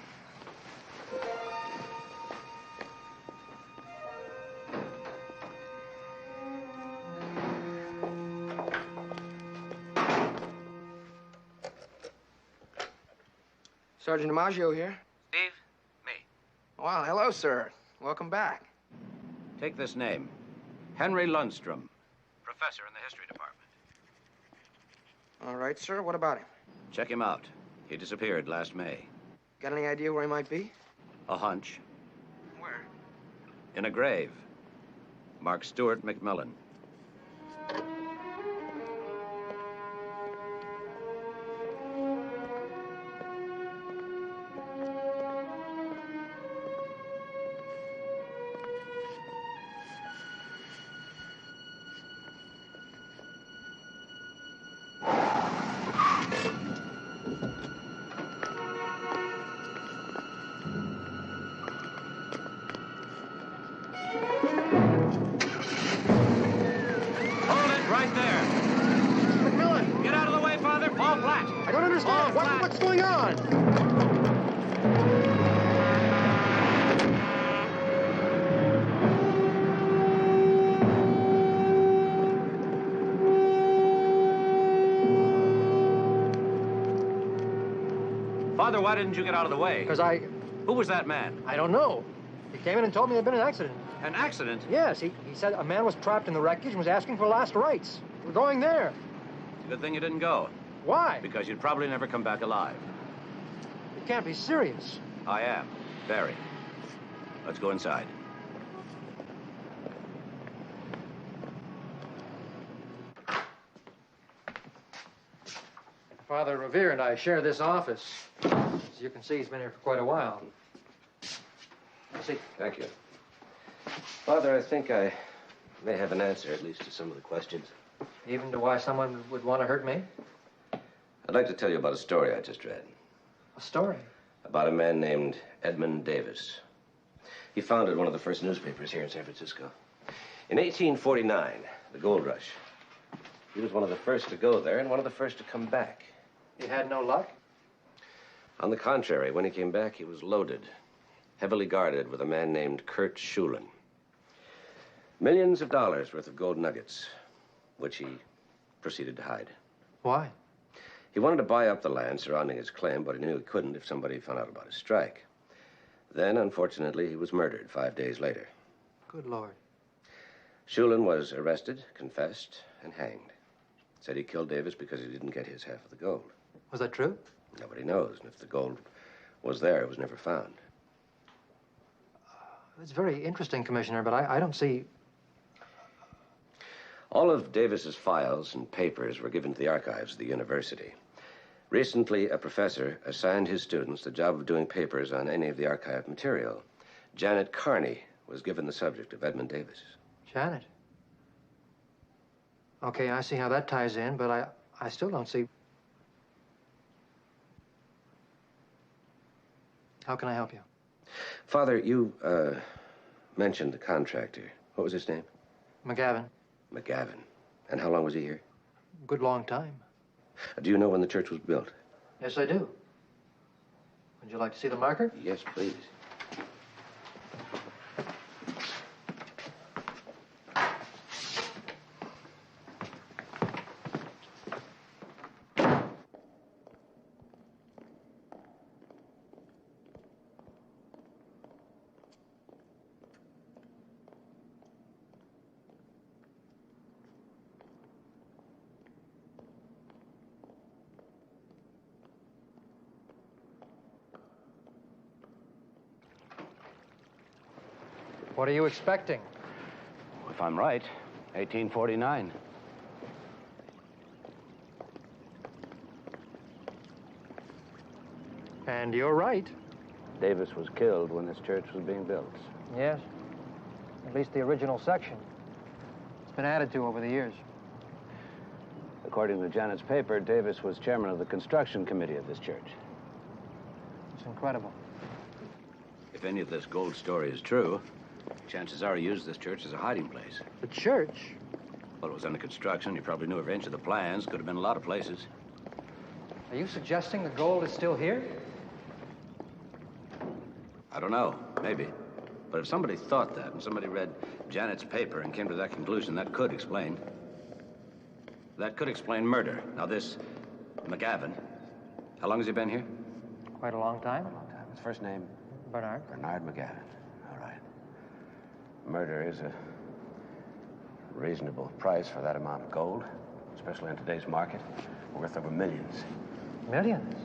Sergeant DiMaggio here. Steve? Me. Well, hello, sir. Welcome back. Take this name. Henry Lundstrom. Professor in the history department. All right, sir. What about him? Check him out. He disappeared last May. Got any idea where he might be? A hunch. Where? In a grave. Mark Stewart McMillan. What's going on? Father, why didn't you get out of the way? Because Who was that man? I don't know. He came in and told me there'd been an accident. An accident? Yes, he said a man was trapped in the wreckage and was asking for last rites. We're going there. Good thing you didn't go. Why? Because you'd probably never come back alive. You can't be serious. I am. Very. Let's go inside. Father Revere and I share this office. As you can see, he's been here for quite a while. See. Thank you. Father, I think I may have an answer, at least, to some of the questions. Even to why someone would want to hurt me? I'd like to tell you about a story I just read. A story? About a man named Edmund Davis. He founded one of the first newspapers here in San Francisco. In 1849, the gold rush. He was one of the first to go there and one of the first to come back. You had no luck? On the contrary, when he came back, he was loaded, heavily guarded with a man named Kurt Schulin. Millions of dollars worth of gold nuggets, which he proceeded to hide. Why? He wanted to buy up the land surrounding his claim, but he knew he couldn't if somebody found out about his strike. Then, unfortunately, he was murdered 5 days later. Good Lord. Schulin was arrested, confessed, and hanged. Said he killed Davis because he didn't get his half of the gold. Was that true? Nobody knows, and if the gold was there, it was never found. It's very interesting, Commissioner, but I don't see... All of Davis's files and papers were given to the archives of the university. Recently, a professor assigned his students the job of doing papers on any of the archived material. Janet Carney was given the subject of Edmund Davis. Janet? Okay, I see how that ties in, but I still don't see... How can I help you? Father, you, mentioned the contractor. What was his name? McGavin. McGavin. And how long was he here? Good long time. Do you know when the church was built? Yes, I do. Would you like to see the marker? Yes, please. What are you expecting? If I'm right, 1849. And you're right. Davis was killed when this church was being built. Yes. At least the original section. It's been added to over the years. According to Janet's paper, Davis was chairman of the construction committee of this church. It's incredible. If any of this gold story is true, chances are he used this church as a hiding place. The church? Well, it was under construction. You probably knew every inch of the plans. Could have been a lot of places. Are you suggesting the gold is still here? I don't know. Maybe. But if somebody thought that and somebody read Janet's paper and came to that conclusion, that could explain. That could explain murder. Now, this McGavin, how long has he been here? Quite a long time. His first name? Bernard. Bernard McGavin. All right. Murder is a reasonable price for that amount of gold, especially in today's market. Worth over millions. Millions?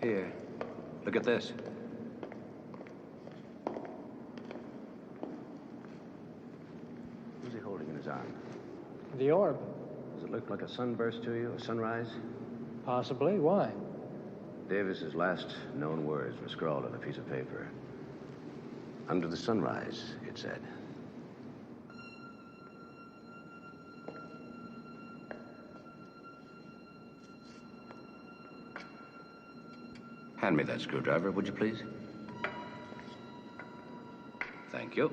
Here, look at this. Who's he holding in his arm? The orb. Does it look like a sunburst to you, a sunrise? Possibly. Why? Davis's last known words were scrawled on a piece of paper. Under the sunrise, it said. Hand me that screwdriver, would you please? Thank you.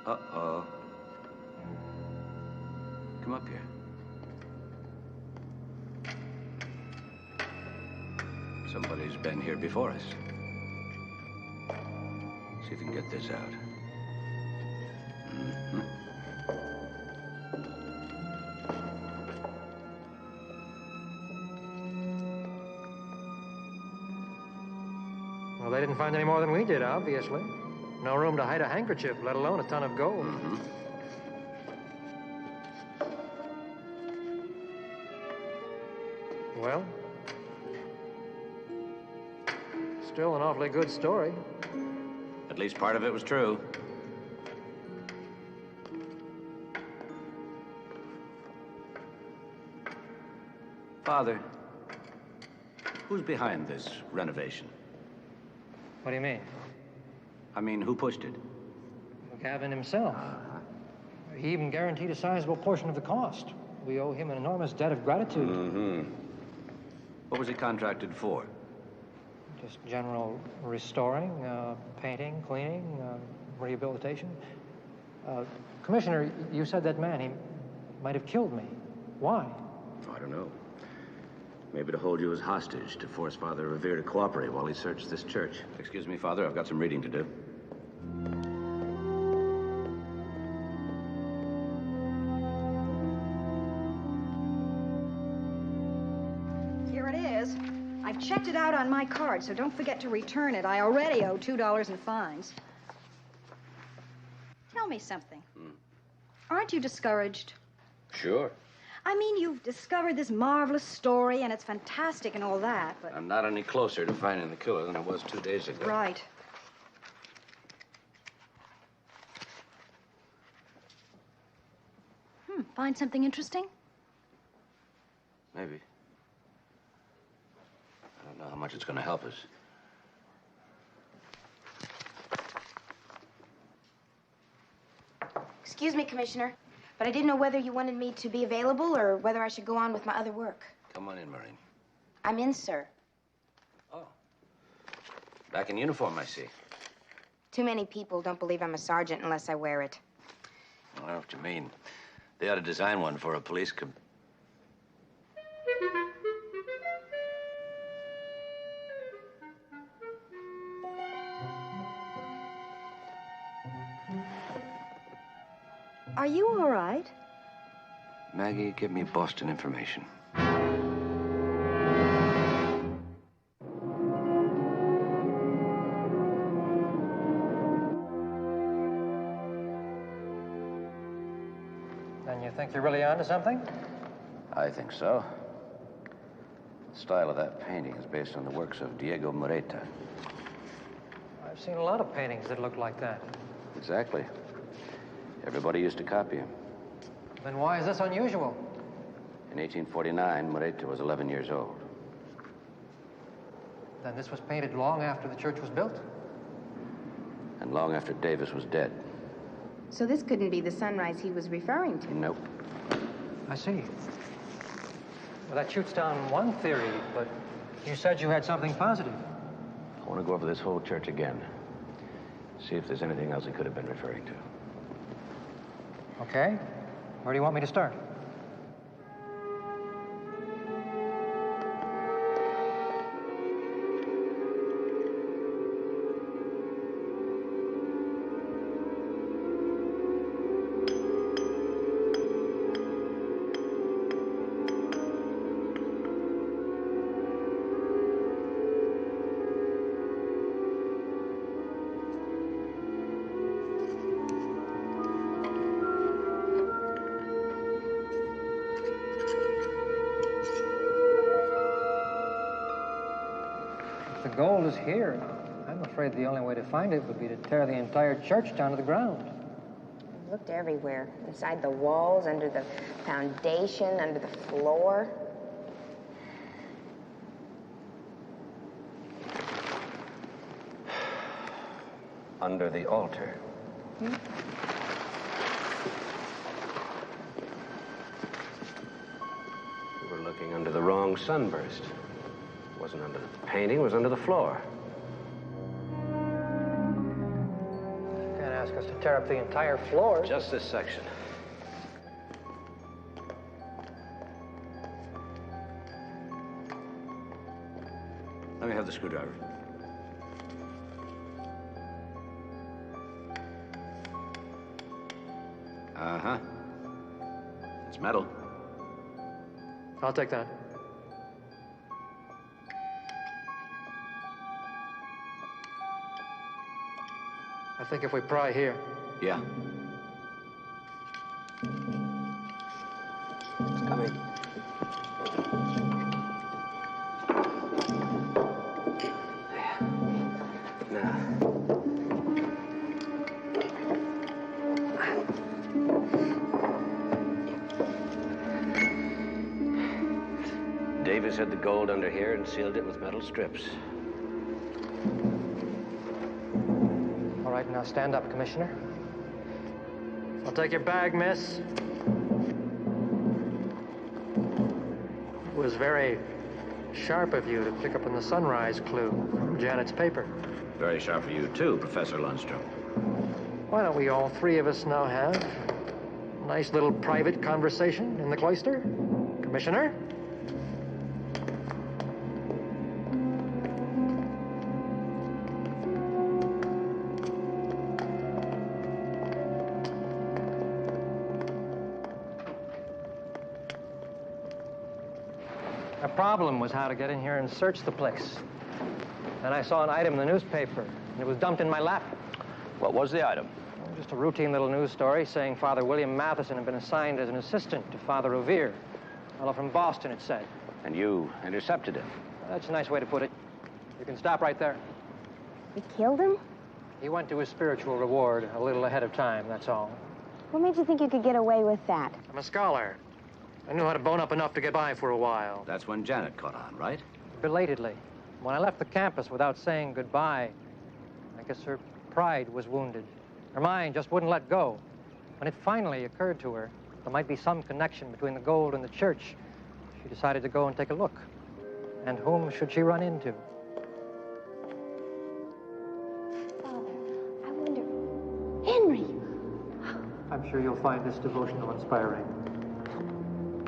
Uh-oh. Come up here. Somebody's been here before us. See if we can get this out. Mm-hmm. Well, they didn't find any more than we did, obviously. No room to hide a handkerchief, let alone a ton of gold. Mm-hmm. Well, still an awfully good story. At least part of it was true. Father, who's behind this renovation? What do you mean? I mean, who pushed it? Gavin himself. He even guaranteed a sizable portion of the cost. We owe him an enormous debt of gratitude. Mm-hmm. What was he contracted for? Just general restoring, painting, cleaning, rehabilitation. Commissioner, you said that man, he might have killed me. Why? I don't know. Maybe to hold you as hostage, to force Father Revere to cooperate while he searched this church. Excuse me, Father, I've got some reading to do. Here it is. I've checked it out on my card, so don't forget to return it. I already owe $2 in fines. Tell me something. Aren't you discouraged? Sure. I mean, you've discovered this marvelous story, and it's fantastic and all that, but... I'm not any closer to finding the killer than I was 2 days ago. Right. Find something interesting? Maybe. I don't know how much it's going to help us. Excuse me, Commissioner, but I didn't know whether you wanted me to be available or whether I should go on with my other work. Come on in, Marine. I'm in, sir. Back in uniform, I see. Too many people don't believe I'm a sergeant unless I wear it. I know what you mean. They ought to design one for a police Are you all right? Maggie, give me Boston information. Then you think you're really onto something? I think so. The style of that painting is based on the works of Diego Moreta. I've seen a lot of paintings that look like that. Exactly. Everybody used to copy him. Then why is this unusual? In 1849, Moreta was 11 years old. Then this was painted long after the church was built? And long after Davis was dead. So this couldn't be the sunrise he was referring to? Nope. I see. Well, that shoots down one theory, but you said you had something positive. I want to go over this whole church again. See if there's anything else he could have been referring to. Okay. Where do you want me to start? The gold is here. I'm afraid the only way to find it would be to tear the entire church down to the ground. I looked everywhere. Inside the walls, under the foundation, under the floor. Under the altar. We were looking under the wrong sunburst. It wasn't under the painting, it was under the floor. You can't ask us to tear up the entire floor. Just this section. Let me have the screwdriver. Uh-huh. It's metal. I'll take that. I think if we pry here. Yeah. It's coming. Davis hid the gold under here and sealed it with metal strips. All right, now stand up, Commissioner. I'll take your bag, miss. It was very sharp of you to pick up on the sunrise clue from Janet's paper. Very sharp for you, too, Professor Lundstrom. Why don't we all three of us now have a nice little private conversation in the cloister? Commissioner? The problem was how to get in here and search the place. And I saw an item in the newspaper, and it was dumped in my lap. What was the item? Well, just a routine little news story saying Father William Matheson had been assigned as an assistant to Father Revere. A fellow from Boston, it said. And you intercepted him? That's a nice way to put it. You can stop right there. You killed him? He went to his spiritual reward a little ahead of time, that's all. What made you think you could get away with that? I'm a scholar. I knew how to bone up enough to get by for a while. That's when Janet caught on, right? Belatedly. When I left the campus without saying goodbye, I guess her pride was wounded. Her mind just wouldn't let go. When it finally occurred to her there might be some connection between the gold and the church, she decided to go and take a look. And whom should she run into? Father, I wonder... Henry! I'm sure you'll find this devotional inspiring.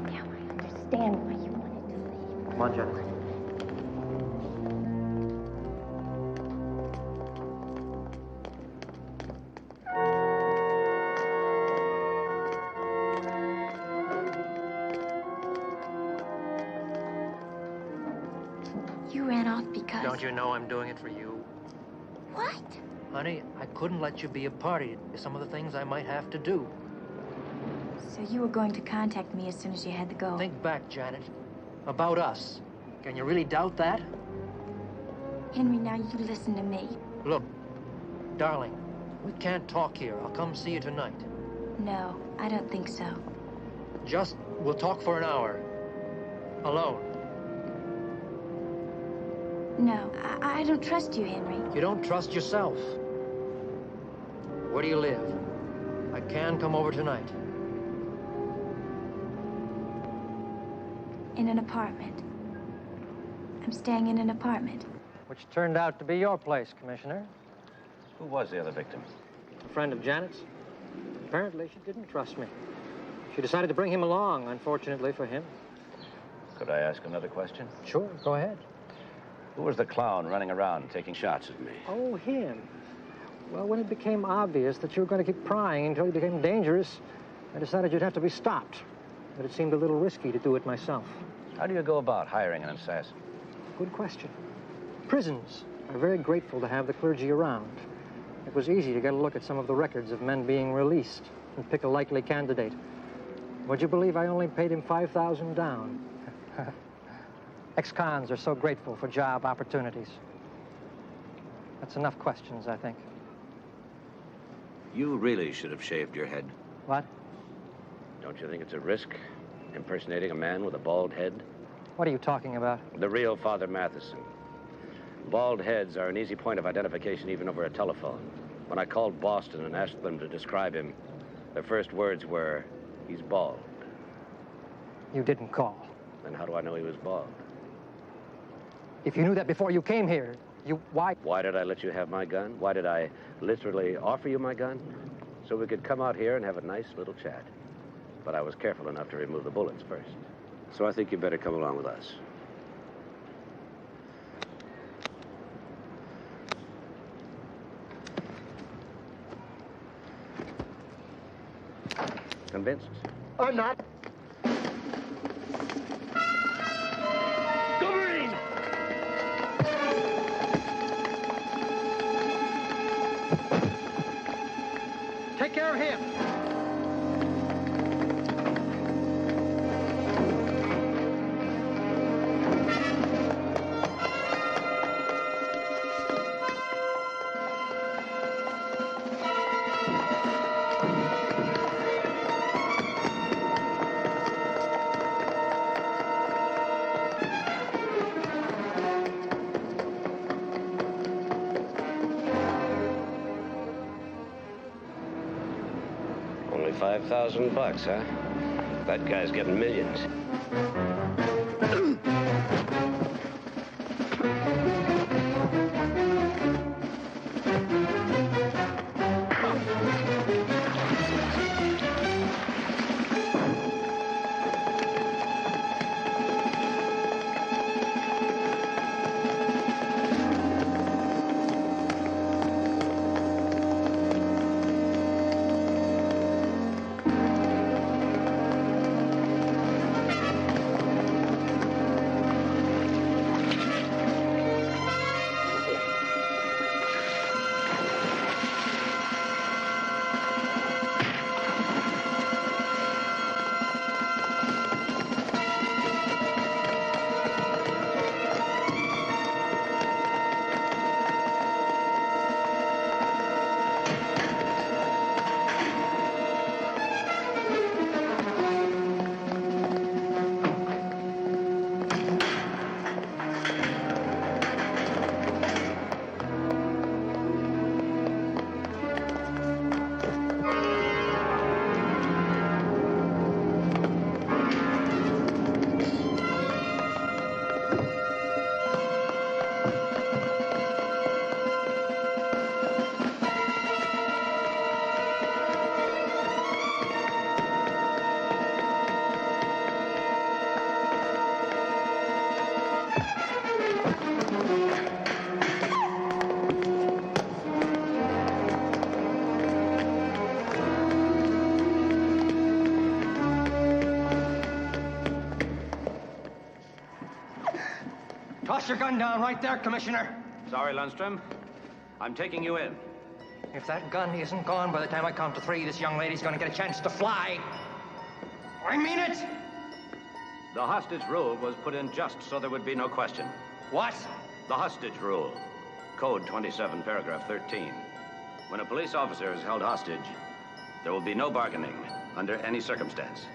Now I understand why you wanted to leave. Come on, Janet. You ran off because... Don't you know I'm doing it for you? What? Honey, I couldn't let you be a party to some of the things I might have to do. So you were going to contact me as soon as you had the gold? Think back, Janet. About us. Can you really doubt that? Henry, now you listen to me. Look, darling, we can't talk here. I'll come see you tonight. No, I don't think so. We'll talk for an hour. Alone. No, I don't trust you, Henry. You don't trust yourself. Where do you live? I can come over tonight. In an apartment. I'm staying in an apartment. Which turned out to be your place, Commissioner. Who was the other victim? A friend of Janet's. Apparently, she didn't trust me. She decided to bring him along, unfortunately for him. Could I ask another question? Sure, go ahead. Who was the clown running around taking shots at me? Oh, him. Well, when it became obvious that you were going to keep prying until you became dangerous, I decided you'd have to be stopped. But it seemed a little risky to do it myself. How do you go about hiring an assassin? Good question. Prisons are very grateful to have the clergy around. It was easy to get a look at some of the records of men being released and pick a likely candidate. Would you believe I only paid him $5,000 down? Ex-cons are so grateful for job opportunities. That's enough questions, I think. You really should have shaved your head. What? Don't you think it's a risk, impersonating a man with a bald head? What are you talking about? The real Father Matheson. Bald heads are an easy point of identification even over a telephone. When I called Boston and asked them to describe him, their first words were, "He's bald." You didn't call. Then how do I know he was bald? If you knew that before you came here, why? Why did I let you have my gun? Why did I literally offer you my gun? So we could come out here and have a nice little chat. But I was careful enough to remove the bullets first. So I think you better come along with us. convinced? I'm not. Go, Marine! Take care of him. Only $5,000, huh? That guy's getting millions. Toss your gun down right there, Commissioner. Sorry, Lundstrom. I'm taking you in. If that gun isn't gone by the time I count to 3, this young lady's gonna get a chance to fly. I mean it! The hostage rule was put in just so there would be no question. What? The hostage rule. Code 27, paragraph 13. When a police officer is held hostage, there will be no bargaining under any circumstance.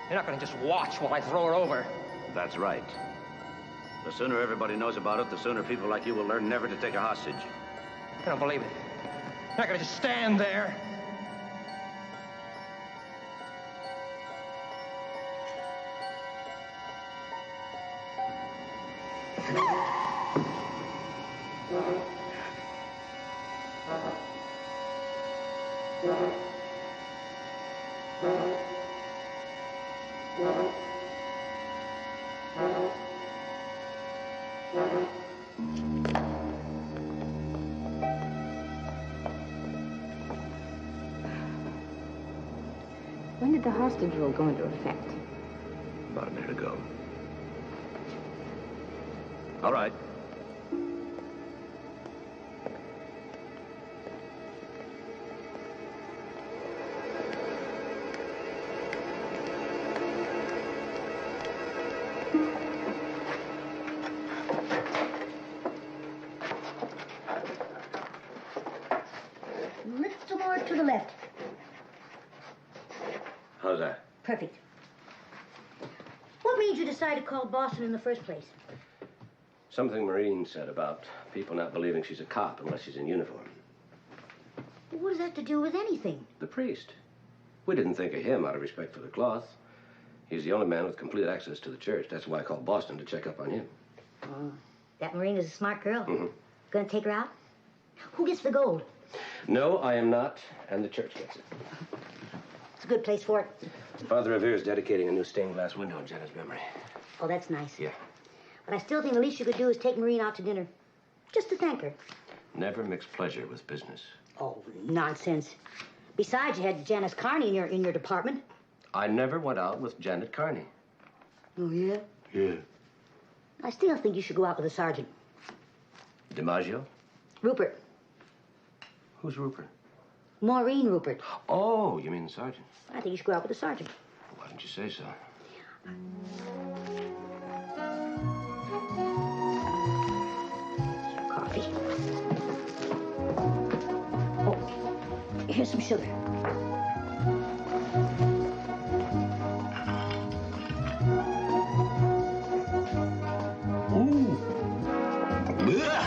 You're not gonna just watch while I throw her over. That's right. The sooner everybody knows about it, the sooner people like you will learn never to take a hostage. I don't believe it. You're not gonna just stand there. When did the hostage rule go into effect? About a minute ago. All right. Little more to the left. How's that? Perfect. What made you decide to call Boston in the first place? Something Marine said about people not believing she's a cop unless she's in uniform. What does that have to do with anything? The priest. We didn't think of him out of respect for the cloth. He's the only man with complete access to the church. That's why I called Boston to check up on him. Oh, that Marine is a smart girl. Mm-hmm. Gonna take her out? Who gets the gold? No, I am not, and the church gets it. It's a good place for it. Father Revere's dedicating a new stained glass window in Jenna's memory. Oh, that's nice. Yeah. But I still think the least you could do is take Marine out to dinner. Just to thank her. Never mix pleasure with business. Oh, nonsense. Besides, you had Janice Carney in your department. I never went out with Janet Carney. Oh, yeah? Yeah. I still think you should go out with the sergeant. DiMaggio? Rupert. Who's Rupert? Maureen Rupert. Oh, you mean the sergeant? I think you should go out with the sergeant. Why didn't you say so? Coffee. Oh, here's some sugar. Ooh. Ugh.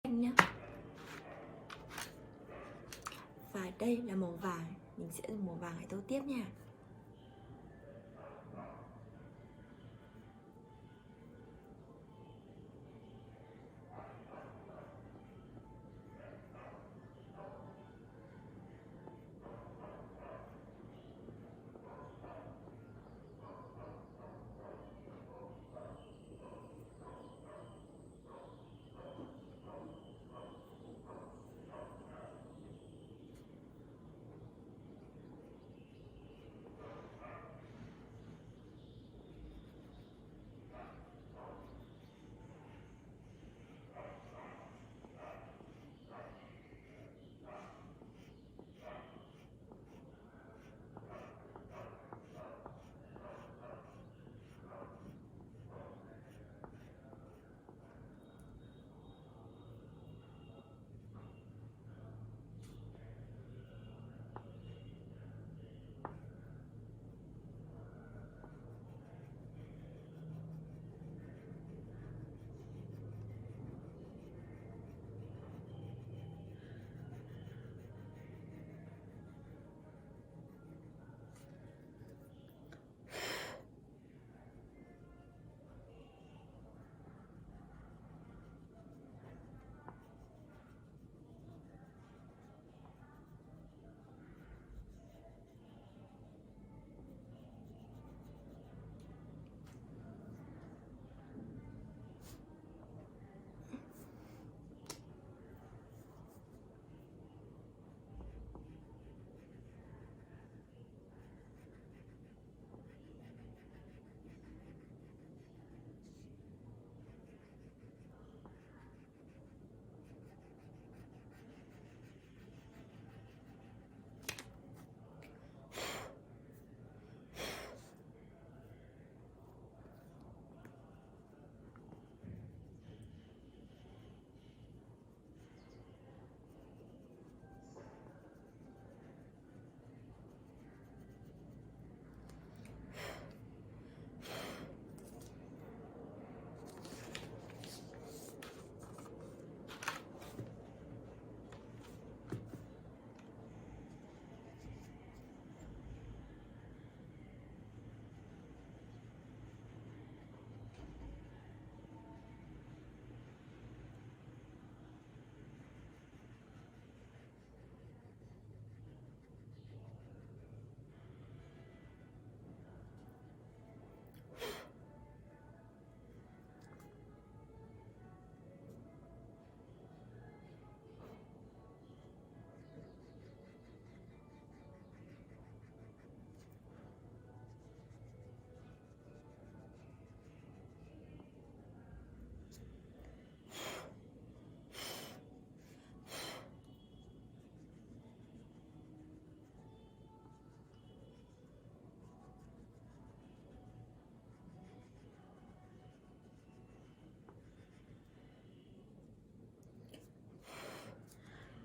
Nhá. Và đây là màu vàng, mình sẽ dùng màu vàng để tô tiếp nha.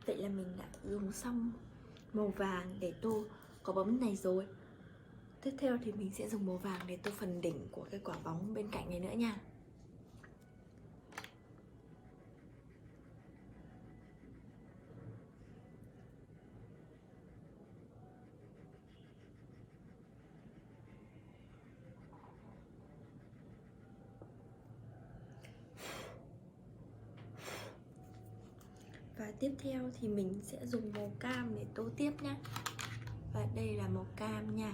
Vậy là mình đã dùng xong Màu vàng để tô quả bóng này rồi. Tiếp theo thì mình sẽ dùng màu vàng để tô phần đỉnh của cái quả bóng bên cạnh này nữa nha. Và tiếp theo thì mình sẽ dùng màu cam để tô tiếp nhé. Và đây là màu cam nha.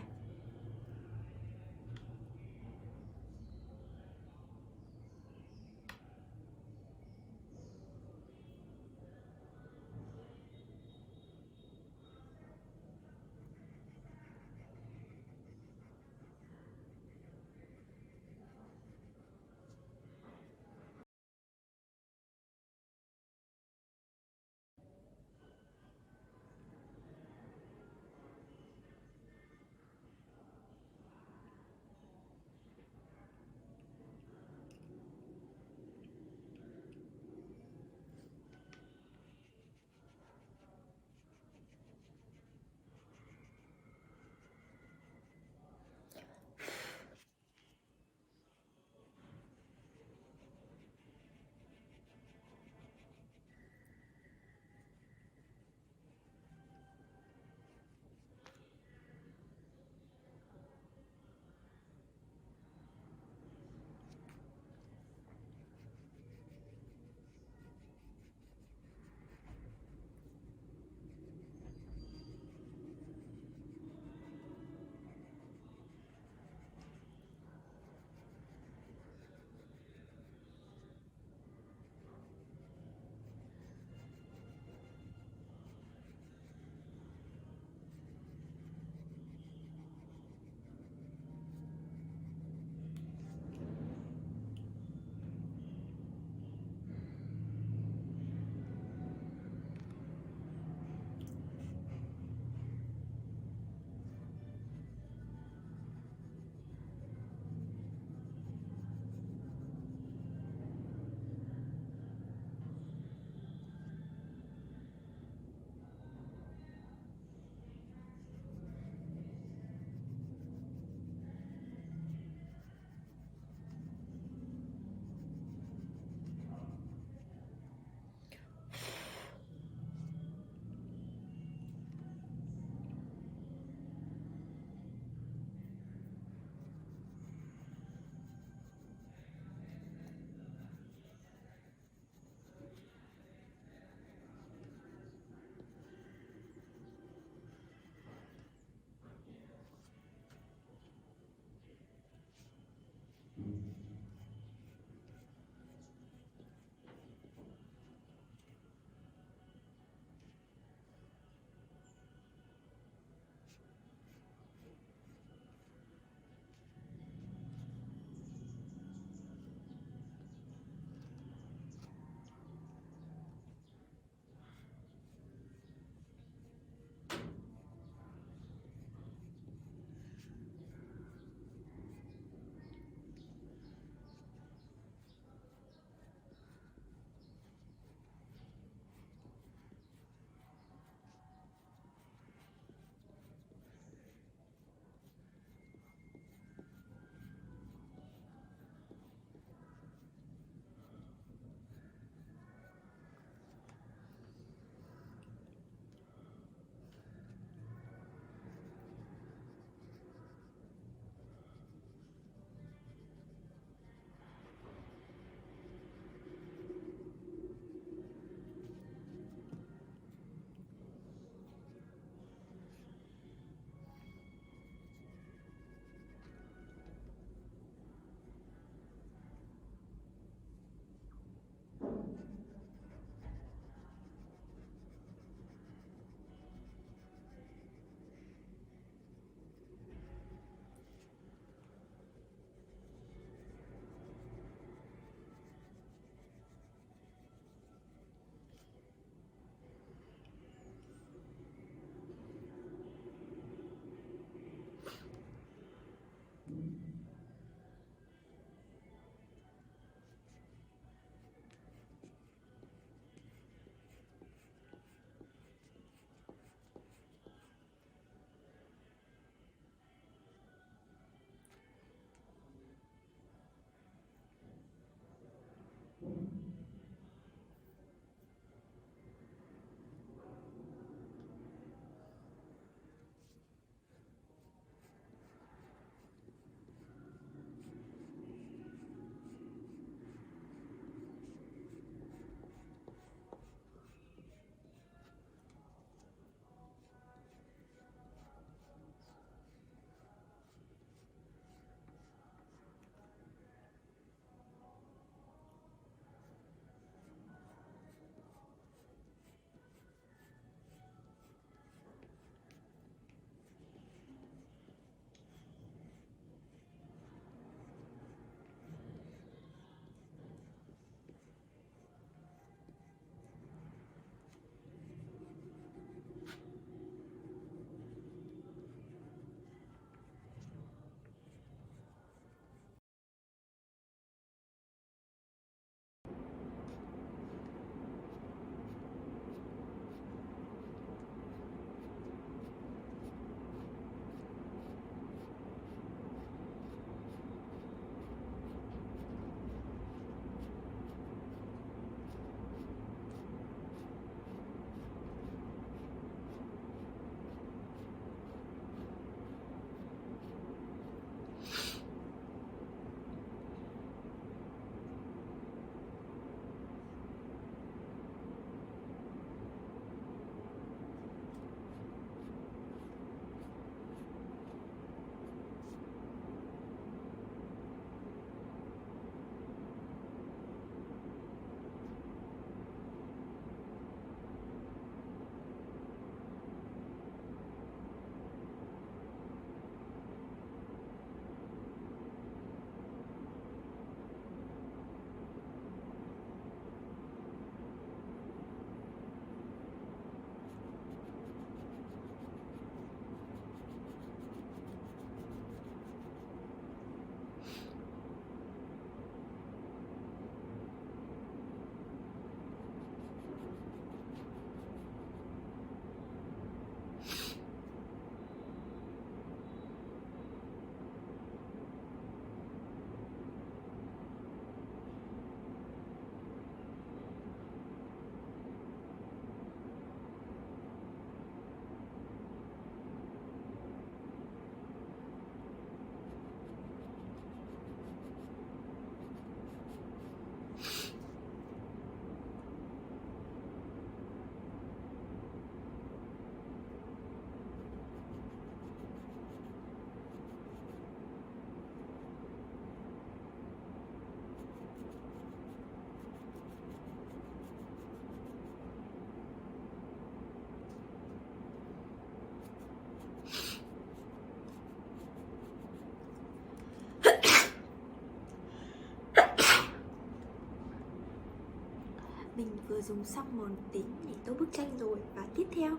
Mình vừa dùng xong màu tím để tô bức tranh rồi. Và tiếp theo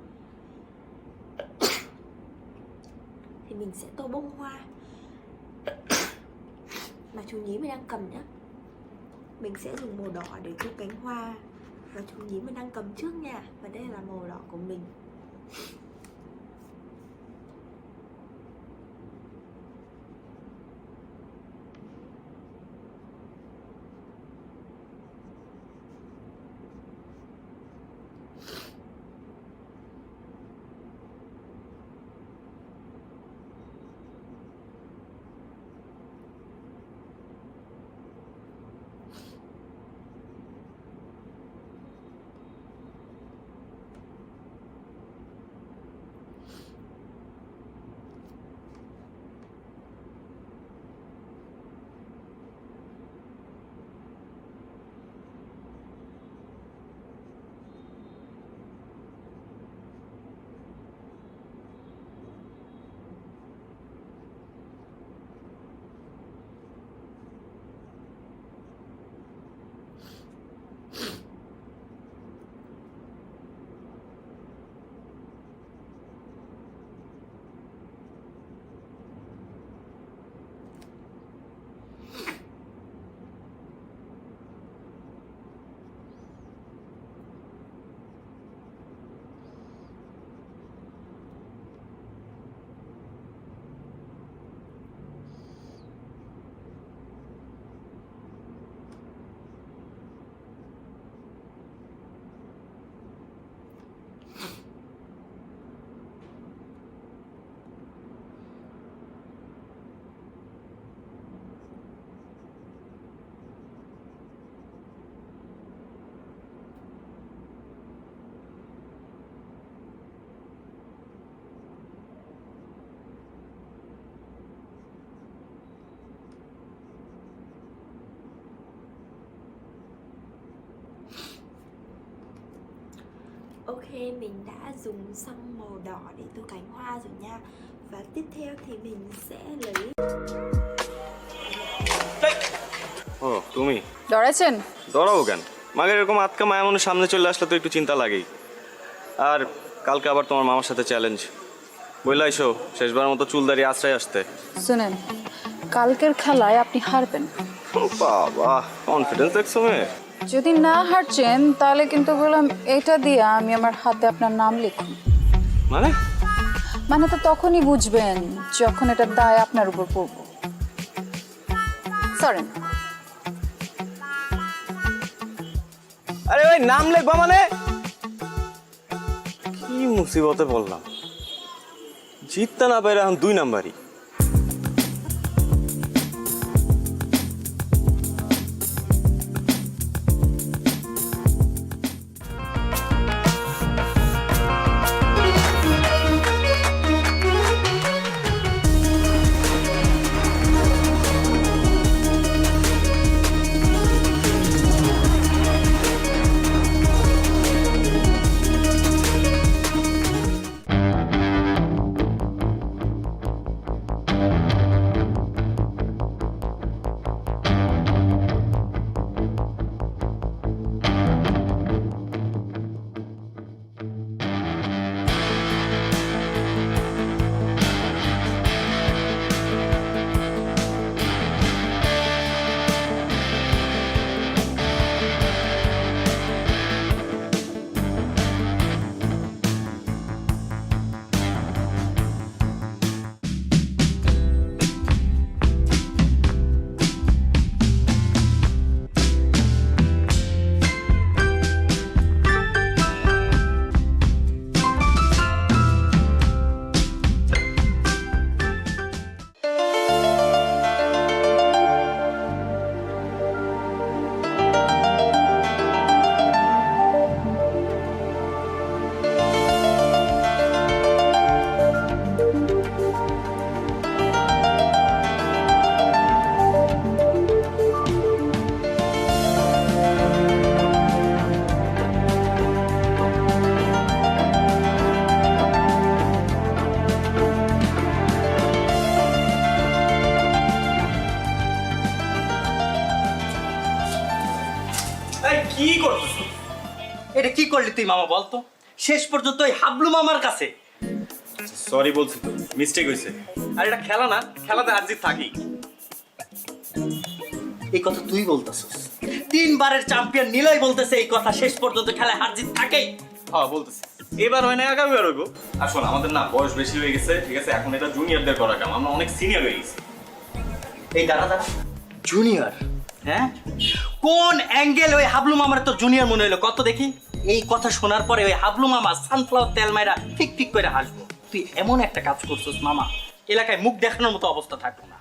thì mình sẽ tô bông hoa mà chú nhí mình đang cầm nhé. Mình sẽ dùng màu đỏ để tô cánh hoa và chú nhí mình đang cầm trước nha. Và đây là màu đỏ của mình. Ok, mình đã dùng xong màu đỏ để tô cánh hoa rồi nha. Và tiếp theo thì mình sẽ lấy... ও তুমি ডরাইছেন? ডরাবো কেন? মাগের এরকম আটকা মায়া মনের সামনে চলে আসলে তো একটু চিন্তা লাগেই। আর কালকে আবার তোমার মামার সাথে চ্যালেঞ্জ। বইলা আইসো শেষবার মতো চুল দাঁড়িয়ে আশ্রয় আসতে। শুনেন, কালকের খেলায় আপনি হারবেন। বাবা, কনফিডেন্স দেখছো মেয়ে? যদি না হারছেন তাহলে কিন্তু বললাম এটা দিয়ে আমি আমার হাতে আপনার নাম লিখুন। মানে তো তখনই বুঝবেন যখন এটা দায় আপনার উপর পড়ব। সরেন। আরে ভাই, নাম লিখবা মানে? কি মুসিবতে পড়লাম। জিততে না পারে এখন 2 নাম্বারই। কি করতেছ? এটা কি করলি তুই মামা বলতো? শেষ পর্যন্ত ওই হাবলু মামার কাছে। সরি বলছি তো, মিস্টেক হয়েছে। আর এটা খেলা না, খেলাতে হার জিত থাকি। এই কথা তুই বলতেছিস? 3 বারের চ্যাম্পিয়ন নিলয় বলতেছে এই কথা, শেষ পর্যন্ত খেলায় হার জিত থাকেই। হ্যাঁ বলতেছি, এবার হয় না আগামী বার হইব। আর শোন, আমাদের না বয়স বেশি হয়ে গেছে, ঠিক আছে? এখন এটা জুনিয়রদের করা কাম, আমরা অনেক সিনিয়র হয়ে গেছি। এই দাঁড়া জুনিয়র, হ্যাঁ? কোন অ্যাঙ্গেল ওই হাবলু মামার তো জুনিয়র মনে হলো কত দেখি? এই কথা শোনার পরে ওই হাবলু মামা সানফ্লাওয়ার তেল মাইরা ঠিক ঠিক করে হাসবো। তুই এমন একটা কাজ করছিস মামা, এলাকায় মুখ দেখানোর মতো অবস্থা থাকলো না।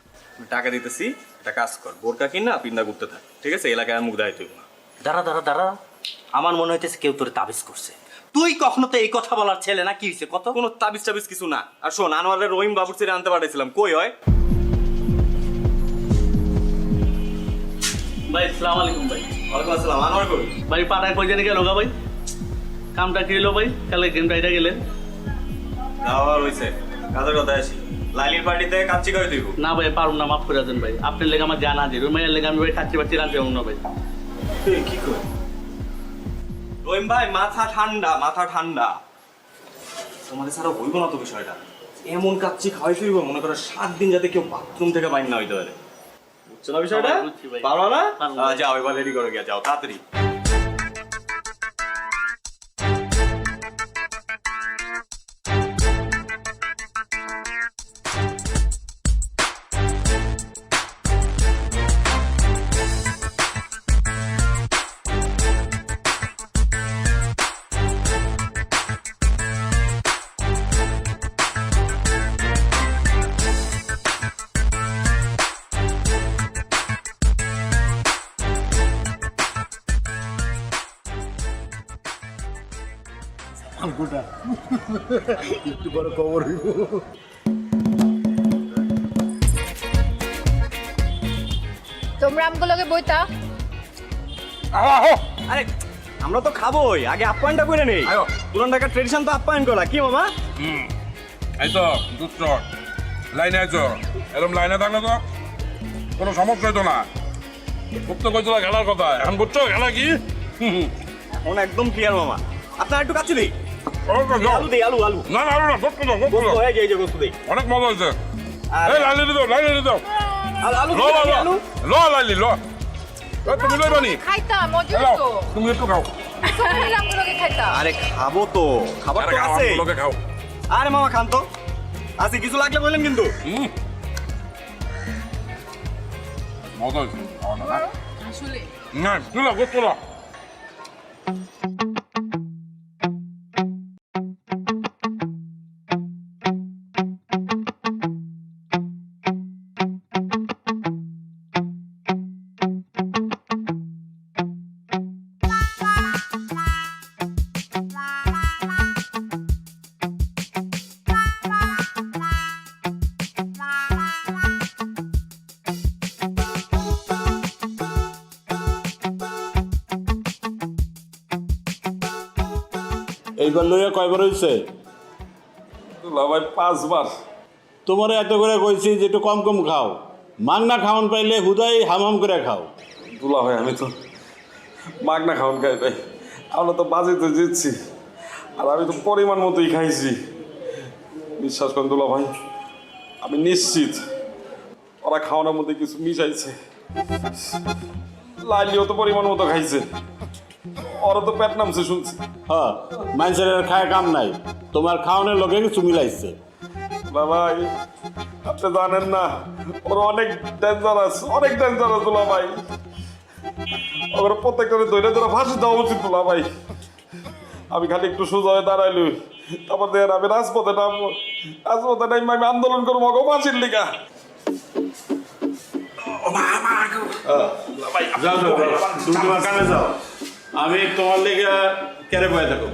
টাকা দিতেছি, একটা কাজ কর, বোরকা কিনা পিন্দা করতে থাক, ঠিক আছে? এলাকায় মুখ দেখাই তুই না। দাঁড়া, আমার মনে হইতেছে কেউ তোরে তাবিজ করছে। তুই কখনো তো এই কথা বলার ছেলে না, কি হয়েছে কত? কোনো তাবিজ টাবিজ কিছু না। আর শোন, আনোয়ারের রহিম বাবুর ছেড়ে আনতে পাঠাইছিলাম, কই হয়? ভাই আসসালামু আলাইকুম ভাই। ওয়ালাইকুম আসসালাম। আনোয়ার কই? ভাই পাঠায় কই জানি গেল গা ভাই? কামটা কি হলো ভাই? কালকে গেমটা এটা গেলেন? যাওয়ার হইছে, কাজের কথা আসি। লাইলির পার্টিতে কাচ্চি করে দিব। না ভাই পারুম না, মাফ করে দেন ভাই। আপনার লেগে আমার জানা আছে, রুমের লেগে আমি ভাই কাচ্চি বাচ্চি রাখতে পারবো না ভাই। কি কর রহিম ভাই? মাথা ঠান্ডা, মাথা ঠান্ডা। তোমাদের ছাড়া হইব না তো বিষয়টা। এমন কাচ্চি খাওয়াই ফিরব, মনে করো 7 দিন যাতে কেউ বাথরুম থেকে বাইর না হইতে পারে। বুঝছো না বিষয়টা? পারো না? যাও এবার রেডি করে গিয়ে যাও তাড়াতাড়ি। একটু বড় খবর হইব। তোমরা আমগুলোকে বইতা। আরে আমরা তো খাবোই, আগে আপ্যায়নটা করে নেই। পুরান ঢাকার ট্রেডিশন তো আপ্যায়ন করা, কি মামা? এই তো দুষ্ট লাইনে আইছো, এরকম লাইনে থাকলে তো কোনো সমস্যা হইতো না। খুব তো কইছিল খেলার কথা, এখন বুঝছো খেলা কি? এখন একদম ক্লিয়ার মামা। আপনার একটু কাছে দিই। আলু দেই, আলু আলু। না না না, গোস্ত দাও, গোস্ত দাও। এই যে গোস্ত দেই। অনেক মজা হয়েছে। এই লাইলি দাও, লাইলি দাও। আলু ল ল ল ল লাইলি ল। তুমি লইবানি? খাইতাম, মজুর তো। তুমি একটু খাও। সবাই মিলে আমগুলোকে খাইতাম। আরে খাবো তো, খাবার তো আছে। লোকে খাও। আরে মামা খান তো। আজকে কিছু লাগলে বললেন কিন্তু। মজা হয়েছে। আসলে না, তুই ল, গোস্ত ল। এইবার লইয়া কয়বার হয়েছে? ভাই 5 বার। তোমার এত করে কইছি যে একটু কম কম খাও, মাগনা খাওয়ান পাইলে হুদাই হাম করে খাও। দুলা ভাই আমি তো মাগনা খাওয়ান খাই ভাই, আমরা তো বাজেতে জিতছি, আর আমি তো পরিমাণ মতোই খাইছি। বিশ্বাস করেন দুলা ভাই, আমি নিশ্চিত ওরা খাওয়ানোর মধ্যে কিছু মিশাইছে। লাইলিও তো পরিমাণ মতো খাইছে, ওরা তো পেট নামছে শুনছি। হ্যাঁ, মানুষের খায় কাম নাই, তোমার খাওয়ানোর লোকে কিছু মিলাইছে। ভাই আপনি জানেন না, ওরা অনেক ডেঞ্জারাস, অনেক ডেঞ্জারাস দুলা ভাই। ওরা প্রত্যেকটা ধরে ধরে ফাঁসি দেওয়া উচিত দুলা ভাই। আমি খালি একটু সোজা হয়ে দাঁড়াইলি, তারপর দেখেন আমি রাজপথে নামবো, রাজপথে নামবো, আমি আন্দোলন করবো অগো ফাঁসির লিগা। যাও যাও, তুমি তোমার কামে যাও, আমি তোমার লেগে কেড়ে বয়ে থাকো।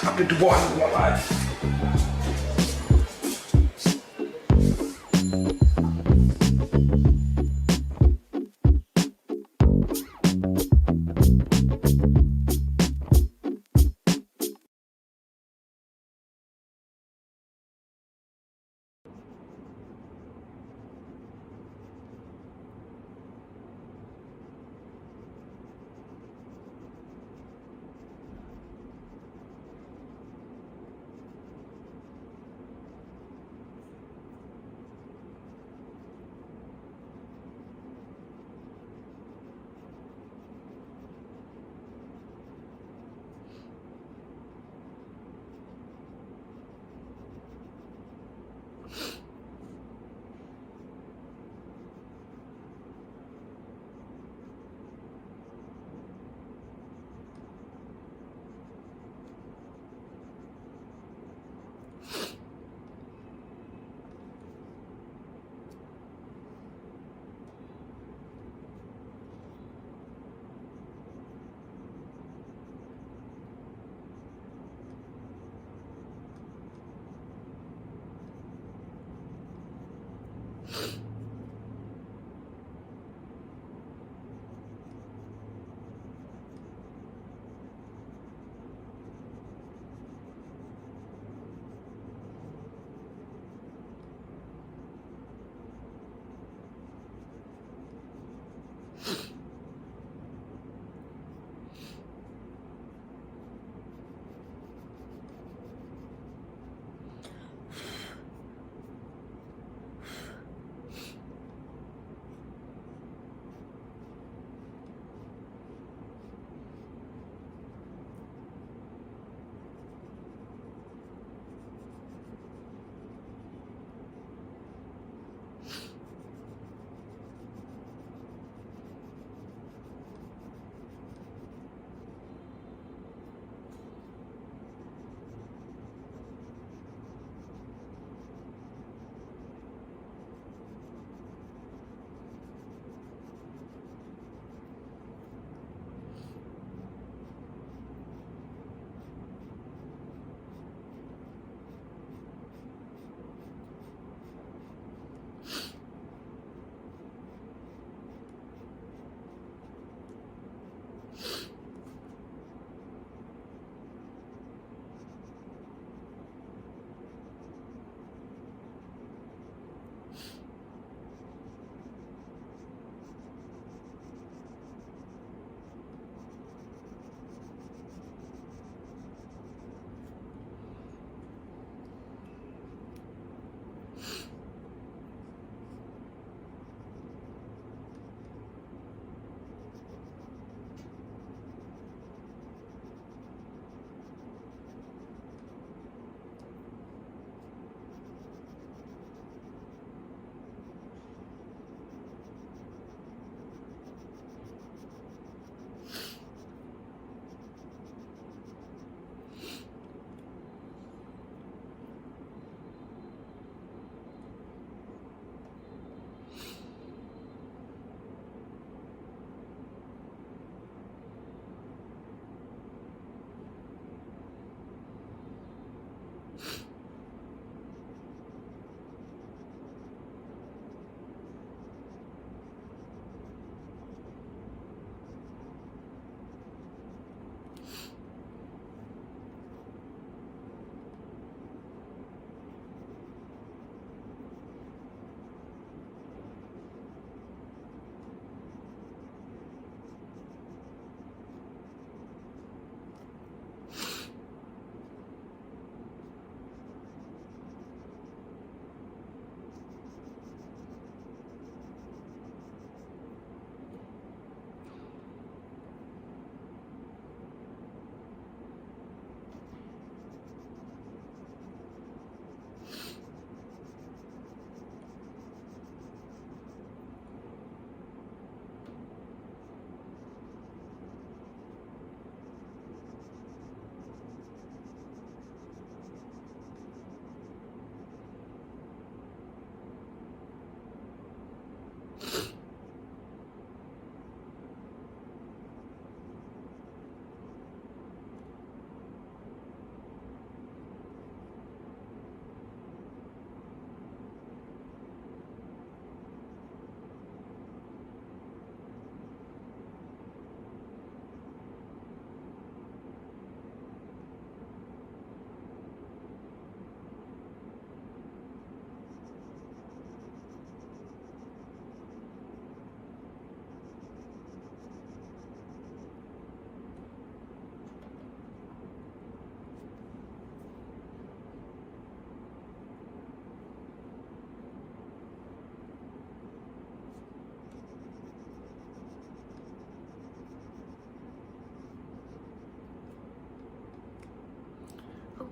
আপনি একটু বহান ভাই।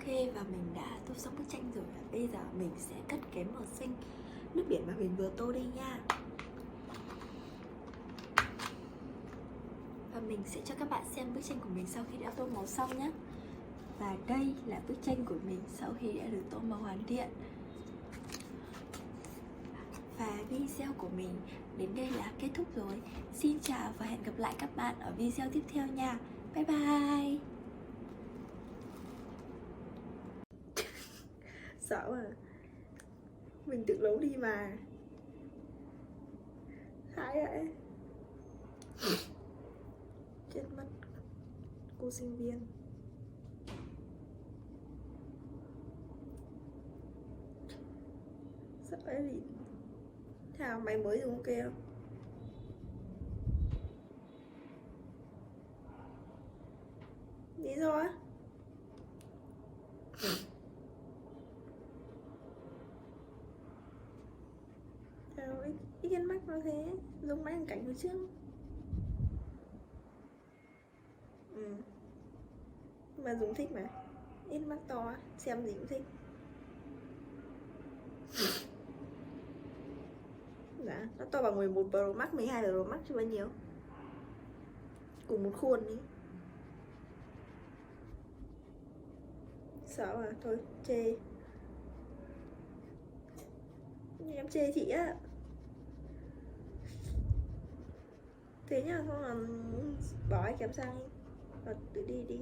và mình đã tô xong bức tranh rồi. Và bây giờ mình sẽ cất cái màu xanh nước biển mà mình vừa tô đi nha. Và mình sẽ cho các bạn xem bức tranh của mình sau khi đã tô màu xong nhé. Và đây là bức tranh của mình sau khi đã được tô màu hoàn thiện. Và video của mình đến đây là kết thúc rồi. Xin chào và hẹn gặp lại các bạn ở video tiếp theo nha. Bye bye. Sợ à. Mình tự giấu đi mà. Hãi vậy. Chết mất. Cô sinh viên. Sợ cái gì? Thảo mày mới dùng ok không? Lý do á? Thảo ít nhân mắt nó thế. Dùng máy thằng cảnh hồi trước. Mà dùng thích mà. Ít mắt to xem gì cũng thích. Dạ, nó to bằng 11 Pro Max, 12 Pro Max chứ bao nhiêu. Cùng một khuôn đi. Sợ à, thôi chê. Em chê chị á. Thế nhá, không là bỏ ai kém sang đi. Và tự đi đi.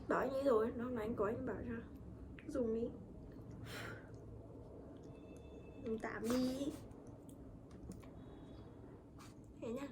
Bảo anh ấy rồi, nó nói anh có anh bảo cho dùng đi. Dùng tạm đi. Thế nhá.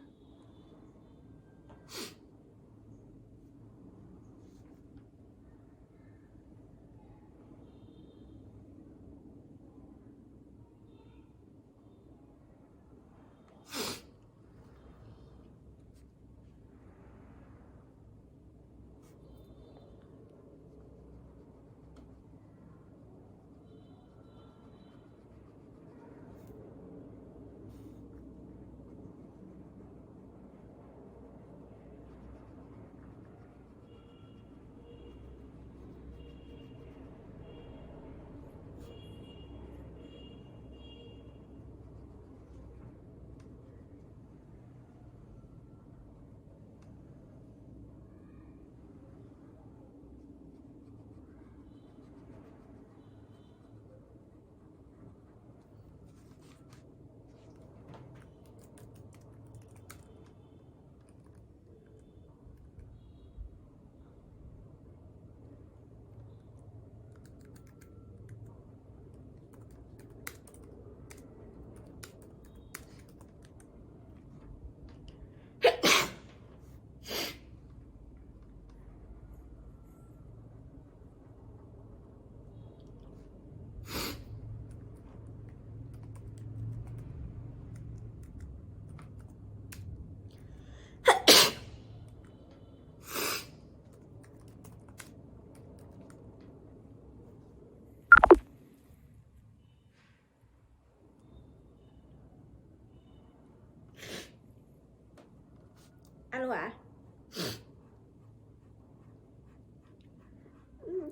Alo ạ?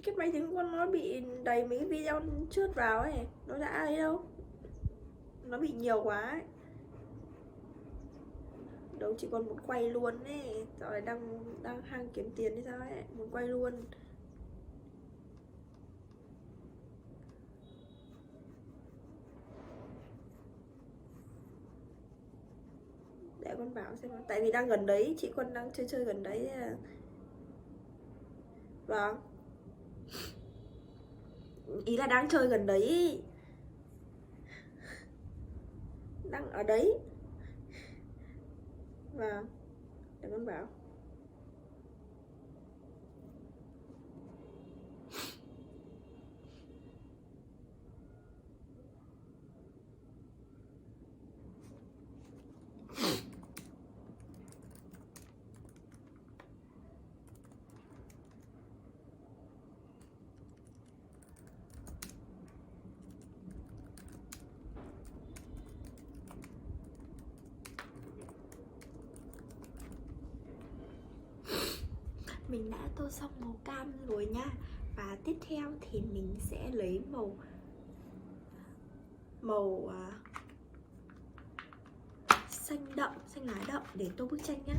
Cái máy tính con nó bị đầy mấy cái video chớt vào ấy. Nó đã ấy đâu. Nó bị nhiều quá ấy. Đâu chỉ còn một quay luôn ấy. Rồi đang hang kiếm tiền hay sao ấy. Một quay luôn. Để con bảo xem. Tại vì đang gần đấy, chị con đang chơi gần đấy. Vâng. Ý là đang chơi gần đấy. Đang ở đấy. Vâng. Để con bảo. Mình đã tô xong màu cam rồi nha. Và tiếp theo thì mình sẽ lấy màu xanh đậm, xanh lá đậm để tô bức tranh nhá.